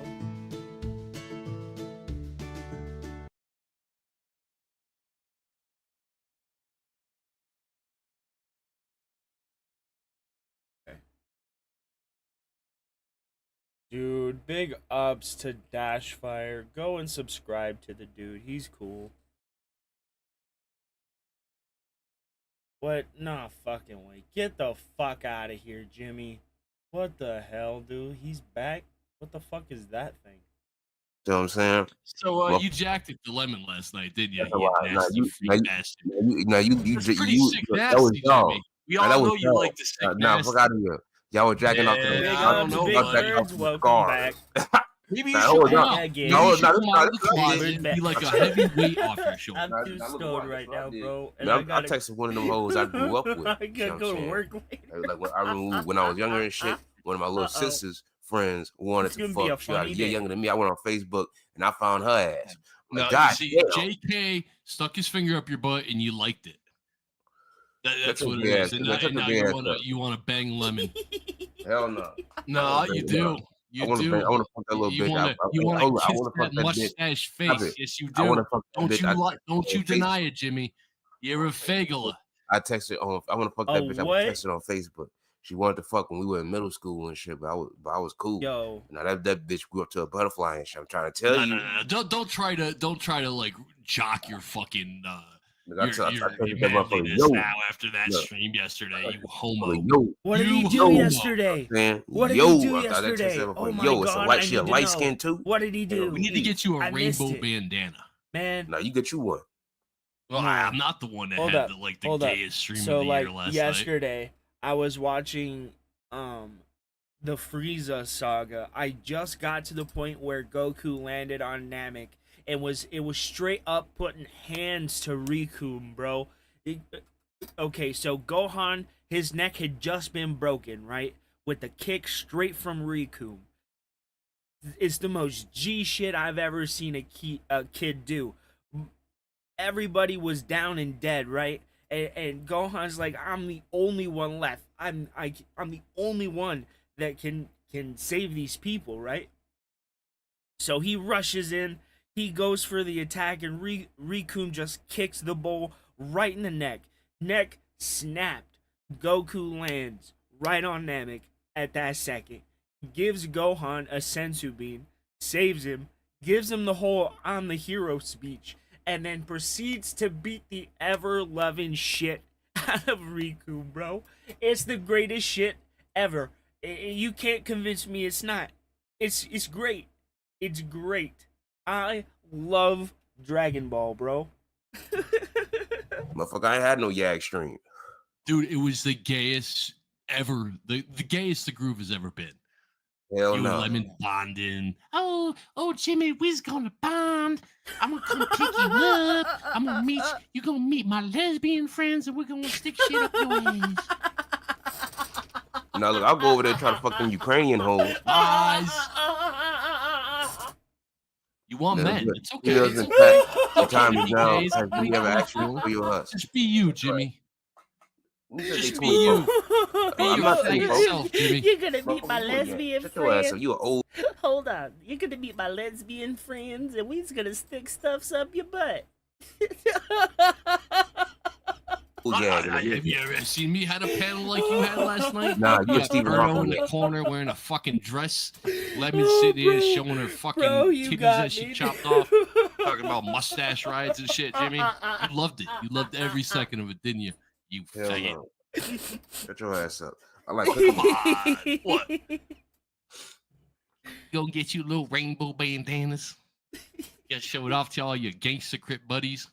Dude, big ups to Dashfire. Go and subscribe to the dude. He's cool. What? Nah, fucking way. Get the fuck out of here, Jimmy. What the hell, dude? He's back? What the fuck is that thing? You know what I'm saying? So Well, you jacked it to lemon last night, didn't you? that's a lot. Nah, you, That's pretty sick that nasty, was dumb. Jimmy. We Nah, all that was know you dumb. like the sick Nah, nasty. fuck out of here. Y'all were jacking off to the. Big y'all ups, was big jacking off birds, to the welcome car. back. Maybe you Nah, should hold come on. out. Maybe No, you should no, come no, out of the no, closet and be like a heavy weight off your shoulder. I'm too stoned right now, bro. And Man, I I gotta... texted one of them hoes I grew up with. I gotta go to work later. Like when I remember when I was younger and shit. One of my little sister's friends wanted It's to gonna be a fuck. She was a funny year day. younger than me. I went on Facebook and I found her ass. I'm No, like, you God see, damn. JK stuck his finger up your butt and you liked it. That's Took what the it ass- is. And that took now the ass up. you wanna bang Lemon. Hell no. No, you do. You do. I want to fuck that little bitch. You want to I kiss want to that fuck that bitch. mustache Stop face. it. Yes, you I do. want to fuck that Don't bitch. don't you deny it, Jimmy. You're a fagula. I texted on. I want to fuck that bitch. I what? texted on Facebook. She wanted to fuck when we were in middle school and shit, but I was cool. Yo. Now that bitch grew up to a butterfly and shit. I'm trying to tell you. No. Don't try to like jock your fucking your manliness now after that stream yesterday. You homo. What did he do yesterday? Man, What did he do yesterday? Oh Oh my it's a God, light. I She need a to light know. skin too. What did he do? We need to get you a I missed rainbow it. bandana. Man. No, you get you one. Well, I'm not the one that Hold had up, the hold up. gayest stream So of the like year last yesterday, I was watching the Frieza saga. I just got to the point where Goku landed on Namek and it was straight up putting hands to Riku, bro. Okay, so Gohan, his neck had just been broken, right? With the kick straight from Riku. It's the most G shit I've ever seen a kid do. Everybody was down and dead, right? And Gohan's like, I'm the only one left. I'm the only one that can save these people, right? So he rushes in, he goes for the attack, and Riku just kicks the bull right in the neck. Neck snapped. Goku lands right on Namek at that second. Gives Gohan a sensu bean, saves him, gives him the whole "I'm the hero" speech, and then proceeds to beat the ever-loving shit out of Riku, bro. It's the greatest shit ever. You can't convince me it's not. It's great. It's great. I love Dragon Ball, bro. Motherfucker, I ain't had no Yag stream. Dude, it was the gayest ever. The gayest the groove has ever been. Hell you no. and Lemon bonding. Oh, Jimmy, we's gonna bond. I'm gonna come pick you up. I'm gonna meet you. Gonna meet my lesbian friends, and we're gonna stick shit up your ass. Now look, I'll go over there and try to fuck them Ukrainian hoes. Lies. You want men? It's okay. It's okay. The time is now. Gays. Have you ever actually for your us? Just be you, Jimmy. Just be you. Be I'm not yourself, Jimmy. You're gonna meet my lesbian Shut your ass friends. up. You an old. Hold on. You're gonna meet my lesbian friends, and we's gonna stick stuffs up your butt. Have you ever seen me had a panel like you had last night? Nah, you got Steve Erno Harper. in the corner wearing a fucking dress. Lemon sitting here showing her fucking titties that she chopped off. Talking about mustache rides and shit, Jimmy. You loved it. You loved every second of it, didn't you? You Hell faggot. no. Shut your ass up. I like Come on. What? Go get you little rainbow bandanas. Just show it off to all your gangster crip buddies.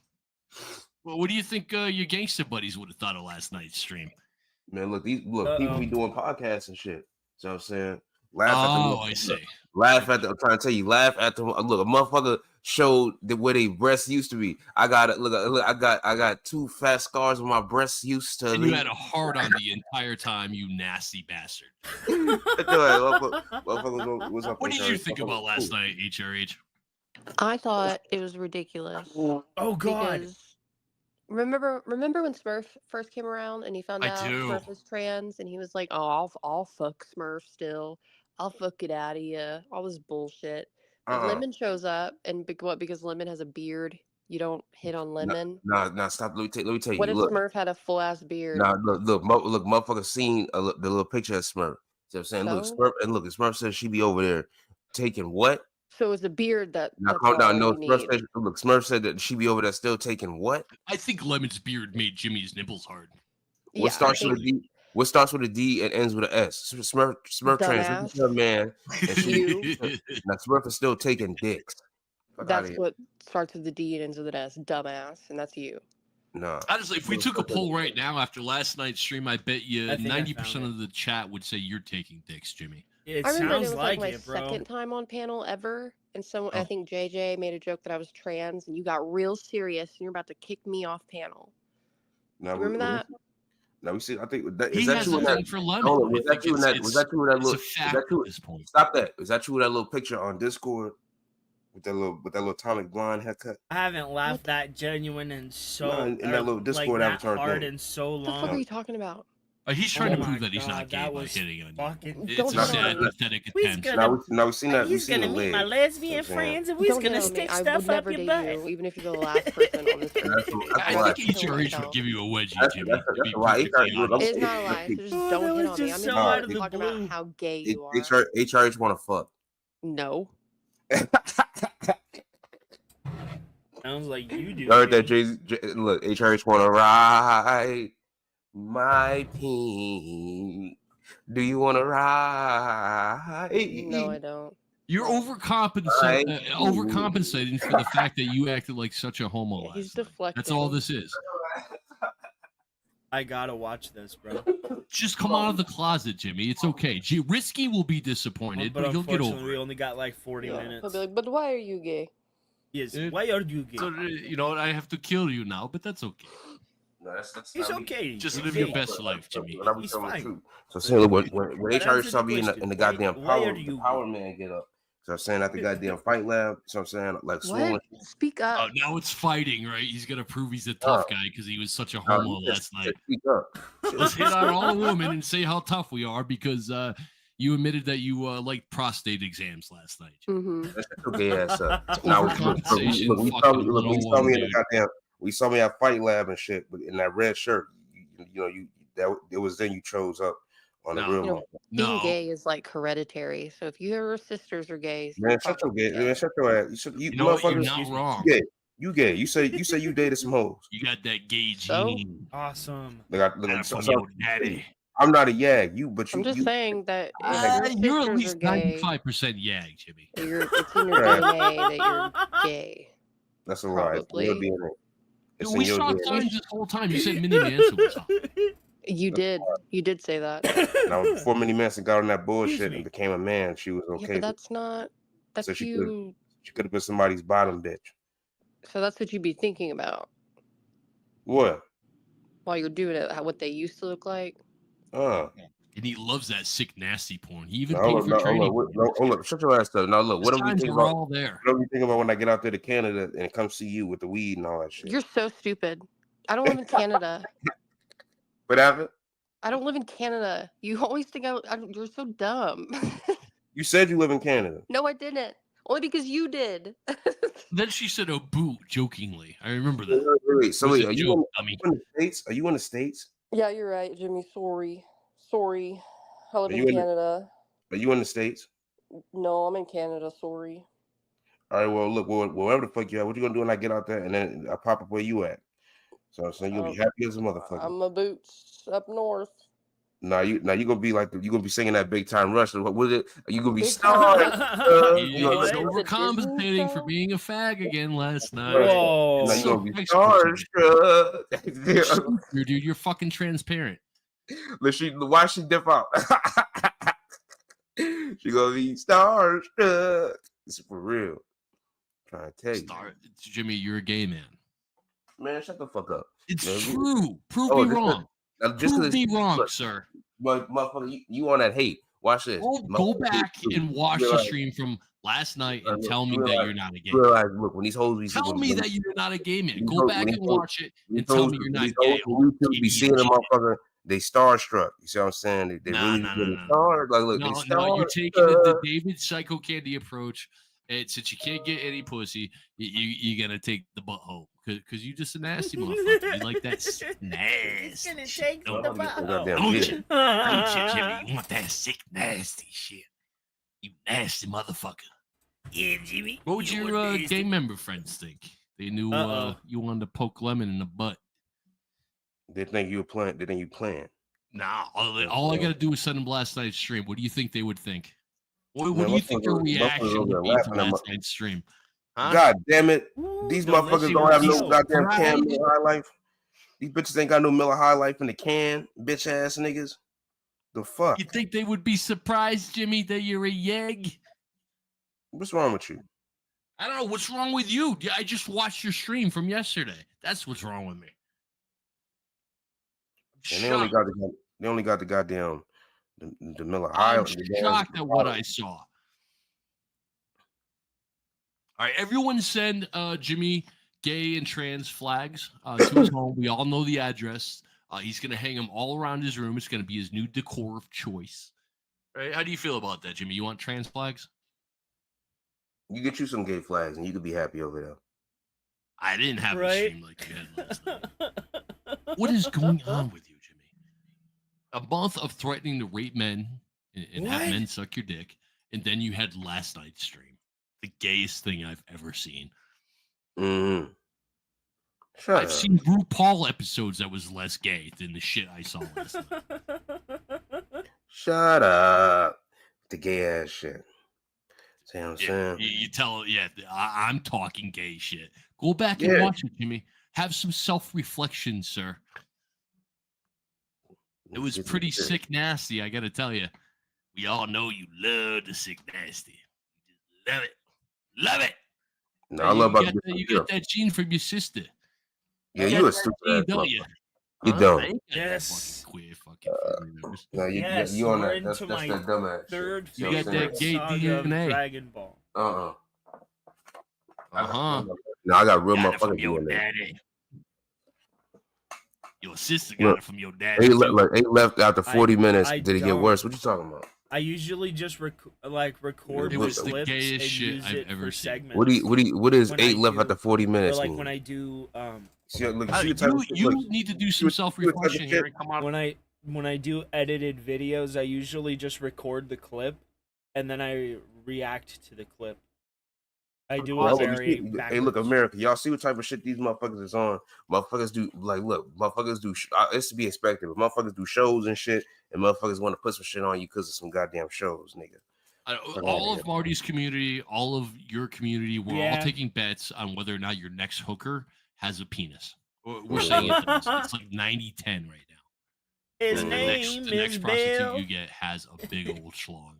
Well, what do you think your gangster buddies would have thought of last night's stream? Man, look, people be doing podcasts and shit. So I'm saying, laugh I see. Laugh at the. I'm trying to tell you, laugh at the. Look, a motherfucker showed where they breasts used to be. I got it. Look, I got 2 fat scars where my breasts used to. And you had a heart on the entire time, you nasty bastard. What did you think about last night, HRH? I thought it was ridiculous. Oh God. Because remember when Smurf first came around and he found I out do. Smurf was trans and he was like, "Oh, I'll fuck Smurf still. I'll fuck it out of you." All this bullshit. But Lemon shows up and because Lemon has a beard, you don't hit on Lemon. Nah, stop. Let me tell you. What if Look, Smurf had a full ass beard? nah, look, motherfucker seen the little picture of Smurf. So I'm saying, look, So? Smurf says she be over there taking what? So it was the beard that. Now that's calm down. all No, you Smurf need. said, look, Smurf said that she be over there still taking what? I think Lemon's beard made Jimmy's nipples hard. What starts with a D? What starts with a D and ends with an S? Smurf trans. Dumbass. This is her man. And You. now Smurf is still taking dicks. Fuck outta That's here. what starts with the D and ends with an S. Dumbass, and that's you. No. Honestly, if we took a poll right now after last night's stream, I bet you I think I 90% of the chat would say you're taking dicks, Jimmy. It I remember it sounds was like my it, bro. second time on panel ever, and someone, Oh. I think JJ made a joke that I was trans, and you got real serious, and you're about to kick me off panel. Now, Remember that? Now we see. I think that, He is that has true? a in that- thing for lemon. Hold on, I was that think true? In that, was that true? In that it's little? a Is fact that true? at this point. Stop that. Is that true? That little picture on Discord with that little atomic blonde haircut. I haven't laughed that genuine and so No, in that little Discord like, avatar that hard thing. in so What the fuck long. are you talking about? He's trying to Oh prove my that he's God, not gay that by was hitting on you. fucking- It's Don't a hit on sad, me. pathetic We's attempt. gonna- Now we seen that. He's gonna meet my lesbian friends, and we's Don't hit gonna on me. stick I stuff would never up your date butt. you, even if you're the last person on this earth. I think HRH would give you a wedgie, Jimmy. That's a lie. It's not a lie. So just don't hit on me. I'm so just out of the talking blue. about how gay you are. HRH want to fuck. No. Sounds like you do. You heard that, Jay? Look, HRH want to ride my pink. Do you want to ride? No, I don't. You're overcompensating for the fact that you acted like such a homo. He's last night. deflecting. That's all this is. I gotta watch this, bro. Just come out of the closet, Jimmy. It's okay. Risky will be disappointed, but he'll get unfortunately, over we it. only got like 40 He'll minutes. be like, but why are you gay? Yes, why are you gay? So, you know, I have to kill you now, but that's okay. No, that's He's not me. okay. Just He's live your gay. best life, Jimmy. What I was He's telling fine. you too. So saying when But HRH answer saw the me in the question. goddamn Why power, are the you power man get up. So I'm saying at the goddamn fight lab. So I'm saying like swollen. What? Speak up. Oh, now it's fighting, right? He's gonna prove he's a tough guy because he was such a homo last night. Speak up. Let's hit on all the women and say how tough we are because you admitted that you liked prostate exams last night. Mm-hmm. That's your gay ass up. It's Now, overcompensation, look, we fucking saw me in the 101, goddamn. We saw me at fight lab and shit, but in that red shirt, it was then you chose up on the real. You know, being gay is like hereditary. So if your sisters are gay, Man, shut your gay. Man, shut your ass. You know what? You're motherfuckers. not wrong. You gay. You say you dated some hoes. You got that gay So? gene. Awesome. Daddy. I'm not a yag. I'm just saying that if You're your at sisters least are gay, 95% yag, Jimmy. it's in your DNA that you're gay. That's a lie. It's in your Probably. DNA. It's in We your saw DNA. signs this whole time. You said Minnie Manson was hot. You did say that. Now, before Minnie Manson got on that bullshit and became a man, she was Yeah, okay. but that's not. That's So she you. She could have been somebody's bottom bitch. So that's what you'd be thinking about What? while you're doing it. What they used to look like. And he loves that sick, nasty porn. He even No, paid hold for up, training. hold up. Shut your ass up. Now look, what His do we signs think are about? all there. What do we think about when I get out there to Canada and come see you with the weed and all that shit? You're so stupid. I don't live in Canada. What happened? I don't live in Canada. You always think you're so dumb. You said you live in Canada. No, I didn't. Only because you did. Then she said "oh boo" jokingly. I remember that. Wait. So It was wait, a are you joke, in the States? Are you in the States? Yeah, you're right, Jimmy. Sorry. I live Are in you in the- Canada. Are you in the States? No, I'm in Canada. Sorry. All right. Well, look, wherever the fuck you at, what you gonna do when I get out there and then I pop up where you at? So I'm saying you'll be happy as a motherfucker. I'm a boots up north. Now you gonna be like you gonna be singing that Big Time Rush. What was it? Are you gonna be Big starring? He was overcompensating for being a fag again last night. Whoa. Now you gonna be starstruck. Dude, you're fucking transparent. Why she dip out? She gonna be starstruck. It's for real. I'm trying to tell you. Jimmy, you're a gay man. Man, shut the fuck up. It's Man, true. Prove me wrong. Prove me wrong, look, sir. But motherfucker, you on that hate. Watch this. Go back and watch the stream from last night and tell me that you're not a gay man. Look, when these hoes Tell me that you're not a gay man. Go back and watch it and tell me you're not gay. You be seeing them motherfucker. They starstruck. You see what I'm saying? They really starstruck. Like, look, No, you're taking the David Psycho Candy approach. And since you can't get any pussy, you're gonna take the butthole because you just a nasty motherfucker. You like that nasty. He's gonna take the Don't butthole. you, Jimmy? You want that sick, nasty shit? You nasty motherfucker. Yeah, Jimmy. What would your gang member friends think? They knew you wanted to poke lemon in the butt. They think you playing. They think you playing. Nah, all I gotta do is send them last night's stream. What do you think they would think? What do you think your reaction would be to last night's stream? Huh? God damn it! These motherfuckers don't have no goddamn cam in high life. These bitches ain't got no Miller High Life in the can, bitch ass niggas. The fuck? You think they would be surprised, Jimmy, that you're a yeg? What's wrong with you? I don't know. What's wrong with you? I just watched your stream from yesterday. That's what's wrong with me. And they only got the goddamn the Miller High. I'm shocked at what I saw. All right, everyone send Jimmy gay and trans flags to his home. We all know the address. He's going to hang them all around his room. It's going to be his new decor of choice. Right? How do you feel about that, Jimmy? You want trans flags? You get you some gay flags and you could be happy over there. I didn't have a stream like you had last night. What is going on with you, Jimmy? A month of threatening to rape men and have men suck your dick, and then you had last night's stream. The gayest thing I've ever seen. Mm-hmm. I've seen RuPaul episodes that was less gay than the shit I saw last night. Shut up. The gay ass shit. See what I'm saying? You tell, I'm talking gay shit. Go back and watch it, Jimmy. Have some self-reflection, sir. It was pretty sick nasty, I gotta tell you. We all know you love the sick nasty. You just love it. Love it. No, I love about you got that gene from your sister. Yeah, you a stupid, don't you? You don't. Yes. No, you on that. That's that dumbass. Third you got that gay DNA. Dragon Ball. No, I got real motherfucking DNA. Your sister got it from your daddy. Eight left after 40 minutes. Did it get worse? What you talking about? I usually just record it was clips the gayest and shit use I've it ever for seen. segments. What is 8 left after 40 minutes? Like when I do you need to do some self-reflection here and come on. When I do edited videos, I usually just record the clip and then I react to the clip. I do it very backwards. Hey, look, America, y'all see what type of shit these motherfuckers is on? Motherfuckers do motherfuckers do. It's to be expected, but motherfuckers do shows and shit, and motherfuckers want to put some shit on you because of some goddamn shows, nigga. All of Marty's community, all of your community, we're all taking bets on whether or not your next hooker has a penis. We're saying it's like 90-10 right now. His the name next is prostitute Bill. You get has a big old schlong on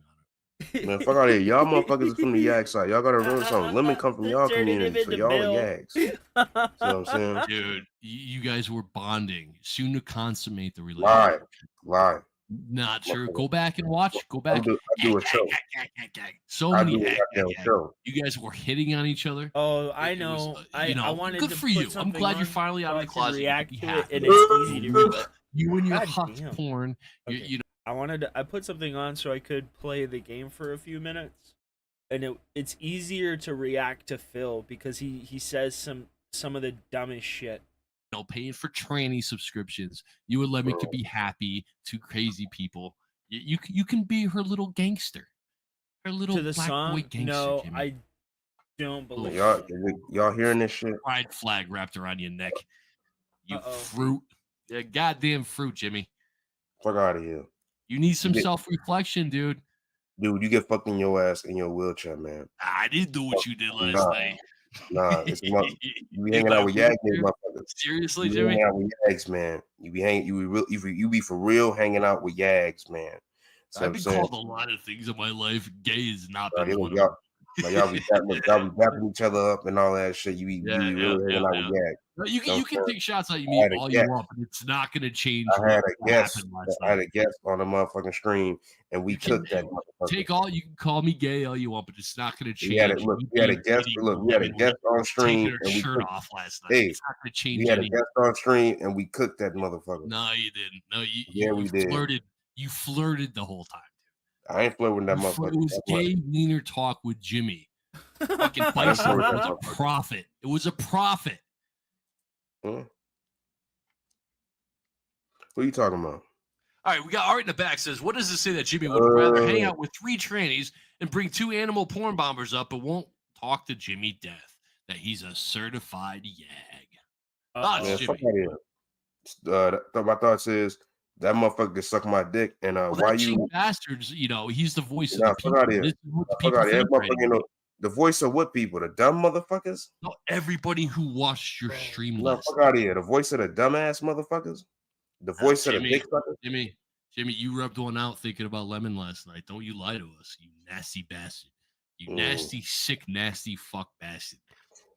it. Man, fuck out of here. Y'all motherfuckers is from the Yag side. Y'all gotta remember something. Lemon come from y'all community, so y'all are Yags. See what I'm saying? Dude, you guys were bonding. Soon to consummate the relationship. Lie. Not true. Go back and watch. Go back. I do a show. So many. You guys were hitting on each other. Oh, I know. I wanted good to for put you. I'm something glad you're on finally out of the closet. React You to have it, and to. it's easy to read. You and your God hot damn. porn. Okay. You know. I put something on so I could play the game for a few minutes, and it's easier to react to Phil because he says some of the dumbest shit. Paying for tranny subscriptions. You and Lemon could be happy. Two crazy people. You can be her little gangster. Her little To the black song? boy gangster. No, Jimmy. I don't believe y'all hearing this shit? Pride flag wrapped around your neck. You fruit. Yeah, goddamn fruit, Jimmy. Fuck out of here. You need some self-reflection, dude. Dude, you get fucked in your ass in your wheelchair, man. I didn't do what you did last night. Nah, you be hanging out with Yags, motherfuckers. Seriously, you Jimmy? Hanging out with Yags, man. You be for real hanging out with Yags, man. I've been called a lot of things in my life. Gay has not been one of them. Y'all be dapping each other up and all that shit. You be really hanging out with Yags. You can take shots at me all you want, but it's not going to change. I had a guest on the motherfucking stream, and we cooked that motherfucker. You can call me gay all you want, but it's not going to change. We had a guest on stream, and we shirt off last night. It's not going to change. We had a guest on stream, and we cooked that motherfucker. No, you didn't. No, we did. You flirted the whole time. I ain't flirting with that motherfucker. It was gay wiener talk with Jimmy. Fucking Bison was a prophet. It was a prophet. Huh? What are you talking about? All right, we got Art in the back says, what does it say that Jimmy would rather hang out with 3 trannies and bring 2 animal porn bombers up, but won't talk to Jimmy Death? That he's a certified yag. Thoughts, Jimmy? My thoughts is that motherfucker can suck my dick, and why you bastards? He's the voice of the people. Fuck out of here. The voice of what people? The dumb motherfuckers? No, everybody who watched your stream No, last fuck out of here. The voice of the dumbass motherfuckers? The voice of the big suckers? Jimmy, you rubbed one out thinking about Lemon last night. Don't you lie to us, you nasty bastard. You nasty, sick, nasty fuck bastard.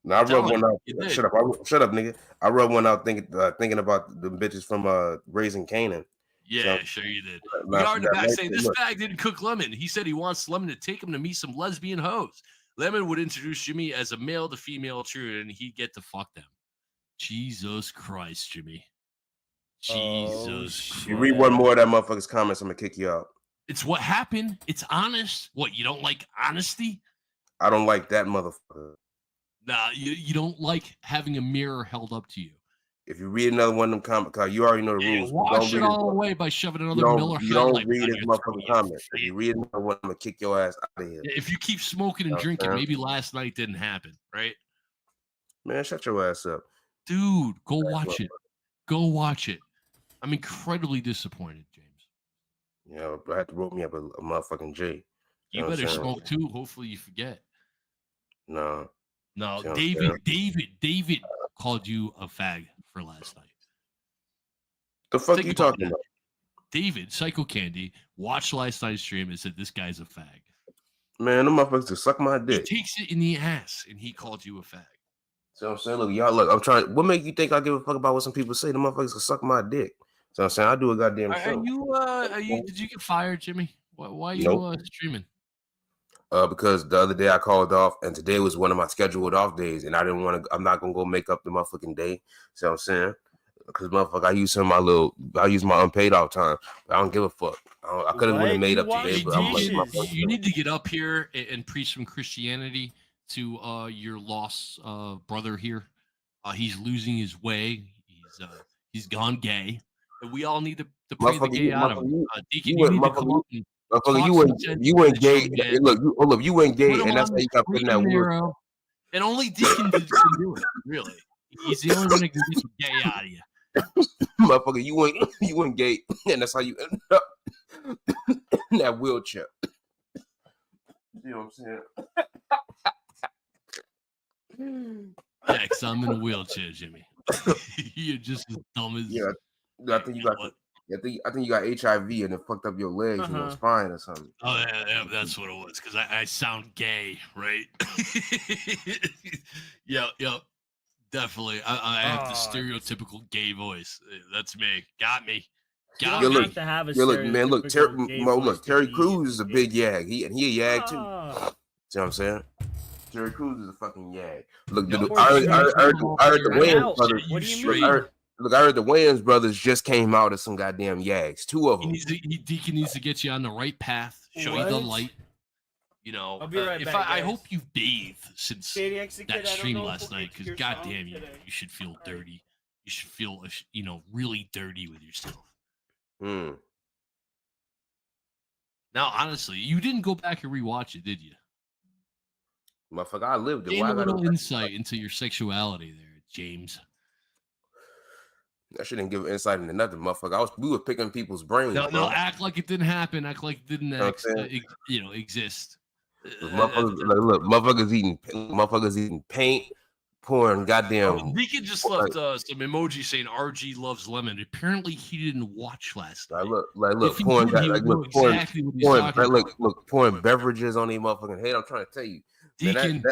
No, I rubbed one out. Shut up, nigga. I rubbed one out thinking about the bitches from Raising Canaan. Yeah, sure you did. We are in the back saying this bag didn't cook Lemon. He said he wants Lemon to take him to meet some lesbian hoes. Lemon would introduce Jimmy as a male to female intruder, and he'd get to fuck them. Jesus Christ, Jimmy. Jesus Christ. You read one more of that motherfucker's comments, I'm gonna kick you out. It's what happened. It's honest. What, you don't like honesty? I don't like that motherfucker. Nah, you don't like having a mirror held up to you. If you read another one of them comments, you already know the rules. Wash it all away by shoving another Miller High You don't read his motherfucking comments. If you read another one, I'm gonna kick your ass out of here. If you keep smoking and drinking, maybe last night didn't happen, right? Man, shut your ass up. Dude, go watch it. Go watch it. I'm incredibly disappointed, James. Yeah, I had to roll me up a motherfucking J. You better smoke too. Hopefully you forget. No. David called you a fag for last night. The fuck you talking about? David, Psycho Candy, watched last night's stream and said this guy's a fag. Man, them motherfuckers to suck my dick. He takes it in the ass and he called you a fag. So I'm saying, look, I'm trying. What make you think I give a fuck about what some people say? The motherfuckers can suck my dick. So I'm saying I do a goddamn show. Did you get fired, Jimmy? Why are you streaming? Because the other day I called off, and today was one of my scheduled off days, and I didn't want to. I'm not gonna go make up the motherfucking day. So I'm saying, because motherfucker, I use my unpaid off time. But I don't give a fuck. I could have really made up today, but I'm like, you need to get up here and preach some Christianity to your lost brother here. He's losing his way. He's gone gay. And we all need to pray the gay out of him. Deacon, you need to come up and you went gay. Look, you went gay, and that's how you got put in that word. And only Deacon can do it. Really, he's the only one that can get the gay out of you. Motherfucker, you went gay, and that's how you ended up in that wheelchair. You know what I'm saying? Yeah, because I'm in a wheelchair, Jimmy. You're just as dumb as. Yeah, I think you got. I think you got HIV and it fucked up your legs and your spine or something. Oh yeah, that's what it was. Because I sound gay, right? Yep, definitely. I have the stereotypical gay voice. That's me. Got me. Look, Terry Crews is a big yag. He a yag too. See what I'm saying? Terry Crews is a fucking yag. Look, I heard the Wayans brothers. I heard the Wayans brothers just came out as some goddamn yags. Two of them. Deacon needs to get you on the right path, show you the light. You know, I'll be right back, I hope you've bathed since that stream last night, because goddamn, you should feel dirty. You should feel, really dirty with yourself. Now, honestly, you didn't go back and rewatch it, did you? Motherfucker, I lived it. Gain a little insight into your sexuality there, James. I shouldn't give insight into nothing, motherfucker. We were picking people's brains. No, act like it didn't happen. Act like it didn't exist. Motherfuckers eating paint, pouring goddamn. Deacon just left some emoji saying RG loves lemon. Apparently, he didn't watch last night. Pouring beverages on these motherfucking head. I'm trying to tell you, Deacon,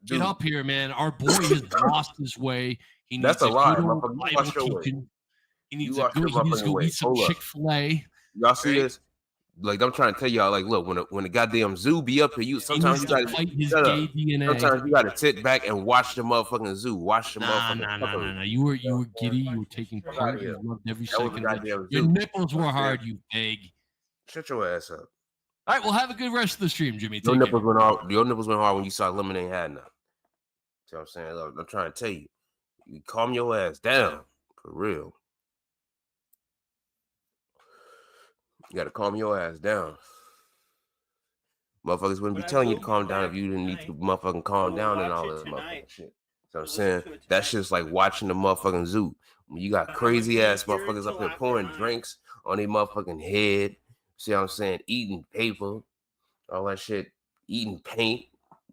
get up here, man. Our boy has lost his way. He needs That's a lie. He needs to go eat some Chick-fil-A. Y'all see this? Like, I'm trying to tell y'all, like, look, when the goddamn zoo be up here, sometimes you gotta sit back and watch the motherfucking zoo. Watch the motherfucking. No. You were giddy. You were taking part. You loved every second. Your nipples were hard. You pig. Shut your ass up. All right, well, have a good rest of the stream, Jimmy. Your nipples went hard when you saw Lemon ain't had none. See what I'm saying? Look, I'm trying to tell you. You calm your ass down. For real. You gotta calm your ass down. Motherfuckers wouldn't be telling you to calm down if you didn't need to motherfucking calm down and all that motherfucking shit. So I'm saying that shit's like watching the motherfucking zoo. When you got crazy ass motherfuckers up there pouring drinks on their motherfucking head. See what I'm saying? Eating paper, all that shit, eating paint,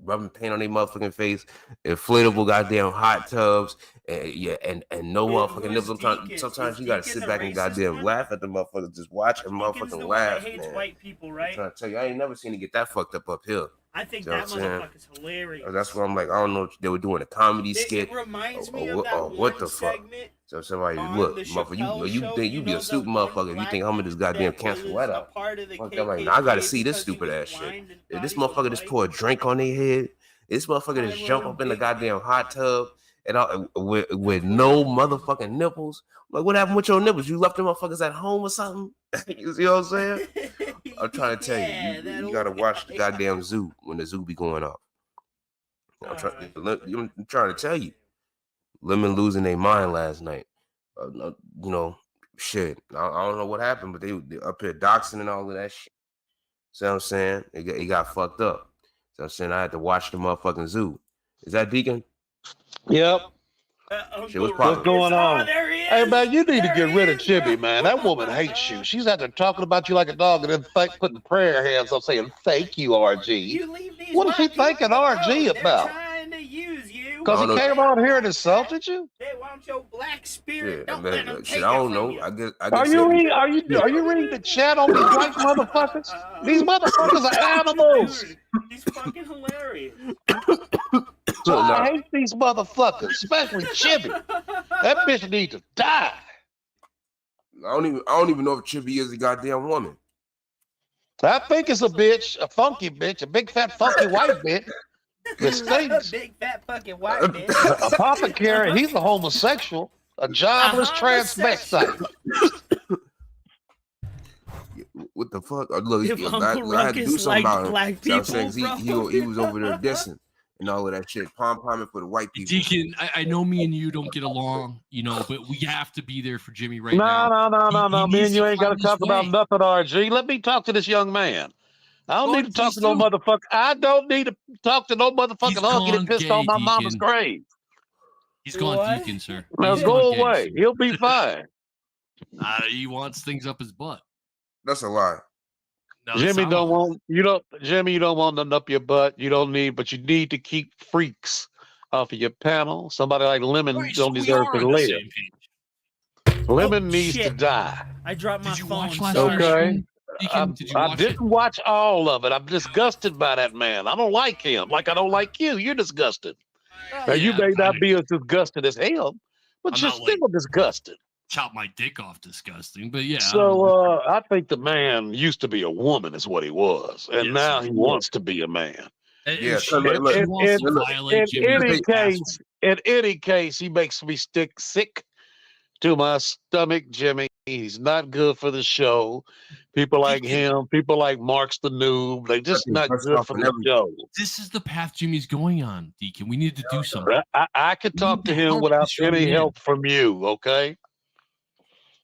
rubbing paint on their motherfucking face, inflatable goddamn hot tubs, and no motherfucking nipples. Sometimes you gotta sit back and goddamn laugh at the motherfuckers, just watch and motherfucking laugh, hates man. white people, right? I'm trying to tell you, I ain't never seen it get that fucked up here. I think You know that what I'm saying? motherfucker's hilarious. That's why I'm like, I don't know if they were doing a comedy It skit reminds or me of that what one the fuck. segment So somebody on look, the motherfucker, Chappelle you show, think you be a stupid motherfucker if you think I'm gonna just goddamn cancel sweat out. Fuck that, like, I gotta see this stupid ass shit. If this motherfucker just pour a drink on their head, this motherfucker just jump up in the goddamn hot tub and with no motherfucking nipples. Like, what happened with your nipples? You left them motherfuckers at home or something? You see what I'm saying? I'm trying to tell you gotta watch the goddamn zoo when the zoo be going off. I'm trying to tell you. Lemon losing their mind last night. You know, shit. I don't know what happened, but they up here doxing and all of that shit. See what I'm saying? It got fucked up. So I'm saying I had to watch the motherfucking zoo. Is that Deacon? Yep. Shit, what's going on? Hey, man, you need to get rid of Chibi, man. That woman hates you. She's out there talking about you like a dog and then putting prayer hands up saying, thank you, RG. What is he thinking RG about? Because he came on here and insulted you? They want your black spirit. Yeah, Don't let them take shit, I don't it know. from you. I guess Are you reading the chat on these white motherfuckers? These motherfuckers are animals. He's fucking hilarious. I hate these motherfuckers, especially Chibi. That bitch needs to die. I don't even know if Chibi is a goddamn woman. I think it's a bitch, a funky bitch, a big fat funky white bitch. That stinks. Big fat fucking white bitch. Apothecary, he's a homosexual, a jobless transvestite. What the fuck? Look, If I had to do Ruckus something about him. black So I'm people, saying he was over there dissing and all of that shit, pom-pomming for the white people. Deacon, I know me and you don't get along, you know, but we have to be there for Jimmy right now. No. Me and you ain't got to talk about nothing, RG. Let me talk to this young man. I don't need to talk to no motherfucker. I don't need to talk to no motherfucking hunky that pissed on my mama's grave. He's gone Deacon, sir. Now He's go gone away. gay, He'll be fine. he wants things up his butt. That's a lie. No, Jimmy you don't want nothing up your butt. You don't need, but you need to keep freaks off of your panel. Somebody like Lemon don't deserve to live. Lemon needs to die. I dropped my phone. Okay. I didn't watch all of it. I'm disgusted by that man. I don't like him. Like I don't like you. You're disgusted. Now you may not be as disgusted as him, but you're still disgusted. Chop my dick off disgusting, but yeah. So I think the man used to be a woman is what he was, and now he wants to be a man. Yeah. In any case, he makes me sick to my stomach, Jimmy. He's not good for the show. People like him, people like Marks the Noob, they just not good for the show. This is the path Jimmy's going on, Deacon. We need to do something. I could talk to him without any help from you, okay?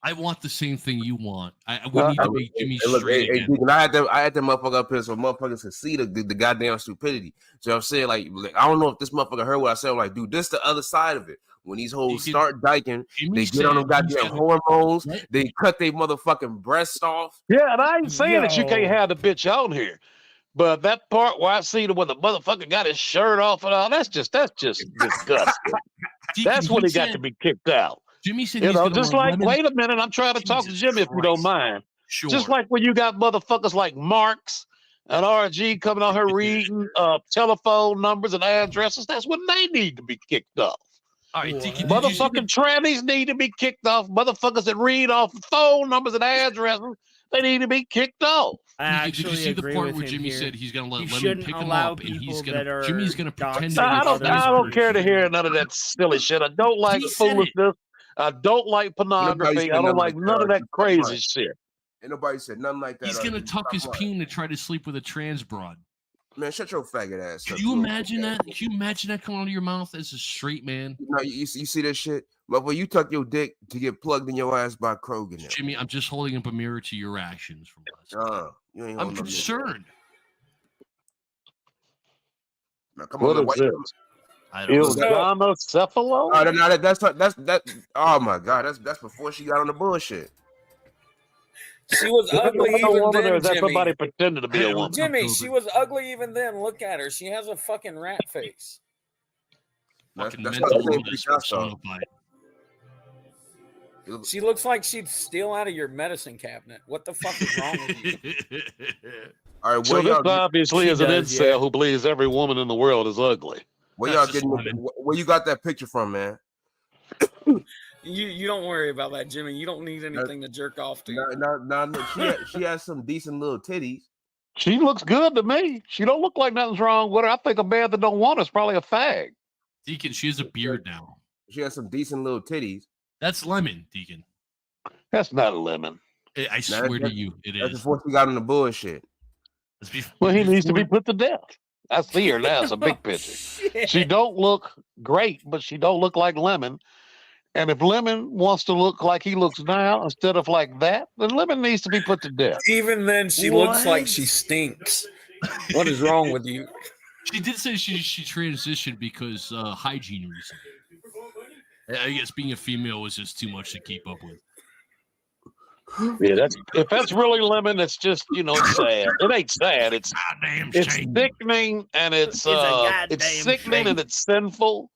I want the same thing you want. We need to make Jimmy straight again. Deacon, I had that motherfucker up here so motherfuckers can see the goddamn stupidity. So I'm saying, like, I don't know if this motherfucker heard what I said. I'm like, dude, this the other side of it. When these hoes start diking, they get on them goddamn hormones. They cut their motherfucking breasts off. Yeah, and I ain't saying that you can't have the bitch on here. But that part where I see when the motherfucker got his shirt off and all, that's just disgusting. That's when he got to be kicked out. Jimmy said, just like, wait a minute, I'm trying to talk to Jimmy if you don't mind. Sure. Just like when you got motherfuckers like Marks and RG coming on here reading telephone numbers and addresses, that's when they need to be kicked off. All right, Deacon, motherfucking trannies need to be kicked off. Motherfuckers that read off phone numbers and addresses, they need to be kicked off. Did you see the part where Jimmy said he's going to let Lemon pick him up and Jimmy's going to pretend I don't care to hear none of that silly shit. I don't like foolishness. I don't like pornography. I don't like none of that crazy shit. Ain't nobody said nothing like that. He's going to tuck his peen to try to sleep with a trans broad. Man, shut your faggot ass up. Can you imagine that? Can you imagine that coming out of your mouth as a straight man? You know, you see that shit? But when you tuck your dick to get plugged in your ass by Krogan. Now. Jimmy, I'm just holding up a mirror to your actions from last night. I'm concerned. Now, come on, what is this? I don't know. Ilganocephalon? Oh, no, that's oh my god, that's before she got on the bullshit. She was ugly a even woman, or then, is that Jimmy. somebody pretending to be a woman? Jimmy, she was ugly even then. Look at her. She has a fucking rat face. Fucking That's mental what I illness personified. She looks like she'd steal out of your medicine cabinet. What the fuck is wrong with you? All right, So this obviously is an does, incel yeah. who believes every woman in the world is ugly. Where y'all getting? Where you got that picture from, man? You don't worry about that, Jimmy. You don't need anything to jerk off to. No, she has some decent little titties. She looks good to me. She don't look like nothing's wrong with her. I think a man that don't want her is probably a fag. Deacon, she has a beard now. She has some decent little titties. That's lemon, Deacon. That's not a lemon. I swear to you, it That's is. before she got in the bullshit. Well, he needs to be put to death. I see her now. It's a big picture. She don't look great, but she don't look like Lemon. And if Lemon wants to look like he looks now instead of like that, then Lemon needs to be put to death. Even then, she looks like she stinks. What is wrong with you? She did say she transitioned because hygiene reasons. I guess being a female was just too much to keep up with. Yeah, if that's really Lemon, it's just, it's sad. It ain't sad. It's sickening, and it's sickening and it's sinful.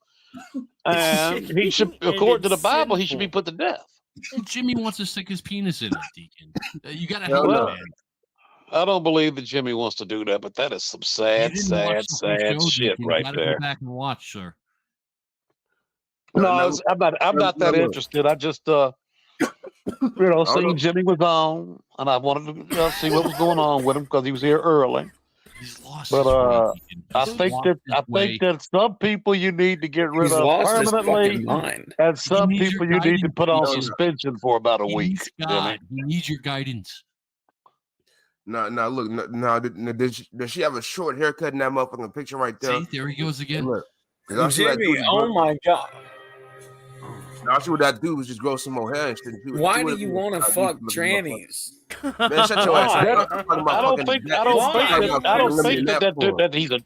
And he should, according to the Bible, he should be put to death. Jimmy wants to stick his penis in it, Deacon. You gotta Well, help him, man. I don't believe that Jimmy wants to do that, but that is some sad shit right Go there. back and watch, sir. No, I'm not that interested. I just seen Jimmy was on, and I wanted to see what was going on with him because he was here early. He's lost. But I think that some people you need to get rid of permanently, and some people you need to put on suspension for about a week. God, he needs your guidance. No, look, does she have a short haircut in that motherfucking picture right there? See, there he goes again. Look, Jimmy, oh my God. No, I see what that dude was just grow some more hair and shit. Why do you want to fuck trannies? Man, shut your ass up. I don't think that he's a.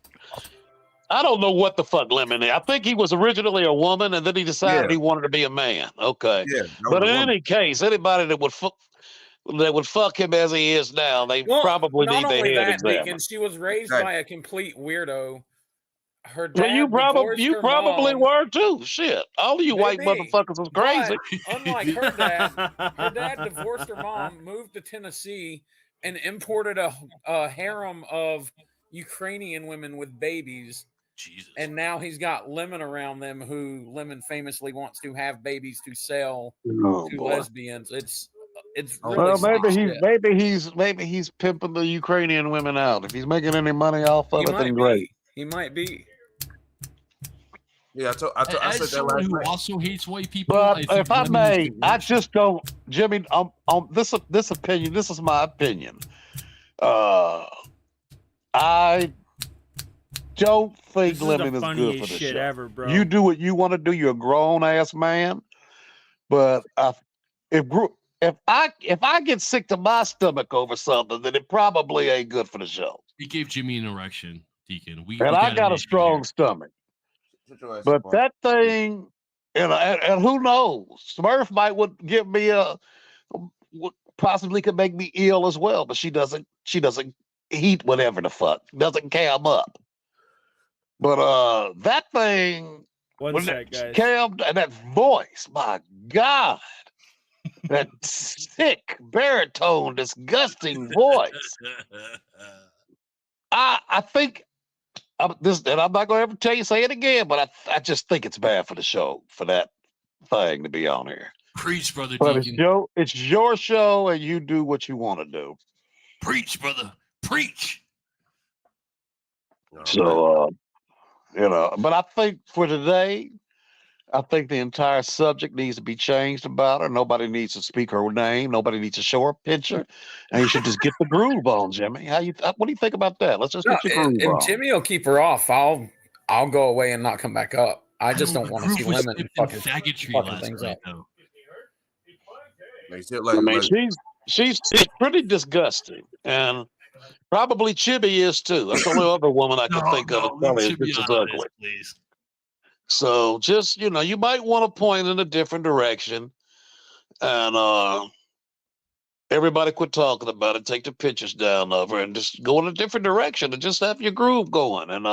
I don't know what the fuck Lemon is. I think he was originally a woman, and then he decided he wanted to be a man. Okay, but in any case, anybody that would fuck him as he is now, they probably need their head examined. She was raised by a complete weirdo. Her dad you probably were too. Shit, all of you white motherfuckers was crazy. Unlike her dad divorced her mom, moved to Tennessee, and imported a harem of Ukrainian women with babies. Jesus. And now he's got Lemon around them, who Lemon famously wants to have babies to sell to lesbians. It's really well, maybe he's pimping the Ukrainian women out. If he's making any money off of it, then great. He might be. Yeah, I said that last who night. also hates white people. But if I may, I just don't, Jimmy. This opinion. This is my opinion. I don't think Lemon is good for the show. Ever, bro. You do what you want to do. You're a grown ass man. But if I get sick to my stomach over something, then it probably ain't good for the show. He gave Jimmy an erection, Deacon. I got a strong stomach. But that thing, and who knows? Smurf would give me possibly could make me ill as well, but she doesn't eat whatever the fuck, doesn't cam up. But that thing, cam, and that voice, my God, that sick baritone, disgusting voice. I think. And I'm not going to ever say it again, but I just think it's bad for the show, for that thing to be on here. Preach, brother. But Deacon. it's your show, and you do what you want to do. Preach, brother. Preach. So, but I think for today, I think the entire subject needs to be changed about her. Nobody needs to speak her name. Nobody needs to show her picture. And you should just get the groove on, Jimmy. What do you think about that? Let's just get your groove on. And Jimmy will keep her off. I'll go away and not come back up. I just don't want to see Lemon fucking things up. She's pretty disgusting. And probably Chibi is too. That's the only other woman I can think of. It's ugly. Please. So just, you might want to point in a different direction. And Everybody quit talking about it. Take the pictures down of her and just go in a different direction and just have your groove going. And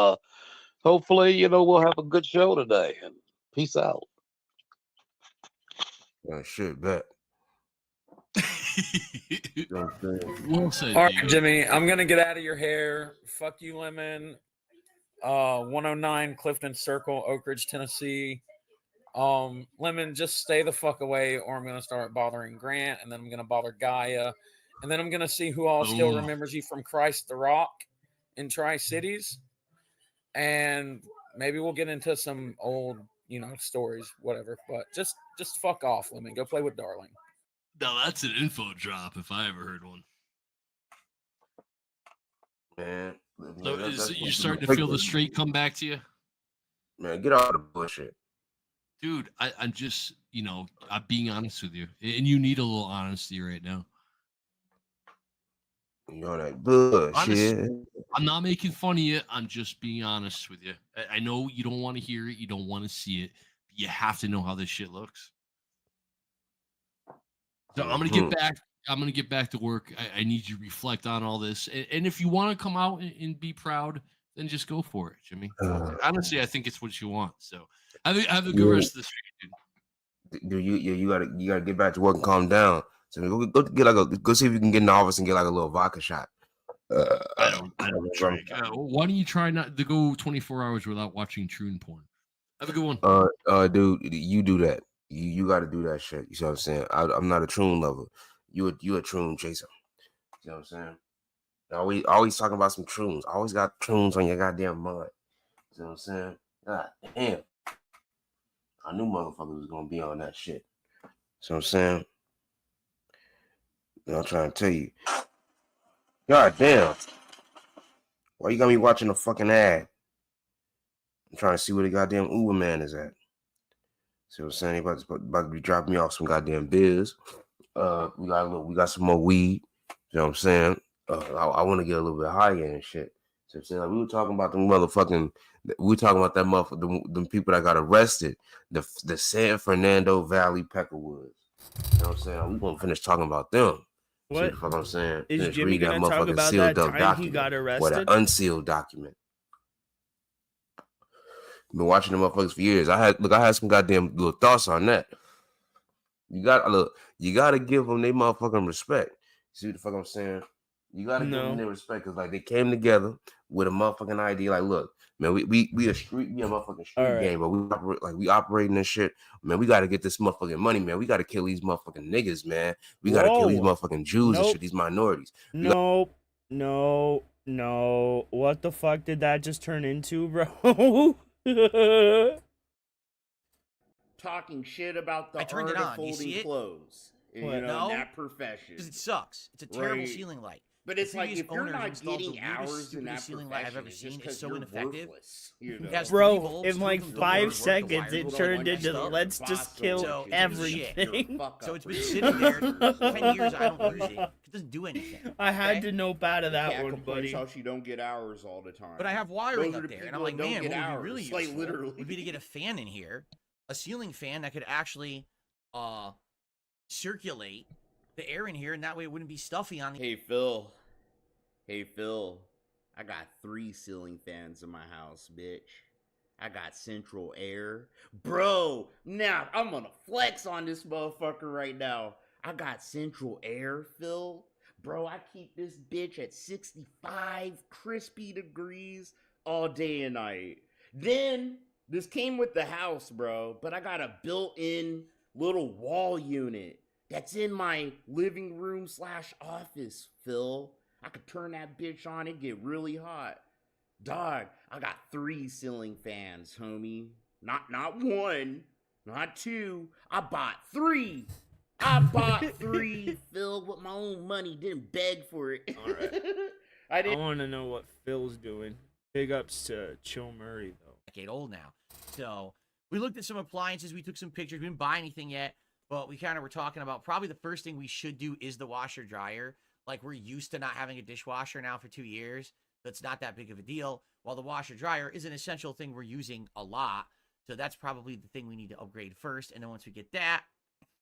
hopefully, we'll have a good show today. And peace out. Shit, bet. Well said, All right, dude. Jimmy, I'm gonna get out of your hair. Fuck you, Lemon. 109 Clifton Circle, Oak Ridge, Tennessee. Lemon, just stay the fuck away, or I'm gonna start bothering Grant, and then I'm gonna bother Gaia, and then I'm gonna see who all still remembers you from Christ the Rock in Tri-Cities, and maybe we'll get into some old, stories, whatever. But just fuck off, Lemon. Go play with Darling. Now that's an info drop if I ever heard one. Man. So you're starting to feel the straight come back to you? Man, get out of the bullshit. Dude, I'm just, I'm being honest with you. And you need a little honesty right now. That bullshit. Honestly, I'm not making fun of you. I'm just being honest with you. I know you don't want to hear it. You don't want to see it. But you have to know how this shit looks. So I'm gonna get back. I'm gonna get back to work. I need you to reflect on all this. And if you want to come out and be proud, then just go for it, Jimmy. Honestly, I think it's what you want. So have a good rest of the street, dude. Dude, you gotta get back to work and calm down. So go see if you can get in the office and get like a little vodka shot. I don't drink. Why don't you try not to go 24 hours without watching Troon porn? Have a good one. Dude, you do that. You got to do that shit. You see what I'm saying? I'm not a Troon lover. You a Troon chaser. You know what I'm saying? Always talking about some Troons. Always got Troons on your goddamn mind. You know what I'm saying? God damn. I knew motherfuckers was gonna be on that shit. So I'm saying, I'm trying to tell you. God damn. Why you got me watching a fucking ad? I'm trying to see where the goddamn Uber man is at. See what I'm saying? He about to be dropping me off some goddamn biz. We got some more weed. You know what I'm saying? I want to get a little bit higher and shit. So I'm saying, like, we were talking about that motherfucker, them people that got arrested, the San Fernando Valley Peckerwoods. You know what I'm saying? We gonna finish talking about them. What? See what I'm saying? Is Finish Jimmy reading gonna talk motherfucking about sealed that up time document. he got Or arrested? that unsealed document. Been watching them motherfuckers for years. I had some goddamn little thoughts on that. You gotta give them their motherfucking respect. See what the fuck I'm saying? You gotta give them their respect because like they came together with a motherfucking idea. Like, look, man, we a motherfucking street game, but we operating this shit. Man, we gotta get this motherfucking money, man. We gotta kill these motherfucking niggas, man. We gotta kill these motherfucking Jews and shit, these minorities. No. What the fuck did that just turn into, bro? Talking shit about the I turned art it of on. You folding see it? clothes. In No, that profession. because it sucks. It's a terrible Right. ceiling light. But The it's like previous if you're owners not installed the getting weirdest, hours in that stupidest ceiling light I've ever profession, it's seen. just It's so 'cause you're ineffective. worthless, you It know? has Bro, three bulbs, in two like of them 5 don't work, the seconds, wires it don't turned work, into let's just kill So, everything. So it's been sitting there 10 years. I don't use it. It doesn't do anything. I had to nope out of that Cat one, complains buddy. how she don't get hours all the time. But I have wiring Those are up the there, and I'm people like, that don't man, get what would be hours, really like, useful literally. would be to get a fan in here, a ceiling fan that could actually circulate the air in here, and that way it wouldn't be stuffy on the. Hey Phil. I got 3 ceiling fans in my house, bitch. I got central air. Bro, now I'm gonna flex on this motherfucker right now. I got central air, Phil. Bro, I keep this bitch at 65 crispy degrees all day and night. Then, this came with the house, bro, but I got a built-in little wall unit that's in my living room / office, Phil. I could turn that bitch on and get really hot. Dog, I got 3 ceiling fans, homie. Not 1, not 2. I bought 3. I bought 3, Phil, with my own money. Didn't beg for it. All right. I want to know what Phil's doing. Big ups to Chill Murray, though. Decade old now. So we looked at some appliances. We took some pictures. We didn't buy anything yet, but we kind of were talking about probably the first thing we should do is the washer dryer. Like, we're used to not having a dishwasher now for 2 years. That's not that big of a deal. While the washer dryer is an essential thing we're using a lot. So that's probably the thing we need to upgrade first. And then once we get that,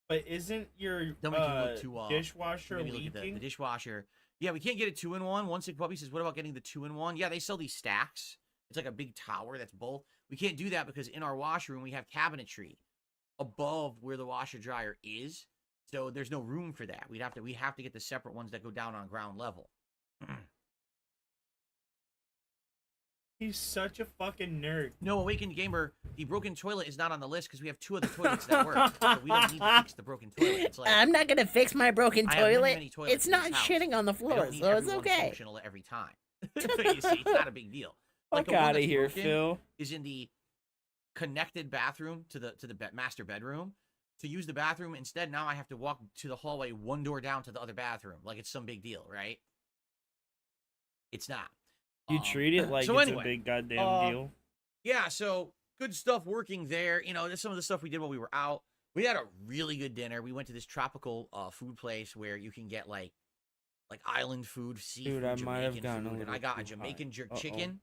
But isn't your Then we can look to dishwasher maybe look at leaking? the dishwasher. Yeah, we can't get a 2-in-1. One Sick Puppy says, what about getting the 2-in-1? Yeah, they sell these stacks. It's like a big tower that's both. We can't do that because in our washroom we have cabinetry above where the washer dryer is. So there's no room for that. We have to get the separate ones that go down on ground level. He's such a fucking nerd. No, Awakened Gamer, the broken toilet is not on the list because we have 2 other toilets that work. So we don't need to fix the broken toilet. It's like, I'm not gonna fix my broken I have many, toilet. many toilets It's in not this house. shitting on the I floor, don't need so it's everyone okay. functional every time. So you see, it's not a big deal. Fuck the one outta that's here, broken Phil. Is in the connected bathroom to the master bedroom. To use the bathroom instead, now I have to walk to the hallway 1 door down to the other bathroom. Like it's some big deal, right? It's not. You treat it like so it's anyway, a big goddamn deal. Yeah, so good stuff working there. You know, that's some of the stuff we did while we were out. We had a really good dinner. We went to this tropical food place where you can get like island food, seafood, Dude, I might have Jamaican gotten a food, and little I got a too Jamaican high. jerk Uh-oh. chicken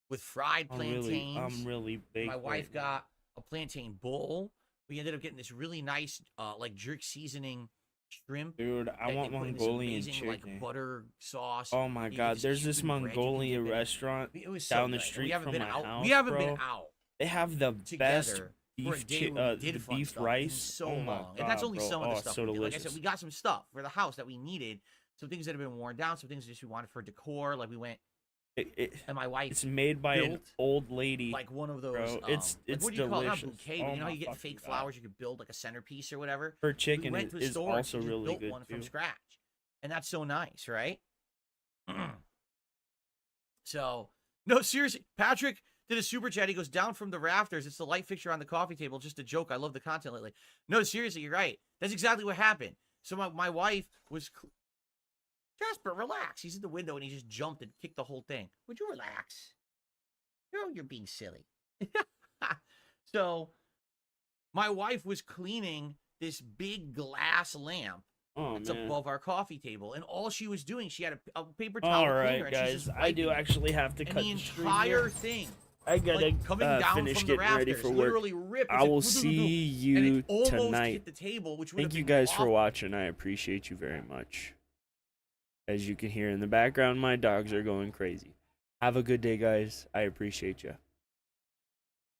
with fried plantains. I'm really big. My wife got a plantain bowl. We ended up getting this really nice like jerk seasoning shrimp. Dude, I that want they put in this Mongolian amazing, chicken. like butter sauce. Oh my You god, get there's this Cuban bread you can Mongolian dip in. restaurant It was so down the good. street We haven't from been my out. house. We haven't bro. been out. They have the best Together for a beef, day where we did the fun beef stuff in rice. so oh my long. god, And that's only bro. some of the Oh, stuff so we did. Like I delicious. said, we got some stuff for the house that we needed. Some things that have been worn down. Some things just we wanted for decor. Like we went. And my wife. It's made by an built, old lady. like one of those. Bro, it's like, what do you delicious. call it? Not bouquet, but Oh you know how my you get fucking fake God. flowers? You could build like a centerpiece or whatever. Her We chicken went to a is store and also she just really built good one too. from scratch, and that's so nice, right? So no, seriously, Patrick did a super chat. He goes, down from the rafters. It's the light fixture on the coffee table. Just a joke. I love the content lately. No, seriously, you're right. That's exactly what happened. So my wife was. Jasper, relax. He's in the window and he just jumped and kicked the whole thing. Would you relax? You're being silly. So, my wife was cleaning this big glass lamp that's above our coffee table, and all she was doing, she had a paper towel All cleaner, right, and she's guys, just I do wiping it. actually have to And cut the the stream entire here. thing. I gotta like, coming down finish from the getting ready rafters, for work. literally ripped. I It's will like, see and you it almost tonight. hit the table, which would Thank have you been guys for awful. watching. I appreciate you very much. As you can hear in the background, my dogs are going crazy. Have a good day, guys. I appreciate you.